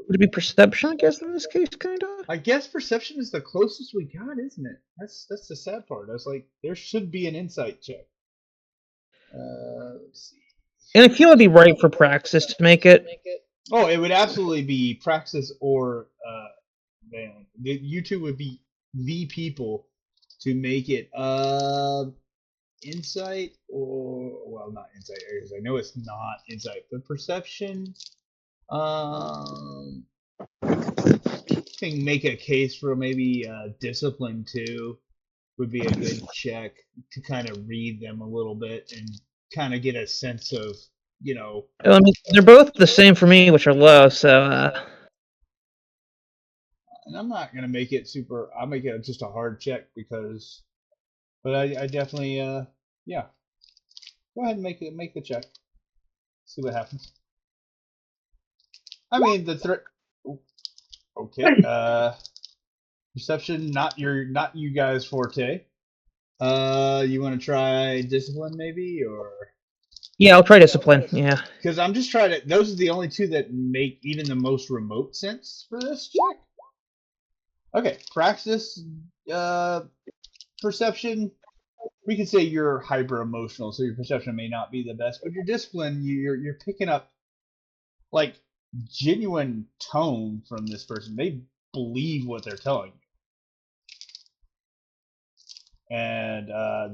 Speaker 4: Would it be perception, I guess, in this case, kind of?
Speaker 1: I guess perception is the closest we got, isn't it? That's the sad part. I was like, there should be an insight check. Let's see.
Speaker 4: And I feel it'd be right for Praxis to make it.
Speaker 1: Oh, it would absolutely be Praxis or Valen. You two would be the people to make it. Insight, or, well, not insight areas. I know it's not insight, but perception. Can make a case for maybe discipline too. Would be a good check to kind of read them a little bit and kind of get a sense of,
Speaker 4: I mean, they're both the same for me, which are low, so,
Speaker 1: And I'm not gonna make it super. I'll make it just a hard check because, but I definitely yeah. Go ahead and make the check. See what happens. I mean okay. Perception, not you guys' forte. You want to try discipline maybe, or?
Speaker 4: Yeah, I'll try discipline. Yeah.
Speaker 1: Because I'm just trying to. Those are the only two that make even the most remote sense for this check. Okay, Praxis, perception. We could say you're hyper emotional, so your perception may not be the best, but your discipline, you're picking up like genuine tone from this person. They believe what they're telling and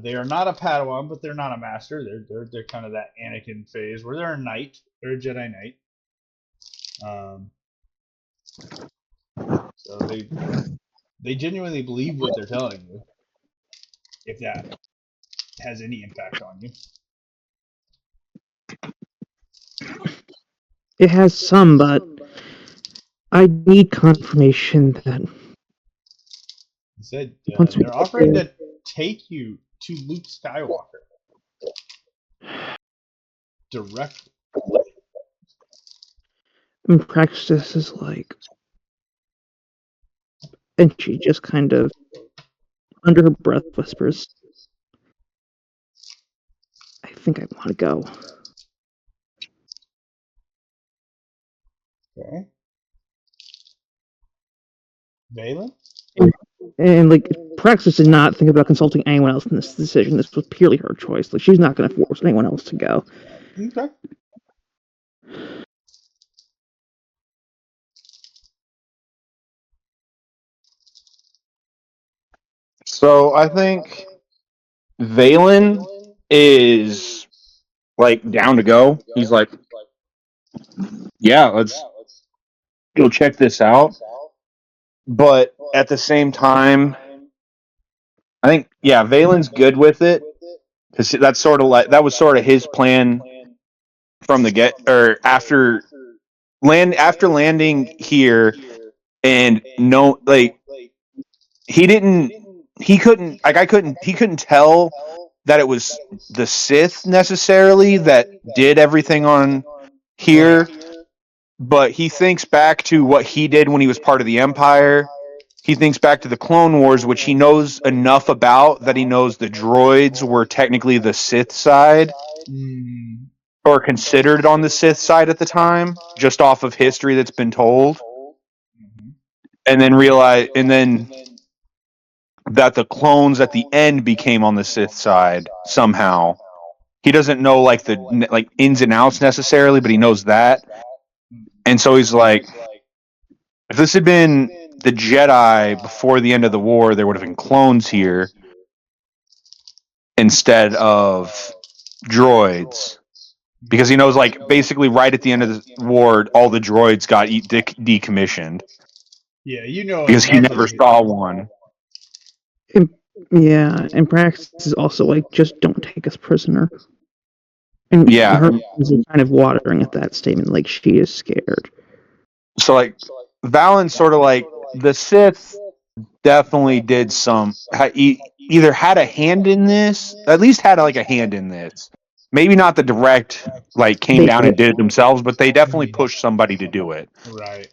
Speaker 1: they are not a Padawan, but they're not a master. They're kind of that Anakin phase where they're a knight. They're a Jedi Knight. So they genuinely believe what they're telling you, if that has any impact on you.
Speaker 4: It has some, but I need confirmation that
Speaker 1: He said
Speaker 4: once we
Speaker 1: they're
Speaker 4: get
Speaker 1: offering
Speaker 4: there,
Speaker 1: to take you to Luke Skywalker directly.
Speaker 4: in practice is like, and she just kind of, under her breath, whispers, I think I want to go.
Speaker 1: Okay. Valen?
Speaker 4: And like, Praxis did not think about consulting anyone else in this decision. This was purely her choice. Like, she's not going to force anyone else to go.
Speaker 1: Okay.
Speaker 5: So I think Valen is like down to go. He's like, yeah, let's go check this out. But at the same time, I think Valen's good with it because that's sort of like that was sort of his plan from the get or after landing here and no like he couldn't tell that it was the Sith necessarily that did everything on here, but he thinks back to what he did when he was part of the Empire. He thinks back to the Clone Wars, which he knows enough about that he knows the droids were technically the Sith side or considered on the Sith side at the time, just off of history that's been told. And then that the clones at the end became on the Sith side somehow. He doesn't know like the ins and outs necessarily, but he knows that. And so he's like, if this had been the Jedi before the end of the war, there would have been clones here instead of droids. Because he knows, like, basically right at the end of the war, all the droids got decommissioned.
Speaker 1: Yeah, you know.
Speaker 5: Because he never saw one.
Speaker 4: Yeah, and Praxis is also like, just don't take us prisoner. And
Speaker 5: Yeah.
Speaker 4: her eyes are kind of watering at that statement, like she is scared.
Speaker 5: So, like, Valen's sort of like, the Sith definitely did either had a hand in this, at least had like a hand in this. Maybe not the direct, like, came down and did it themselves, but they definitely pushed somebody to do it.
Speaker 1: Right.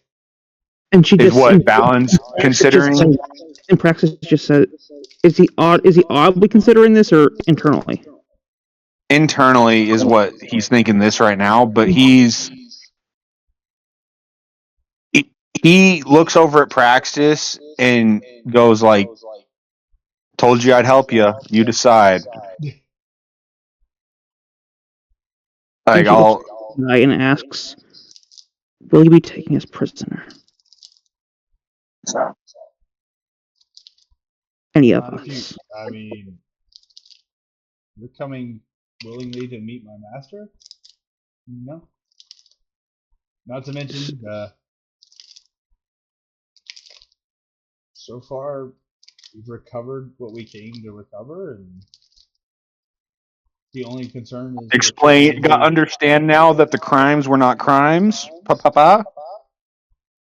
Speaker 4: And she
Speaker 5: Is
Speaker 4: just
Speaker 5: what Valen's considering.
Speaker 4: In Praxis just said, is he oddly considering this or internally?
Speaker 5: Internally is what he's thinking this right now, but he looks over at Praxis and goes like, told you I'd help you. You decide. Like,
Speaker 4: and asks, will you be taking us prisoner? Any of us?
Speaker 1: I mean, you're coming willingly to meet my master? No. Not to mention, so far, we've recovered what we came to recover, and the only concern is
Speaker 5: understand now that the crimes were not crimes.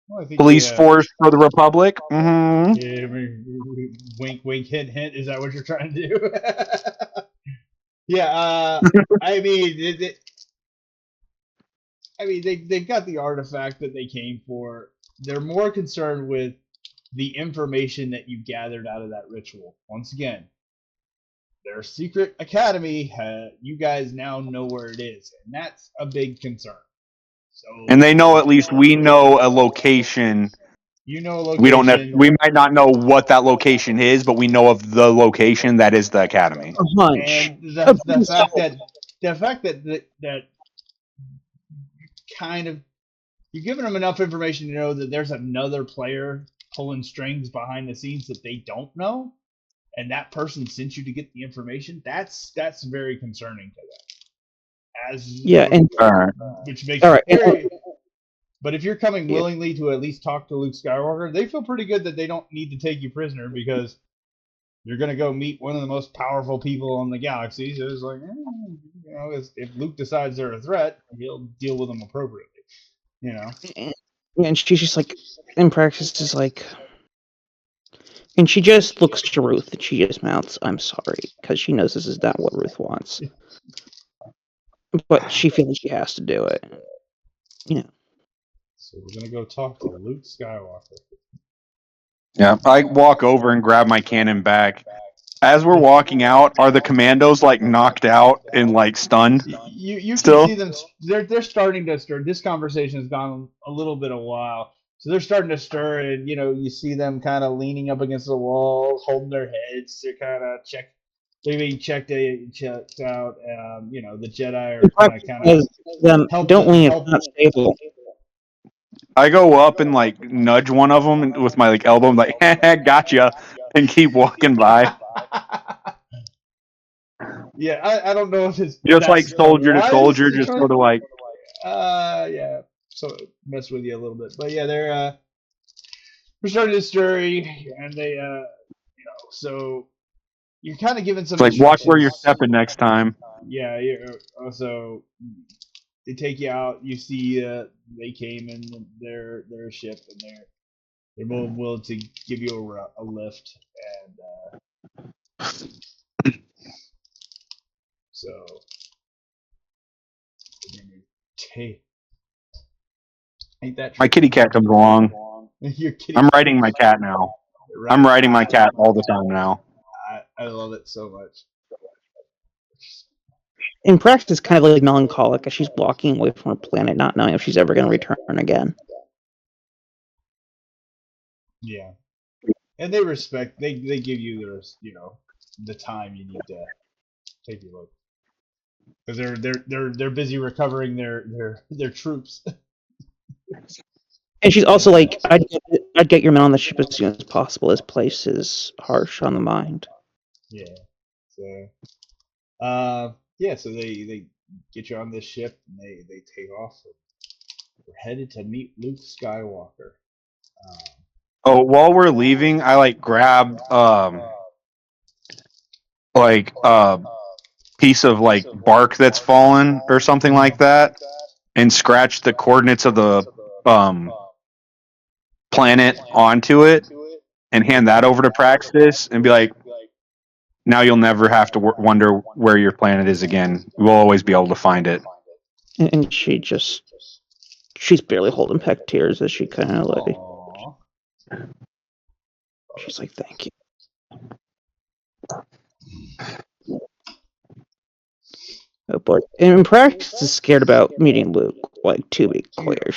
Speaker 5: Well, Police force for the Republic. Mm-hmm.
Speaker 1: Yeah, I mean, wink, wink, hint, hint. Is that what you're trying to do? Yeah. I mean, they've got the artifact that they came for. They're more concerned with the information that you gathered out of that ritual. Once again, their secret academy, you guys now know where it is, and that's a big concern. So,
Speaker 5: and they know, at least we know a location.
Speaker 1: You know a location.
Speaker 5: We don't. We might not know what that location is, but we know of the location that is the academy.
Speaker 4: A hunch.
Speaker 1: And the fact that kind of you're giving them enough information to know that there's another player pulling strings behind the scenes that they don't know. and that person sent you to get the information, that's very concerning to them.
Speaker 3: Yeah, and
Speaker 5: Alright.
Speaker 1: Which makes
Speaker 3: all right,
Speaker 1: it
Speaker 3: and,
Speaker 1: very. But if you're coming
Speaker 3: Yeah.
Speaker 1: willingly to at least talk to Luke Skywalker, they feel pretty good that they don't need to take you prisoner because you're going to go meet one of the most powerful people in the galaxy. So it's like, you know, if Luke decides they're a threat, he'll deal with them appropriately. You know.
Speaker 3: and she's just like, in practice, is like, and she just looks to Ruth and she just mouths, "I'm sorry," because she knows this is not what Ruth wants, but she feels she has to do it.
Speaker 1: So we're gonna go talk to Luke Skywalker.
Speaker 5: Yeah, I walk over and grab my cannon back. As we're walking out, are the commandos like knocked out and like stunned?
Speaker 1: You
Speaker 5: Still?
Speaker 1: can see them. They're starting to stir. This conversation has gone a little bit a while, so they're starting to stir, and you see them kind of leaning up against the walls, holding their heads. They're kind of They're being checked out. The Jedi are kind of
Speaker 3: Them,
Speaker 1: help
Speaker 3: don't
Speaker 1: them-
Speaker 3: lean,
Speaker 1: help-
Speaker 3: it's not stable.
Speaker 5: I go up and like nudge one of them with my like elbow, I'm like, gotcha, and keep walking by.
Speaker 1: Yeah, I don't know if it's
Speaker 5: Just like soldier to
Speaker 1: wise
Speaker 5: soldier,
Speaker 1: to
Speaker 5: just
Speaker 1: try-
Speaker 5: sort of like.
Speaker 1: yeah, so mess with you a little bit, but yeah, they're starting to stir, and they so you're kind of given some
Speaker 5: It's like watch where you're
Speaker 1: instructions.
Speaker 5: stepping next time.
Speaker 1: Yeah, so they take you out. You see, they came in their ship, and they're more willing to give you a lift, and so they're gonna take. Ain't that
Speaker 5: My kitty cat comes along.
Speaker 1: Your kitty
Speaker 5: I'm riding my cat now.
Speaker 1: Right.
Speaker 5: I'm riding my cat all the time now.
Speaker 1: I love it so much.
Speaker 3: In practice, it's kind of like melancholic as she's walking away from her planet, not knowing if she's ever going to return again.
Speaker 1: Yeah, and they respect. They give you the time you need to take a look because they're busy recovering their troops.
Speaker 3: And she's also like, I'd get your men on the ship as soon as possible. This place is harsh on the mind.
Speaker 1: Yeah. So, so they get you on this ship and they take off. We're headed to meet Luke Skywalker.
Speaker 5: Oh, while we're leaving, I like grab piece of like bark that's fallen or something like that, and scratch the coordinates of the planet onto it, and hand that over to Praxis, and be like, now you'll never have to wonder where your planet is again. We'll always be able to find it.
Speaker 3: And she's barely holding back tears as she kind of like, she's like, thank you. Oh boy. And in practice, is scared about meeting Luke. Like, to be clear,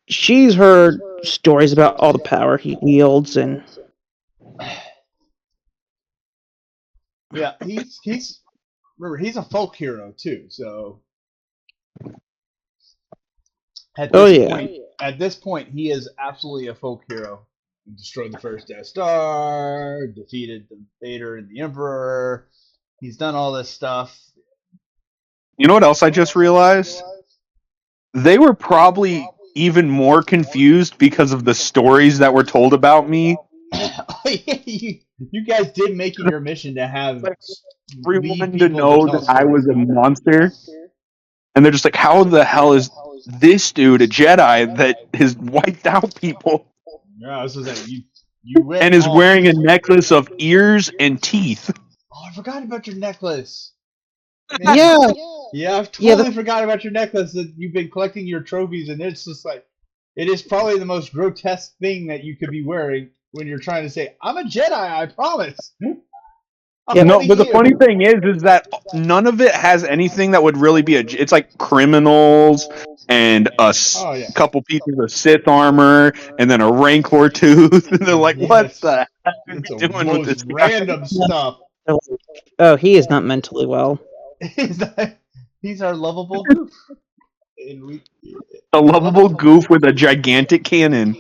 Speaker 3: she's heard stories about all the power he wields, and
Speaker 1: yeah, he's remember he's a folk hero too. So at this point, he is absolutely a folk hero. He destroyed the first Death Star, defeated the Vader and the Emperor. He's done all this stuff.
Speaker 5: You know what else I just realized? They were probably even more confused because of the stories that were told about me.
Speaker 1: You guys did make it your mission to have
Speaker 5: Everyone to know that I was a monster. And they're just like, how the hell is this dude a Jedi that has wiped out people?
Speaker 1: Yeah, this is that you went
Speaker 5: and is wearing a necklace of ears and teeth.
Speaker 1: Oh, I forgot about your necklace.
Speaker 3: yeah,
Speaker 1: I totally forgot about your necklace that you've been collecting your trophies, and it's just like, it is probably the most grotesque thing that you could be wearing when you're trying to say, I'm a Jedi, I promise.
Speaker 5: No, but the funny thing is that none of it has anything that would really be it's like criminals and couple pieces of Sith armor and then a Rancor tooth, and they're like, what the heck are you doing with this
Speaker 1: random stuff?
Speaker 3: Oh, he is not mentally well.
Speaker 1: He's our lovable goof.
Speaker 5: A lovable goof with a gigantic cannon.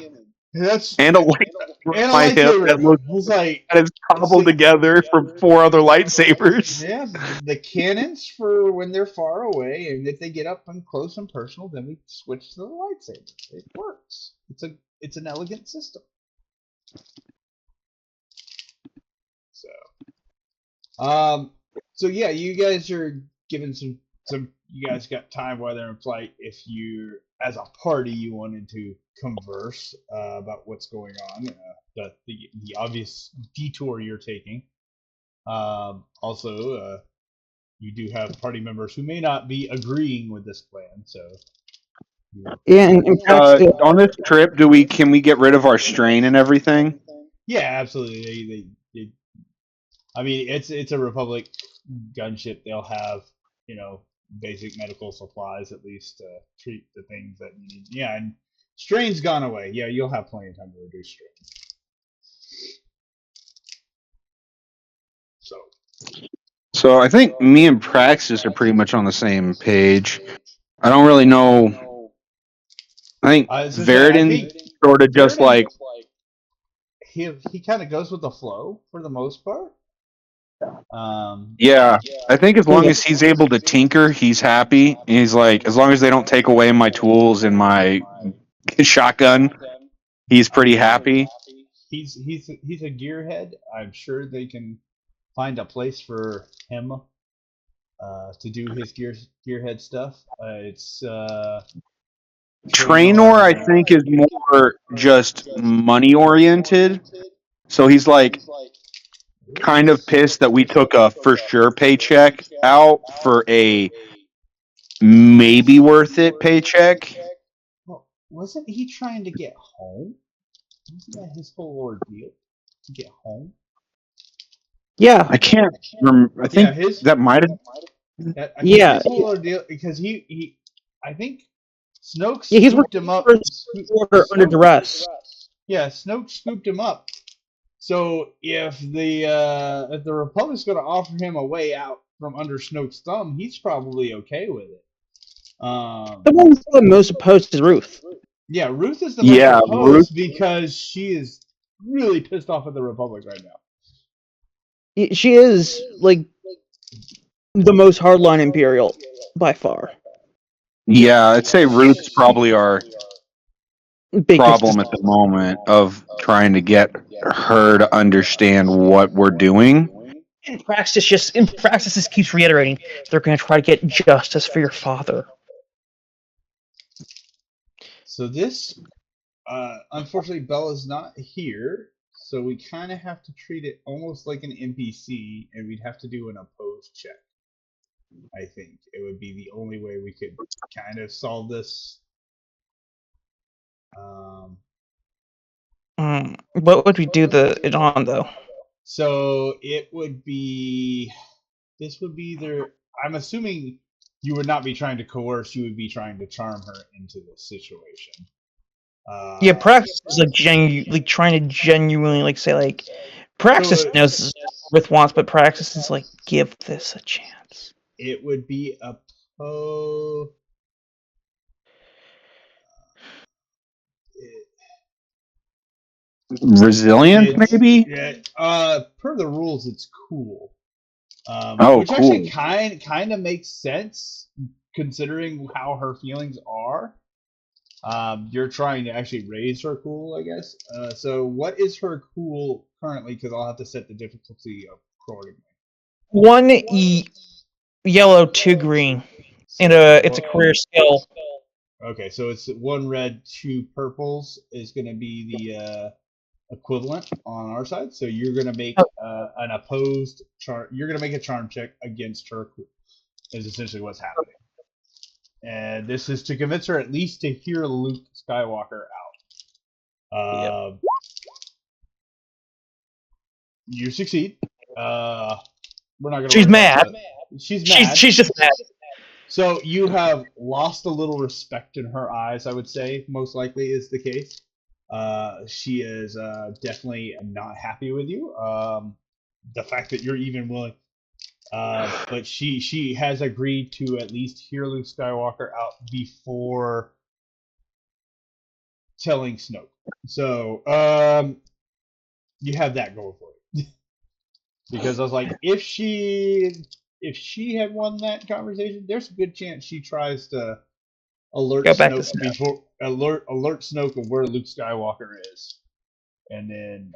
Speaker 1: And
Speaker 5: a lightsaber.
Speaker 1: And a
Speaker 5: my hip
Speaker 1: lightsaber.
Speaker 5: that looks
Speaker 1: He's like,
Speaker 5: and it's cobbled together from 4 other lightsabers.
Speaker 1: yeah, the cannons for when they're far away, and if they get up and close and personal, then we switch to the lightsaber. It works. It's an elegant system. So yeah, you guys are given some. You guys got time while they're in flight. If you, as a party, you wanted to converse about what's going on, the obvious detour you're taking. Also, you do have party members who may not be agreeing with this plan, so.
Speaker 3: Yeah, and perhaps
Speaker 2: On this trip, can we get rid of our strain and everything?
Speaker 1: Yeah, absolutely. They I mean, it's a Republic gunship. They'll have, basic medical supplies at least to treat the things that you need. Yeah, and strain's gone away. Yeah, you'll have plenty of time to reduce strain.
Speaker 2: So I think me and Praxis are pretty much on the same page. I don't really know. I think Veridin sort of just like
Speaker 1: he kind of goes with the flow for the most part.
Speaker 2: Yeah, I think as long as he's able to tinker, he's happy. And he's like, as long as they don't take away my tools and my shotgun, he's pretty happy.
Speaker 1: He's a gearhead. I'm sure they can find a place for him to do his gearhead stuff. It's
Speaker 2: Trainor, I think, is more just money oriented. So he's like kind of pissed that we took a for sure paycheck out for a maybe worth it paycheck.
Speaker 1: Well, wasn't he trying to get home? Wasn't that his whole ordeal to get home?
Speaker 3: Yeah,
Speaker 2: I can't remember. I think that might have.
Speaker 1: His whole ordeal because he I think Snoke scooped him up.
Speaker 3: Under duress.
Speaker 1: Yeah, Snoke scooped him up. So if the Republic's going to offer him a way out from under Snoke's thumb, he's probably okay with it.
Speaker 3: The one who's the most opposed is Ruth.
Speaker 1: Yeah, Ruth is the most opposed because she is really pissed off at the Republic right now.
Speaker 3: She is like the most hardline Imperial by far.
Speaker 2: Yeah, I'd say Ruth's probably our problem at the moment of trying to get her to understand what we're doing.
Speaker 4: In practice, just keeps reiterating they're going to try to get justice for your father.
Speaker 1: So this, unfortunately, Bella's not here, so we kind of have to treat it almost like an NPC, and we'd have to do an opposed check. I think it would be the only way we could kind of solve this.
Speaker 4: What would we do it on though?
Speaker 1: So it would be. This would be either. I'm assuming you would not be trying to coerce. You would be trying to charm her into this situation.
Speaker 4: Yeah, Praxis is like trying to genuinely say like Praxis knows Ruth wants, but Praxis is like, give this a chance.
Speaker 1: It would be a
Speaker 2: Resilient, maybe?
Speaker 1: Yeah. Per the rules, it's cool. Which
Speaker 2: cool.
Speaker 1: Actually kind of makes sense considering how her feelings are. You're trying to actually raise her cool, I guess. So what is her cool currently? Because I'll have to set the difficulty accordingly.
Speaker 4: 1 yellow, 2 green, and it's a career skill.
Speaker 1: Okay, so it's 1 red, 2 purples is going to be the equivalent on our side. So you're going to make an opposed charm. You're going to make a charm check against her cool. Is essentially what's happening. And this is to convince her at least to hear Luke Skywalker out. You succeed. We're not gonna.
Speaker 4: She's mad.
Speaker 1: She's mad.
Speaker 4: She's just mad.
Speaker 1: So you have lost a little respect in her eyes. I would say most likely is the case. She is definitely not happy with you. The fact that you're even willing. But she has agreed to at least hear Luke Skywalker out before telling Snoke. So you have that going for it. Because I was like, if she had won that conversation, there's a good chance she tries to alert
Speaker 4: Go back to
Speaker 1: Snoke before alert Snoke of where Luke Skywalker is, and then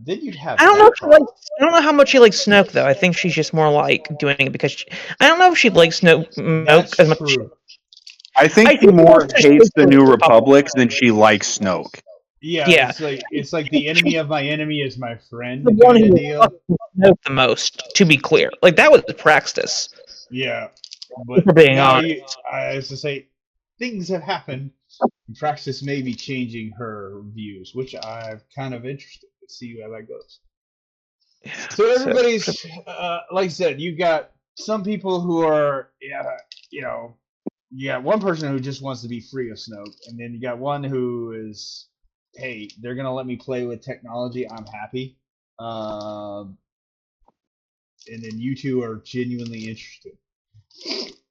Speaker 1: you'd have.
Speaker 4: I don't know.
Speaker 1: That
Speaker 4: If she likes, I don't know how much she likes Snoke though. I think she's just more like doing it because I don't know if she likes Snoke
Speaker 1: That's
Speaker 4: as much.
Speaker 1: true.
Speaker 2: I think she
Speaker 4: think
Speaker 2: more
Speaker 4: it's just
Speaker 2: hates the
Speaker 4: the
Speaker 2: New
Speaker 4: Republic.
Speaker 2: Republic than she likes Snoke.
Speaker 1: Yeah,
Speaker 4: Yeah.
Speaker 1: it's like the enemy of my enemy is my friend
Speaker 4: The one
Speaker 1: kind
Speaker 4: who
Speaker 1: of deal.
Speaker 4: loves Snoke the most, to be clear. Like that was Praxis.
Speaker 1: Yeah, but
Speaker 4: For being
Speaker 1: now
Speaker 4: honest.
Speaker 1: I have to say, things have happened. And Praxis may be changing her views, which I'm kind of interested to see how that goes. So everybody's like I said, you got some people who are, you got one person who just wants to be free of Snoke, and then you got one who is, hey, they're gonna let me play with technology. I'm happy. And then you two are genuinely interested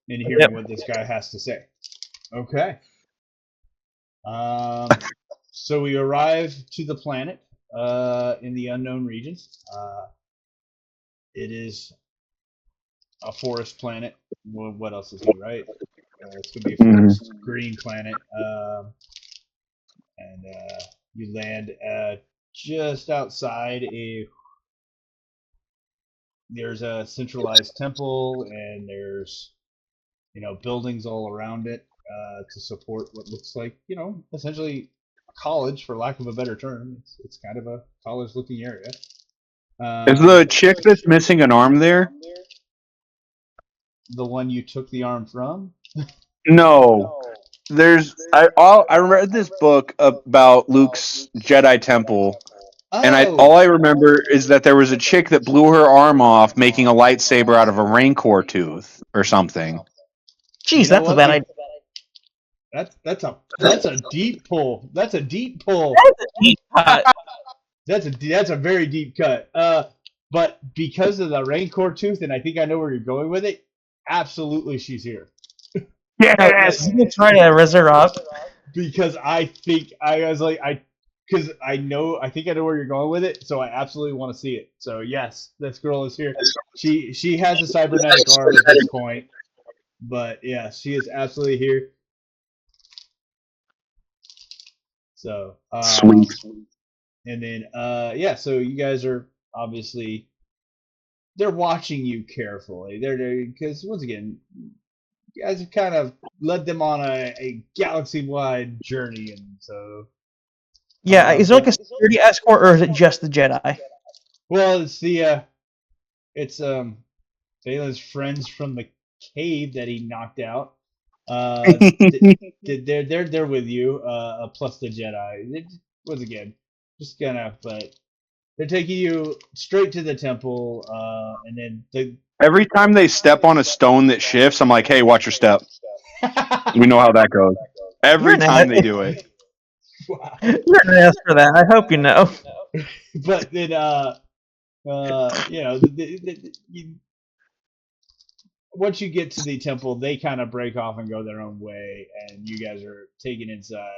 Speaker 1: in hearing what this guy has to say. Okay. So we arrive to the planet in the unknown regions. It is a forest planet. Well, what else is it, right? It's going to be a forest green planet. And you land just outside there's a centralized temple, and there's buildings all around it to support what looks like essentially a college, for lack of a better term. It's kind of a college-looking area.
Speaker 2: Is the chick that's missing an arm there?
Speaker 1: The one you took the arm from?
Speaker 2: No. I read this book about Luke's Jedi Temple, and all I remember is that there was a chick that blew her arm off making a lightsaber out of a Rancor tooth or something.
Speaker 4: Jeez, that's a bad idea.
Speaker 1: That's a deep pull. That's a deep pull.
Speaker 4: That's a deep cut.
Speaker 1: That's a very deep cut. But because of the Rancor tooth, and I think I know where you're going with it. Absolutely, she's here.
Speaker 2: Yes.
Speaker 4: You try to raise her up.
Speaker 1: Because I think I think I know where you're going with it, so I absolutely want to see it. So yes, this girl is here. She has a cybernetic arm at this point, but yeah, she is absolutely here. So
Speaker 2: sweet.
Speaker 1: And then so you guys are obviously, they're watching you carefully. They're because once again, you guys have kind of led them on a galaxy-wide journey, and so.
Speaker 4: Yeah, is there like a security escort, or is it just the Jedi?
Speaker 1: Well, it's Phelan's friends from the cave that he knocked out. They're with you, plus the Jedi. Once again, just but they're taking you straight to the temple, and then
Speaker 2: every time they step on a stone that shifts, I'm like, hey, watch your step. We know how that goes. Every time they do it.
Speaker 1: Wow.
Speaker 4: You're an ass for that. I hope you know.
Speaker 1: But then, once you get to the temple, they kind of break off and go their own way, and you guys are taken inside.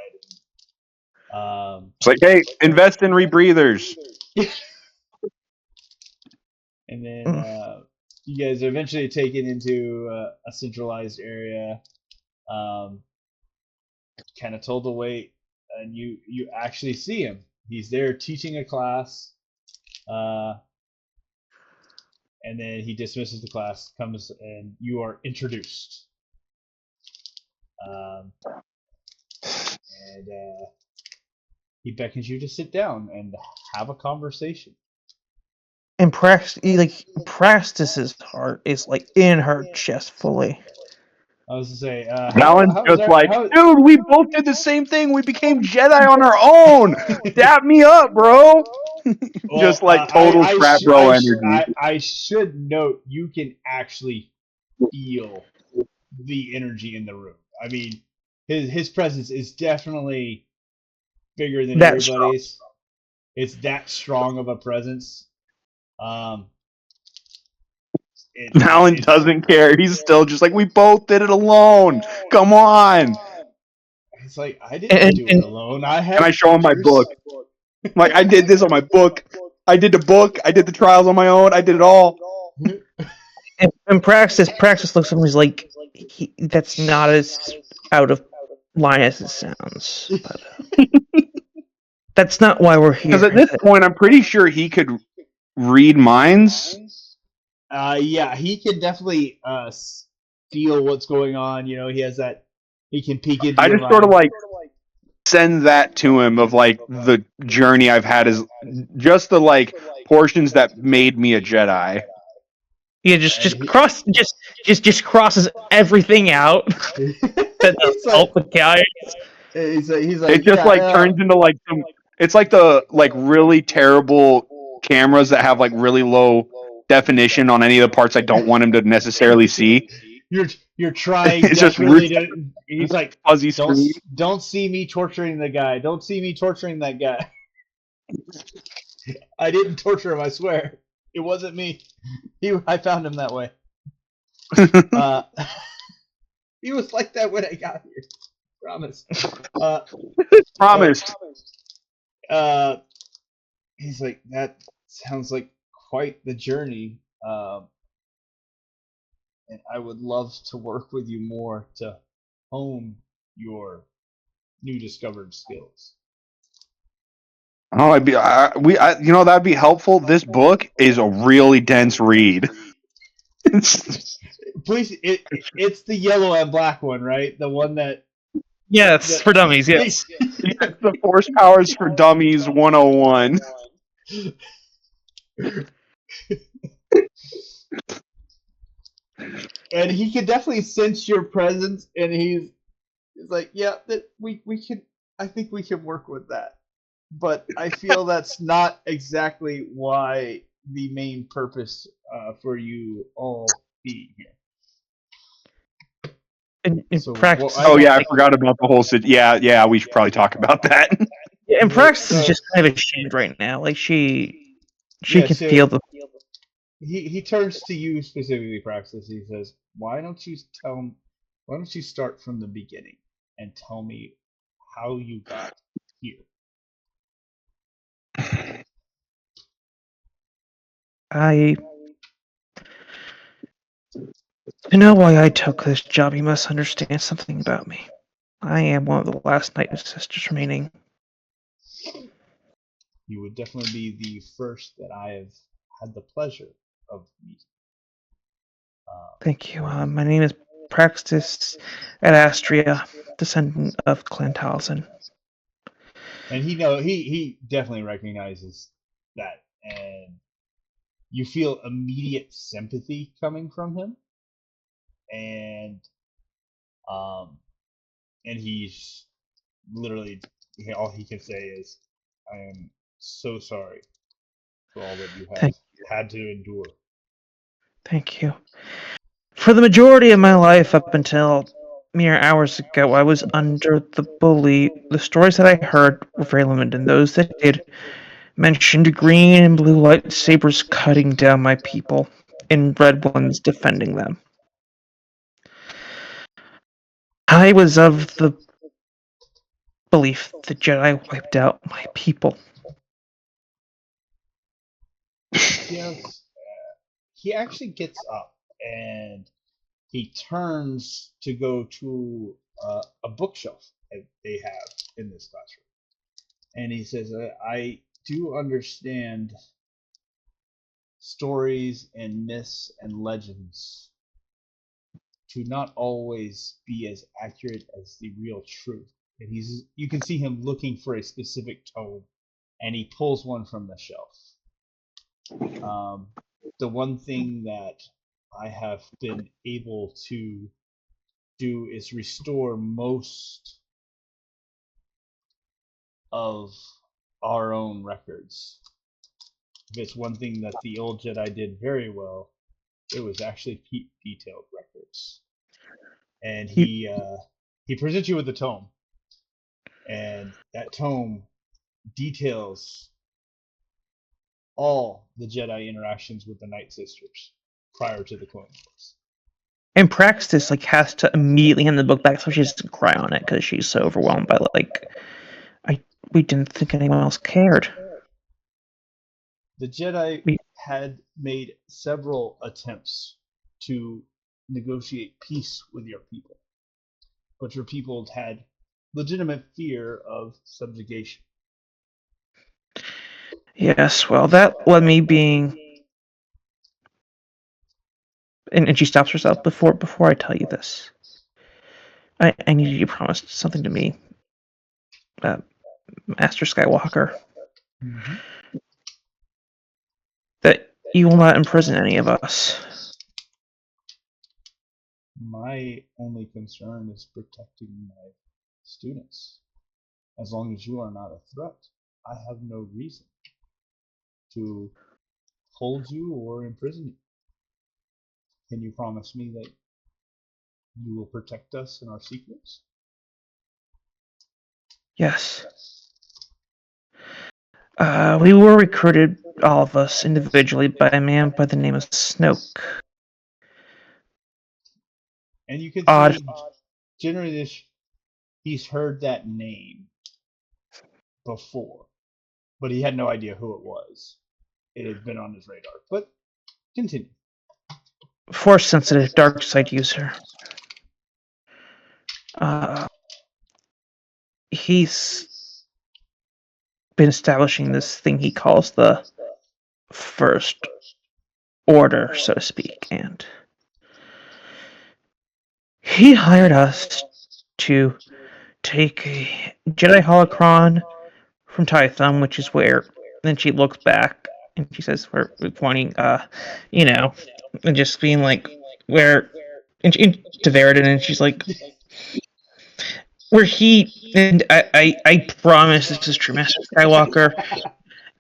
Speaker 2: It's like, hey, invest in rebreathers.
Speaker 1: And then you guys are eventually taken into a centralized area, kind of told to wait, and you actually see him. He's there teaching a class, and then he dismisses the class, comes, and you are introduced. And he beckons you to sit down and have a conversation.
Speaker 4: And Praxis's heart is like in her chest fully.
Speaker 1: I was to say,
Speaker 2: Alan's dude, we both did the same thing. We became Jedi on our own. Dap me up, bro. Well, just like total frat bro energy.
Speaker 1: I should note, you can actually feel the energy in the room. I mean, his presence is definitely bigger than everybody's. Strong. It's that strong of a presence.
Speaker 2: Alan doesn't care. He's still just like, we both did it alone. Come on.
Speaker 1: It's like, I didn't do it alone. I show
Speaker 2: him my book. I'm like, I did this on my book.
Speaker 5: I did the book. I did the trials on my own. I did it all.
Speaker 4: And Praxis looks at him. He's like, that's not as out of line as it sounds. But that's not why we're here.
Speaker 5: Because at this point, I'm pretty sure he could read minds.
Speaker 1: Yeah, he can definitely feel what's going on. You know, he has that. He can peek into.
Speaker 5: I
Speaker 1: your
Speaker 5: just sort of
Speaker 1: mind.
Speaker 5: like send that to him of like the journey I've had is just the like portions that made me a Jedi.
Speaker 4: Yeah, just crosses everything out. That doesn't help the guy.
Speaker 1: He's like,
Speaker 5: It just like turns into like some. It's like the like really terrible cameras that have like really low definition on any of the parts I don't want him to necessarily see.
Speaker 1: You're trying.
Speaker 5: It's just
Speaker 1: really to, he's like,
Speaker 5: fuzzy screen.
Speaker 1: Don't see me torturing the guy. Don't see me torturing that guy. I didn't torture him. I swear, it wasn't me. I found him that way. He was like that when I got here. Promise.
Speaker 5: Promised.
Speaker 1: He's like, that sounds like quite the journey. And I would love to work with you more to hone your new discovered skills.
Speaker 5: Oh, you know, that'd be helpful. This book is a really dense read.
Speaker 1: Please, it's the yellow and black one, right? The one that.
Speaker 4: Yes, for dummies. Yes.
Speaker 5: It's the Force Powers for Dummies 101.
Speaker 1: And he can definitely sense your presence, and he's like, yeah, that we can. I think we can work with that. But I feel that's not exactly why the main purpose for you all being here.
Speaker 4: In
Speaker 1: So,
Speaker 4: practice,
Speaker 5: Oh yeah, I forgot about the whole. Yeah, we should probably talk about that.
Speaker 4: and Praxis is just kind of ashamed right now. Like she can feel the.
Speaker 1: He turns to you specifically, Praxis. He says, "Why don't you start from the beginning and tell me how you got here?"
Speaker 4: To know why I took this job, you must understand something about me. I am one of the last Night Sisters remaining.
Speaker 1: You would definitely be the first that I have had the pleasure of meeting.
Speaker 4: Thank you. My name is Praxis at Astria, descendant of Clan Taliesin.
Speaker 1: And he definitely recognizes that, and you feel immediate sympathy coming from him, and he's literally, all he can say is, "I am so sorry for all that you have had to endure."
Speaker 4: Thank you. For the majority of my life, up until mere hours ago, I was under the bully. The stories that I heard were very limited, and those that did mentioned green and blue lightsabers cutting down my people, and red ones defending them. I was of the belief the Jedi wiped out my people.
Speaker 1: Yes. He actually gets up and he turns to go to a bookshelf that they have in this classroom. And he says, I do understand stories and myths and legends to not always be as accurate as the real truth. And you can see him looking for a specific tome, and he pulls one from the shelf. The one thing that I have been able to do is restore most of our own records. If it's one thing that the old Jedi did very well, it was actually keep detailed records. And he presents you with a tome, and that tome details all the Jedi interactions with the Night Sisters prior to the Clone Wars.
Speaker 4: And Praxis has to immediately hand the book back so she doesn't cry on it because she's so overwhelmed by we didn't think anyone else cared.
Speaker 1: The Jedi
Speaker 3: We-
Speaker 1: had made several attempts to negotiate peace with your people, but your people had legitimate fear of subjugation.
Speaker 4: Yes, well, that led me being. And she stops herself before I tell you this. I need you to promise something to me, Master Skywalker, that you will not imprison any of us.
Speaker 1: My only concern is protecting my students. As long as you are not a threat, I have no reason to hold you or imprison you. Can you promise me that you will protect us and our secrets?
Speaker 4: Yes. We were recruited, all of us, individually, by a man by the name of Snoke.
Speaker 1: And you can
Speaker 4: Odd.
Speaker 1: see generally he's heard that name before, but he had no idea who it was. It had been on his radar. But continue.
Speaker 4: Force-sensitive dark side user. He's been establishing this thing he calls the First Order, so to speak, and he hired us to take a Jedi holocron from Tythum, which is where. Then she looks back and she says, "We're pointing, and just being like, where." And to Veridin, and she's like, "Where he and I promise this is true, Master Skywalker."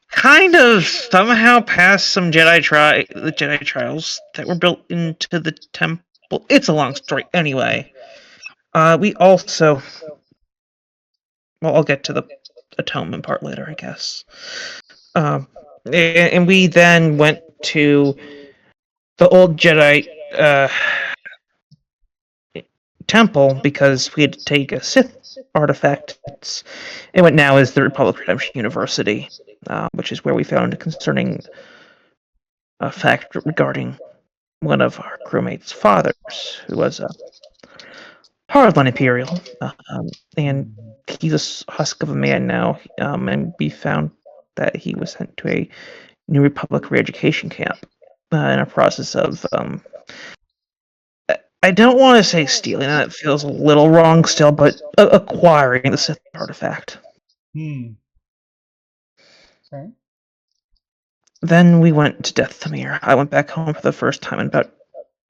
Speaker 4: Kind of somehow passed some the Jedi trials that were built into the temple. It's a long story, anyway. We also, well, I'll get to the atonement part later, I guess. And we then went to the old Jedi temple because we had to take a Sith artifact. And what now is the Republic Redemption University, which is where we found a concerning fact regarding one of our crewmates' fathers, who was a hardline Imperial, and he's a husk of a man now, and we found that he was sent to a New Republic re-education camp in a process of, I don't want to say stealing, that feels a little wrong still, but acquiring the Sith artifact.
Speaker 1: Okay.
Speaker 4: Then we went to Death Thamir. I went back home for the first time in about,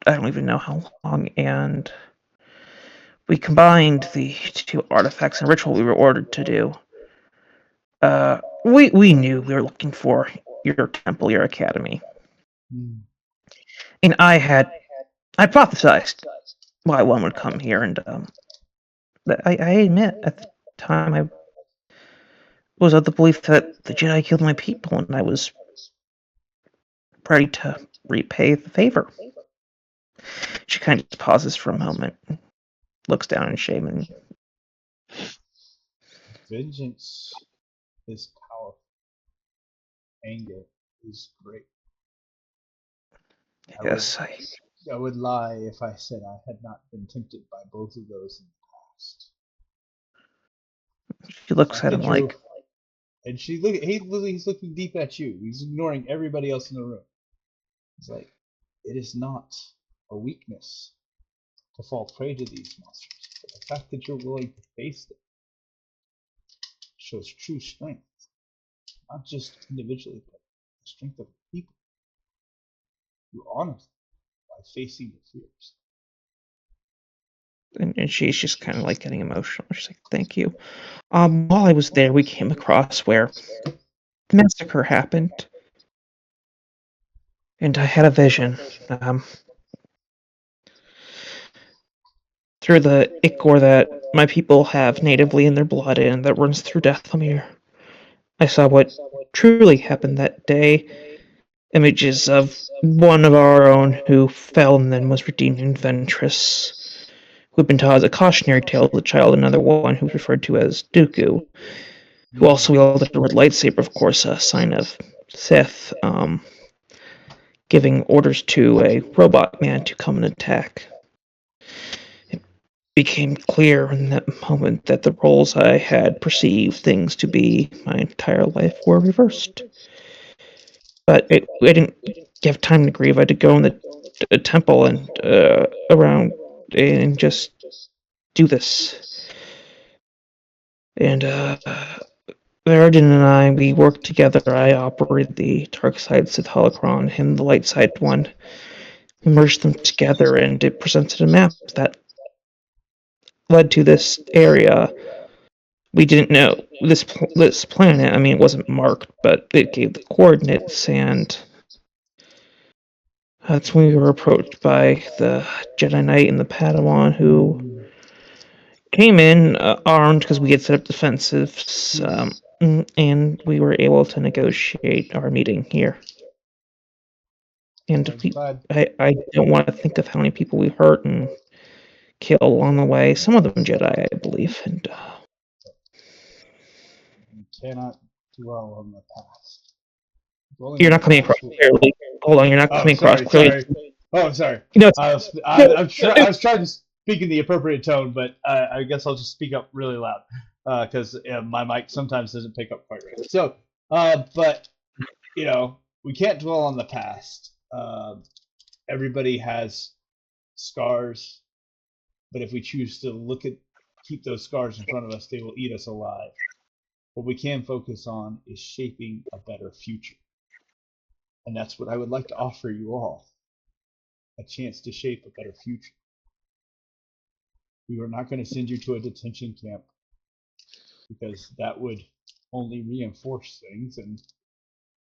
Speaker 4: I don't even know how long, and we combined the two artifacts and ritual we were ordered to do. We knew we were looking for your temple, your academy. And I hypothesized why one would come here, and I admit at the time I was of the belief that the Jedi killed my people, and I was ready to repay the favor. She kind of pauses for a moment, looks down in shame, and
Speaker 1: Vengeance is powerful. Anger is great.
Speaker 4: yes,
Speaker 1: I would lie if I said I had not been tempted by both of those in the past.
Speaker 4: She looks at him like,
Speaker 1: and he's looking deep at you. He's ignoring everybody else in the room. He's like, it is not a weakness to fall prey to these monsters, but the fact that you're willing to face them shows true strength, not just individually, but the strength of people. You honor them by facing your fears.
Speaker 4: and she's just kind of like getting emotional. She's like, "Thank you." While I was there, we came across where the massacre happened, and I had a vision. Through the ichor that my people have natively in their blood and that runs through Death Thamir, I saw what truly happened that day. Images of one of our own who fell and then was redeemed in Ventress, who had been taught as a cautionary tale of the child, another one who was referred to as Dooku, who also wielded a red lightsaber, of course, a sign of Sith giving orders to a robot man to come and attack. It became clear in that moment that the roles I had perceived things to be my entire life were reversed. But I didn't have time to grieve. I had to go in the temple and around and just do this. And Verdin and I, we worked together. I operated the dark side Sith holocron, him the light side one. We merged them together, and it presented a map that led to this area. We didn't know this planet. I mean, it wasn't marked, but it gave the coordinates, and that's when we were approached by the Jedi Knight and the Padawan, who came in armed because we had set up defensives, and we were able to negotiate our meeting here. And I don't want to think of how many people we hurt and killed along the way. Some of them Jedi, I believe. And
Speaker 1: You cannot dwell on the past.
Speaker 4: you're not coming across clearly. Hold on, you're not coming across clearly.
Speaker 1: Sorry. Oh, sorry.
Speaker 4: No,
Speaker 1: I was trying to speak in the appropriate tone, but I guess I'll just speak up really loud because my mic sometimes doesn't pick up quite right. So, but we can't dwell on the past. Everybody has scars, but if we choose to keep those scars in front of us, they will eat us alive. What we can focus on is shaping a better future. And that's what I would like to offer you all. A chance to shape a better future. We are not going to send you to a detention camp because that would only reinforce things, and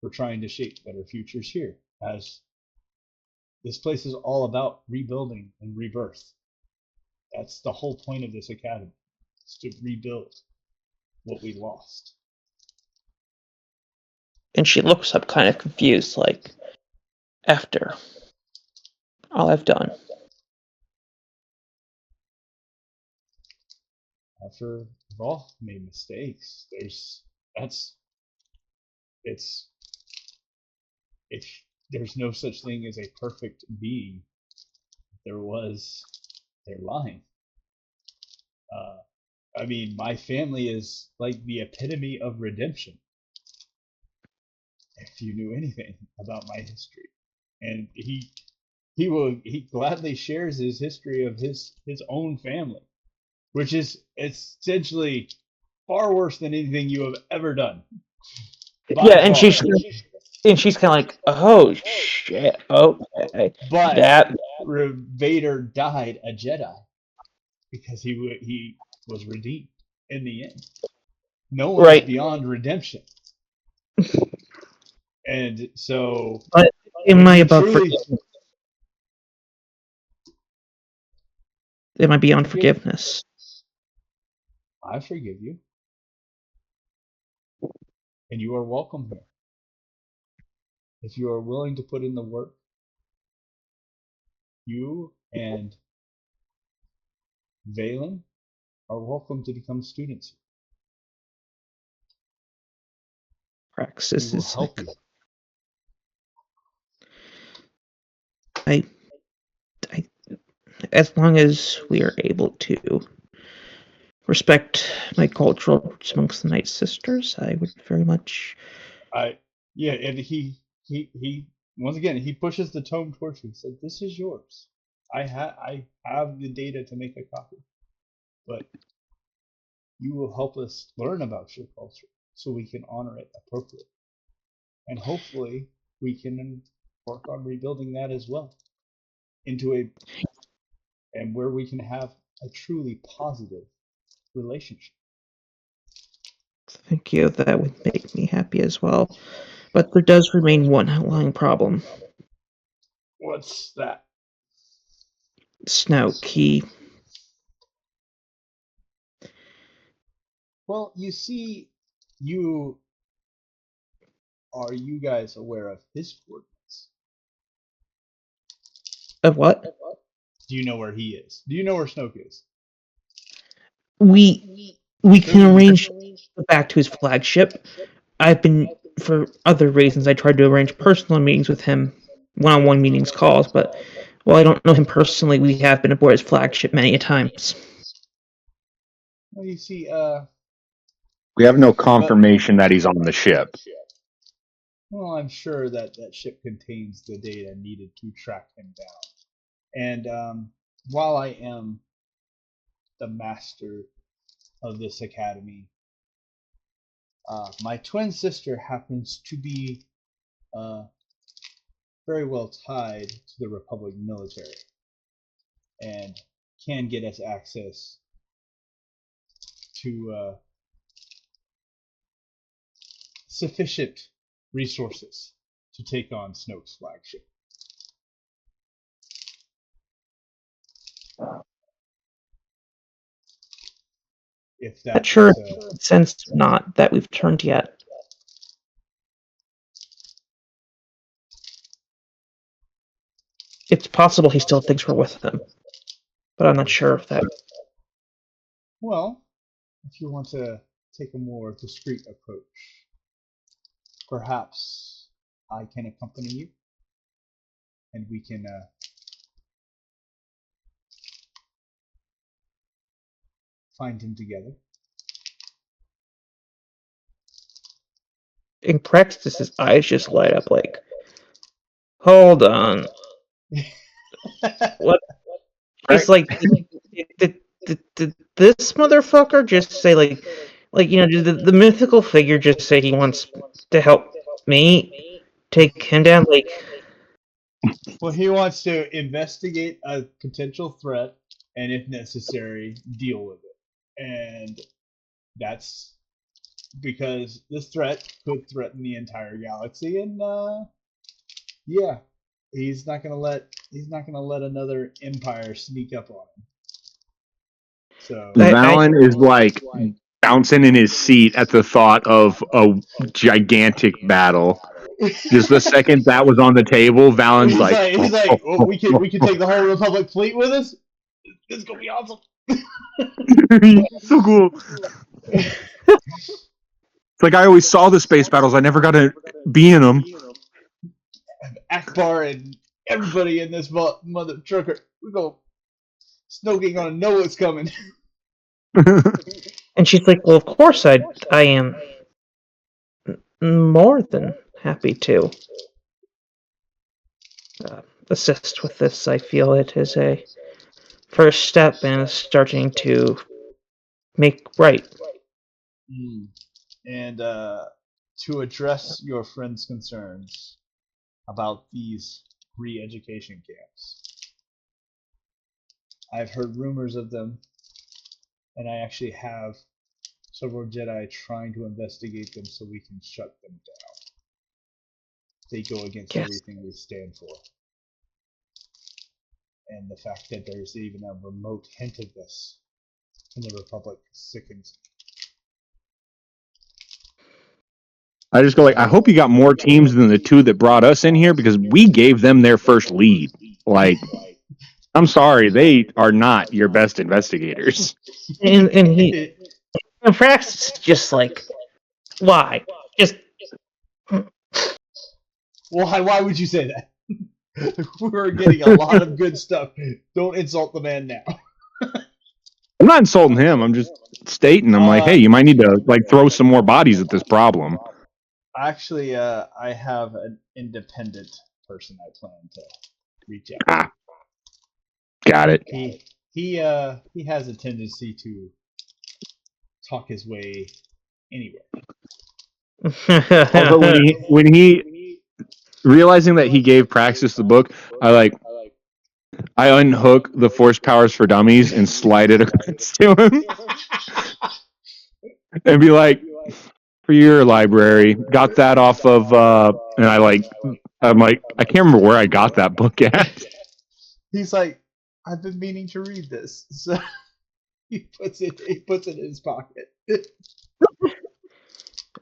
Speaker 1: we're trying to shape better futures here, as this place is all about rebuilding and rebirth. That's the whole point of this academy, is to rebuild what we lost.
Speaker 4: And she looks up kind of confused, like, after all I've done.
Speaker 1: After we've all made mistakes, there's no such thing as a perfect being. If there was, they're lying. I mean, my family is like the epitome of redemption. If you knew anything about my history, and he gladly shares his history of his own family, which is essentially far worse than anything you have ever done.
Speaker 4: Yeah, and she's kind of like, oh shit, okay.
Speaker 1: But
Speaker 4: that
Speaker 1: Vader died a Jedi because he was redeemed in the end. No one is beyond redemption. And so,
Speaker 4: but am I above forgiveness? Am I beyond forgiveness?
Speaker 1: I forgive you. And you are welcome here. If you are willing to put in the work, you and Valen are welcome to become students.
Speaker 4: Praxis is
Speaker 1: help
Speaker 4: like,
Speaker 1: you.
Speaker 4: I, as long as we are able to respect my cultural roots amongst the Night Sisters, I would very much.
Speaker 1: And he once again he pushes the tome towards you. He said, "This is yours. I have the data to make a copy, but you will help us learn about your culture so we can honor it appropriately, and hopefully we can work on rebuilding that as well and where we can have a truly positive relationship."
Speaker 4: Thank you. That would make me happy as well. But there does remain one outlying problem.
Speaker 1: What's that?
Speaker 4: Snoke.
Speaker 1: Well, you see, are you guys aware of his coordinates?
Speaker 4: Of what?
Speaker 1: Do you know where he is? Do you know where Snoke is?
Speaker 4: We can arrange back to his flagship. I've been for other reasons, I tried to arrange personal meetings with him, one-on-one meetings, calls, but while I don't know him personally, we have been aboard his flagship many a times.
Speaker 1: Well, you see,
Speaker 2: We have no confirmation that he's on the ship.
Speaker 1: well, I'm sure that that ship contains the data needed to track him down. And while I am the master of this academy, my twin sister happens to be very well tied to the Republic military and can get us access to sufficient resources to take on Snoke's flagship. If
Speaker 4: Not
Speaker 1: that
Speaker 4: sure
Speaker 1: is,
Speaker 4: if it sense not that we've turned yet. It's possible he still thinks we're with him, but I'm not sure if that.
Speaker 1: well, if you want to take a more discreet approach, perhaps I can accompany you, and we can find him together.
Speaker 4: In Praxis's eyes just light up like, hold on. What? It's like, did this motherfucker just say like did the mythical figure just say he wants to help me take him down? Like,
Speaker 1: Well, he wants to investigate a potential threat and, if necessary, deal with it. And that's because this threat could threaten the entire galaxy. And yeah, he's not gonna let another empire sneak up on him. So
Speaker 2: Valen is like bouncing in his seat at the thought of a gigantic battle. Just the second that was on the table, Valen's
Speaker 1: he's like, oh, we can take the whole Republic fleet with us. This is gonna be awesome.
Speaker 2: So cool. It's like I always saw the space battles. I never got to be in them.
Speaker 1: Akbar and everybody in this mother trucker. We go. Snoke ain't gonna know what's coming.
Speaker 4: and she's like, well, of course I am more than happy to assist with this. I feel it is a first step and starting to make right.
Speaker 1: And to address your friend's concerns about these re-education camps, I've heard rumors of them, and I actually have several Jedi trying to investigate them so we can shut them down. They go against everything we stand for. And the fact that there's even a remote hint of this in the Republic sickens me.
Speaker 2: I just go like, I hope you got more teams than the two that brought us in here because we gave them their first lead. Like, I'm sorry, they are not your best investigators.
Speaker 4: And he, and Praxis is just like, why? Just
Speaker 1: why would you say that? We're getting a lot of good stuff. Don't insult the man now.
Speaker 2: I'm not insulting him. I'm just stating. I'm like, hey, you might need to like throw some more bodies at this problem.
Speaker 1: Actually, I have an independent person I plan to reach out.
Speaker 2: Got it.
Speaker 1: He has a tendency to talk his way anywhere.
Speaker 2: Although when he realizing that he gave Praxis the book, I unhook the Force Powers for Dummies and slide it across to him, and be like, "For your library, got that off of." And I'm like, I can't remember where I got that book at.
Speaker 1: He's like, I've been meaning to read this, so he puts it in his pocket.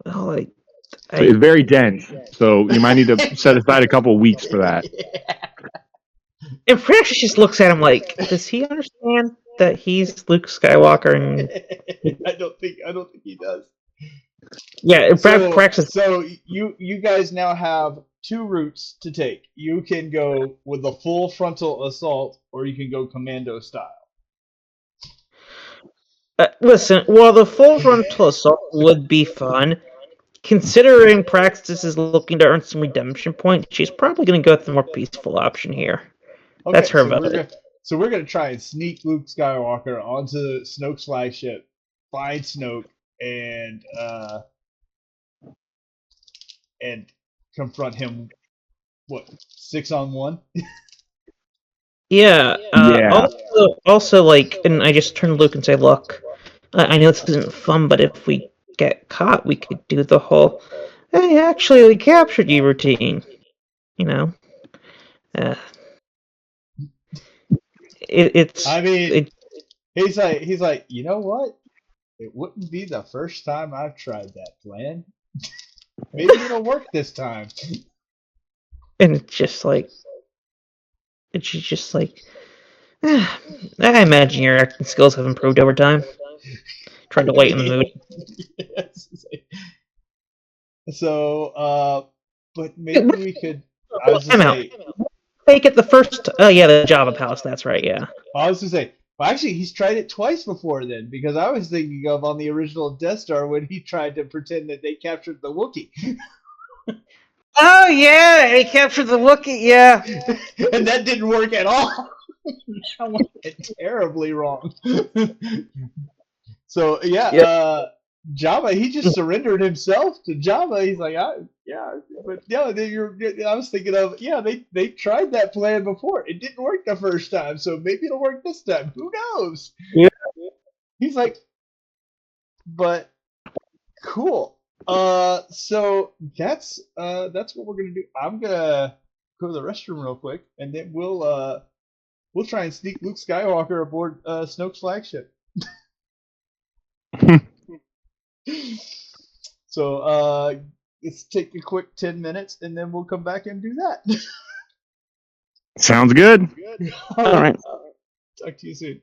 Speaker 4: well,
Speaker 2: It's very dense, so you might need to set aside a couple of weeks for that.
Speaker 4: And Praxis just looks at him like, does he understand that he's Luke Skywalker? And
Speaker 1: I don't think he does.
Speaker 4: Yeah,
Speaker 1: So,
Speaker 4: practice.
Speaker 1: so you guys now have two routes to take. You can go with a full frontal assault, or you can go commando style.
Speaker 4: Listen, while the full frontal assault would be fun, considering Praxis is looking to earn some redemption points, she's probably going to go with the more peaceful option here. That's
Speaker 1: Okay,
Speaker 4: her
Speaker 1: so
Speaker 4: vote.
Speaker 1: we're gonna try and sneak Luke Skywalker onto Snoke's flagship, find Snoke, and confront him. What, 6-on-1?
Speaker 4: Yeah.
Speaker 2: Yeah.
Speaker 4: Also, like, and I just turn to Luke and say, "Look, I know this isn't fun, but if we get caught, we could do the whole, hey, actually, we captured you routine. You know, uh, it's
Speaker 1: I mean,
Speaker 4: it,
Speaker 1: he's like, you know what? It wouldn't be the first time I've tried that plan. Maybe it'll work this time.
Speaker 4: and it's just like, and she's just like, I imagine your acting skills have improved over time. Trying to lighten the mood.
Speaker 1: Yes. So, but maybe we could. I was
Speaker 4: I'm
Speaker 1: to
Speaker 4: out.
Speaker 1: say.
Speaker 4: Make it the first. Oh yeah, the Java Palace. That's right. Yeah.
Speaker 1: I was to say. Well, actually, he's tried it twice before then, because I was thinking of on the original Death Star when he tried to pretend that they captured the Wookiee.
Speaker 4: Oh yeah, he captured the Wookiee. Yeah.
Speaker 1: And that didn't work at all. That went terribly wrong. So yeah, Java, he just surrendered himself to Java. He's like, yeah, but yeah, I was thinking of, yeah, they tried that plan before. It didn't work the first time, so maybe it'll work this time. Who knows?
Speaker 4: Yeah.
Speaker 1: He's like, but cool. So that's what we're gonna do. I'm gonna go to the restroom real quick, and then we'll try and sneak Luke Skywalker aboard Snoke's flagship. So let's take a quick 10 minutes, and then we'll come back and do that.
Speaker 2: Sounds good.
Speaker 1: All right. Talk to you soon.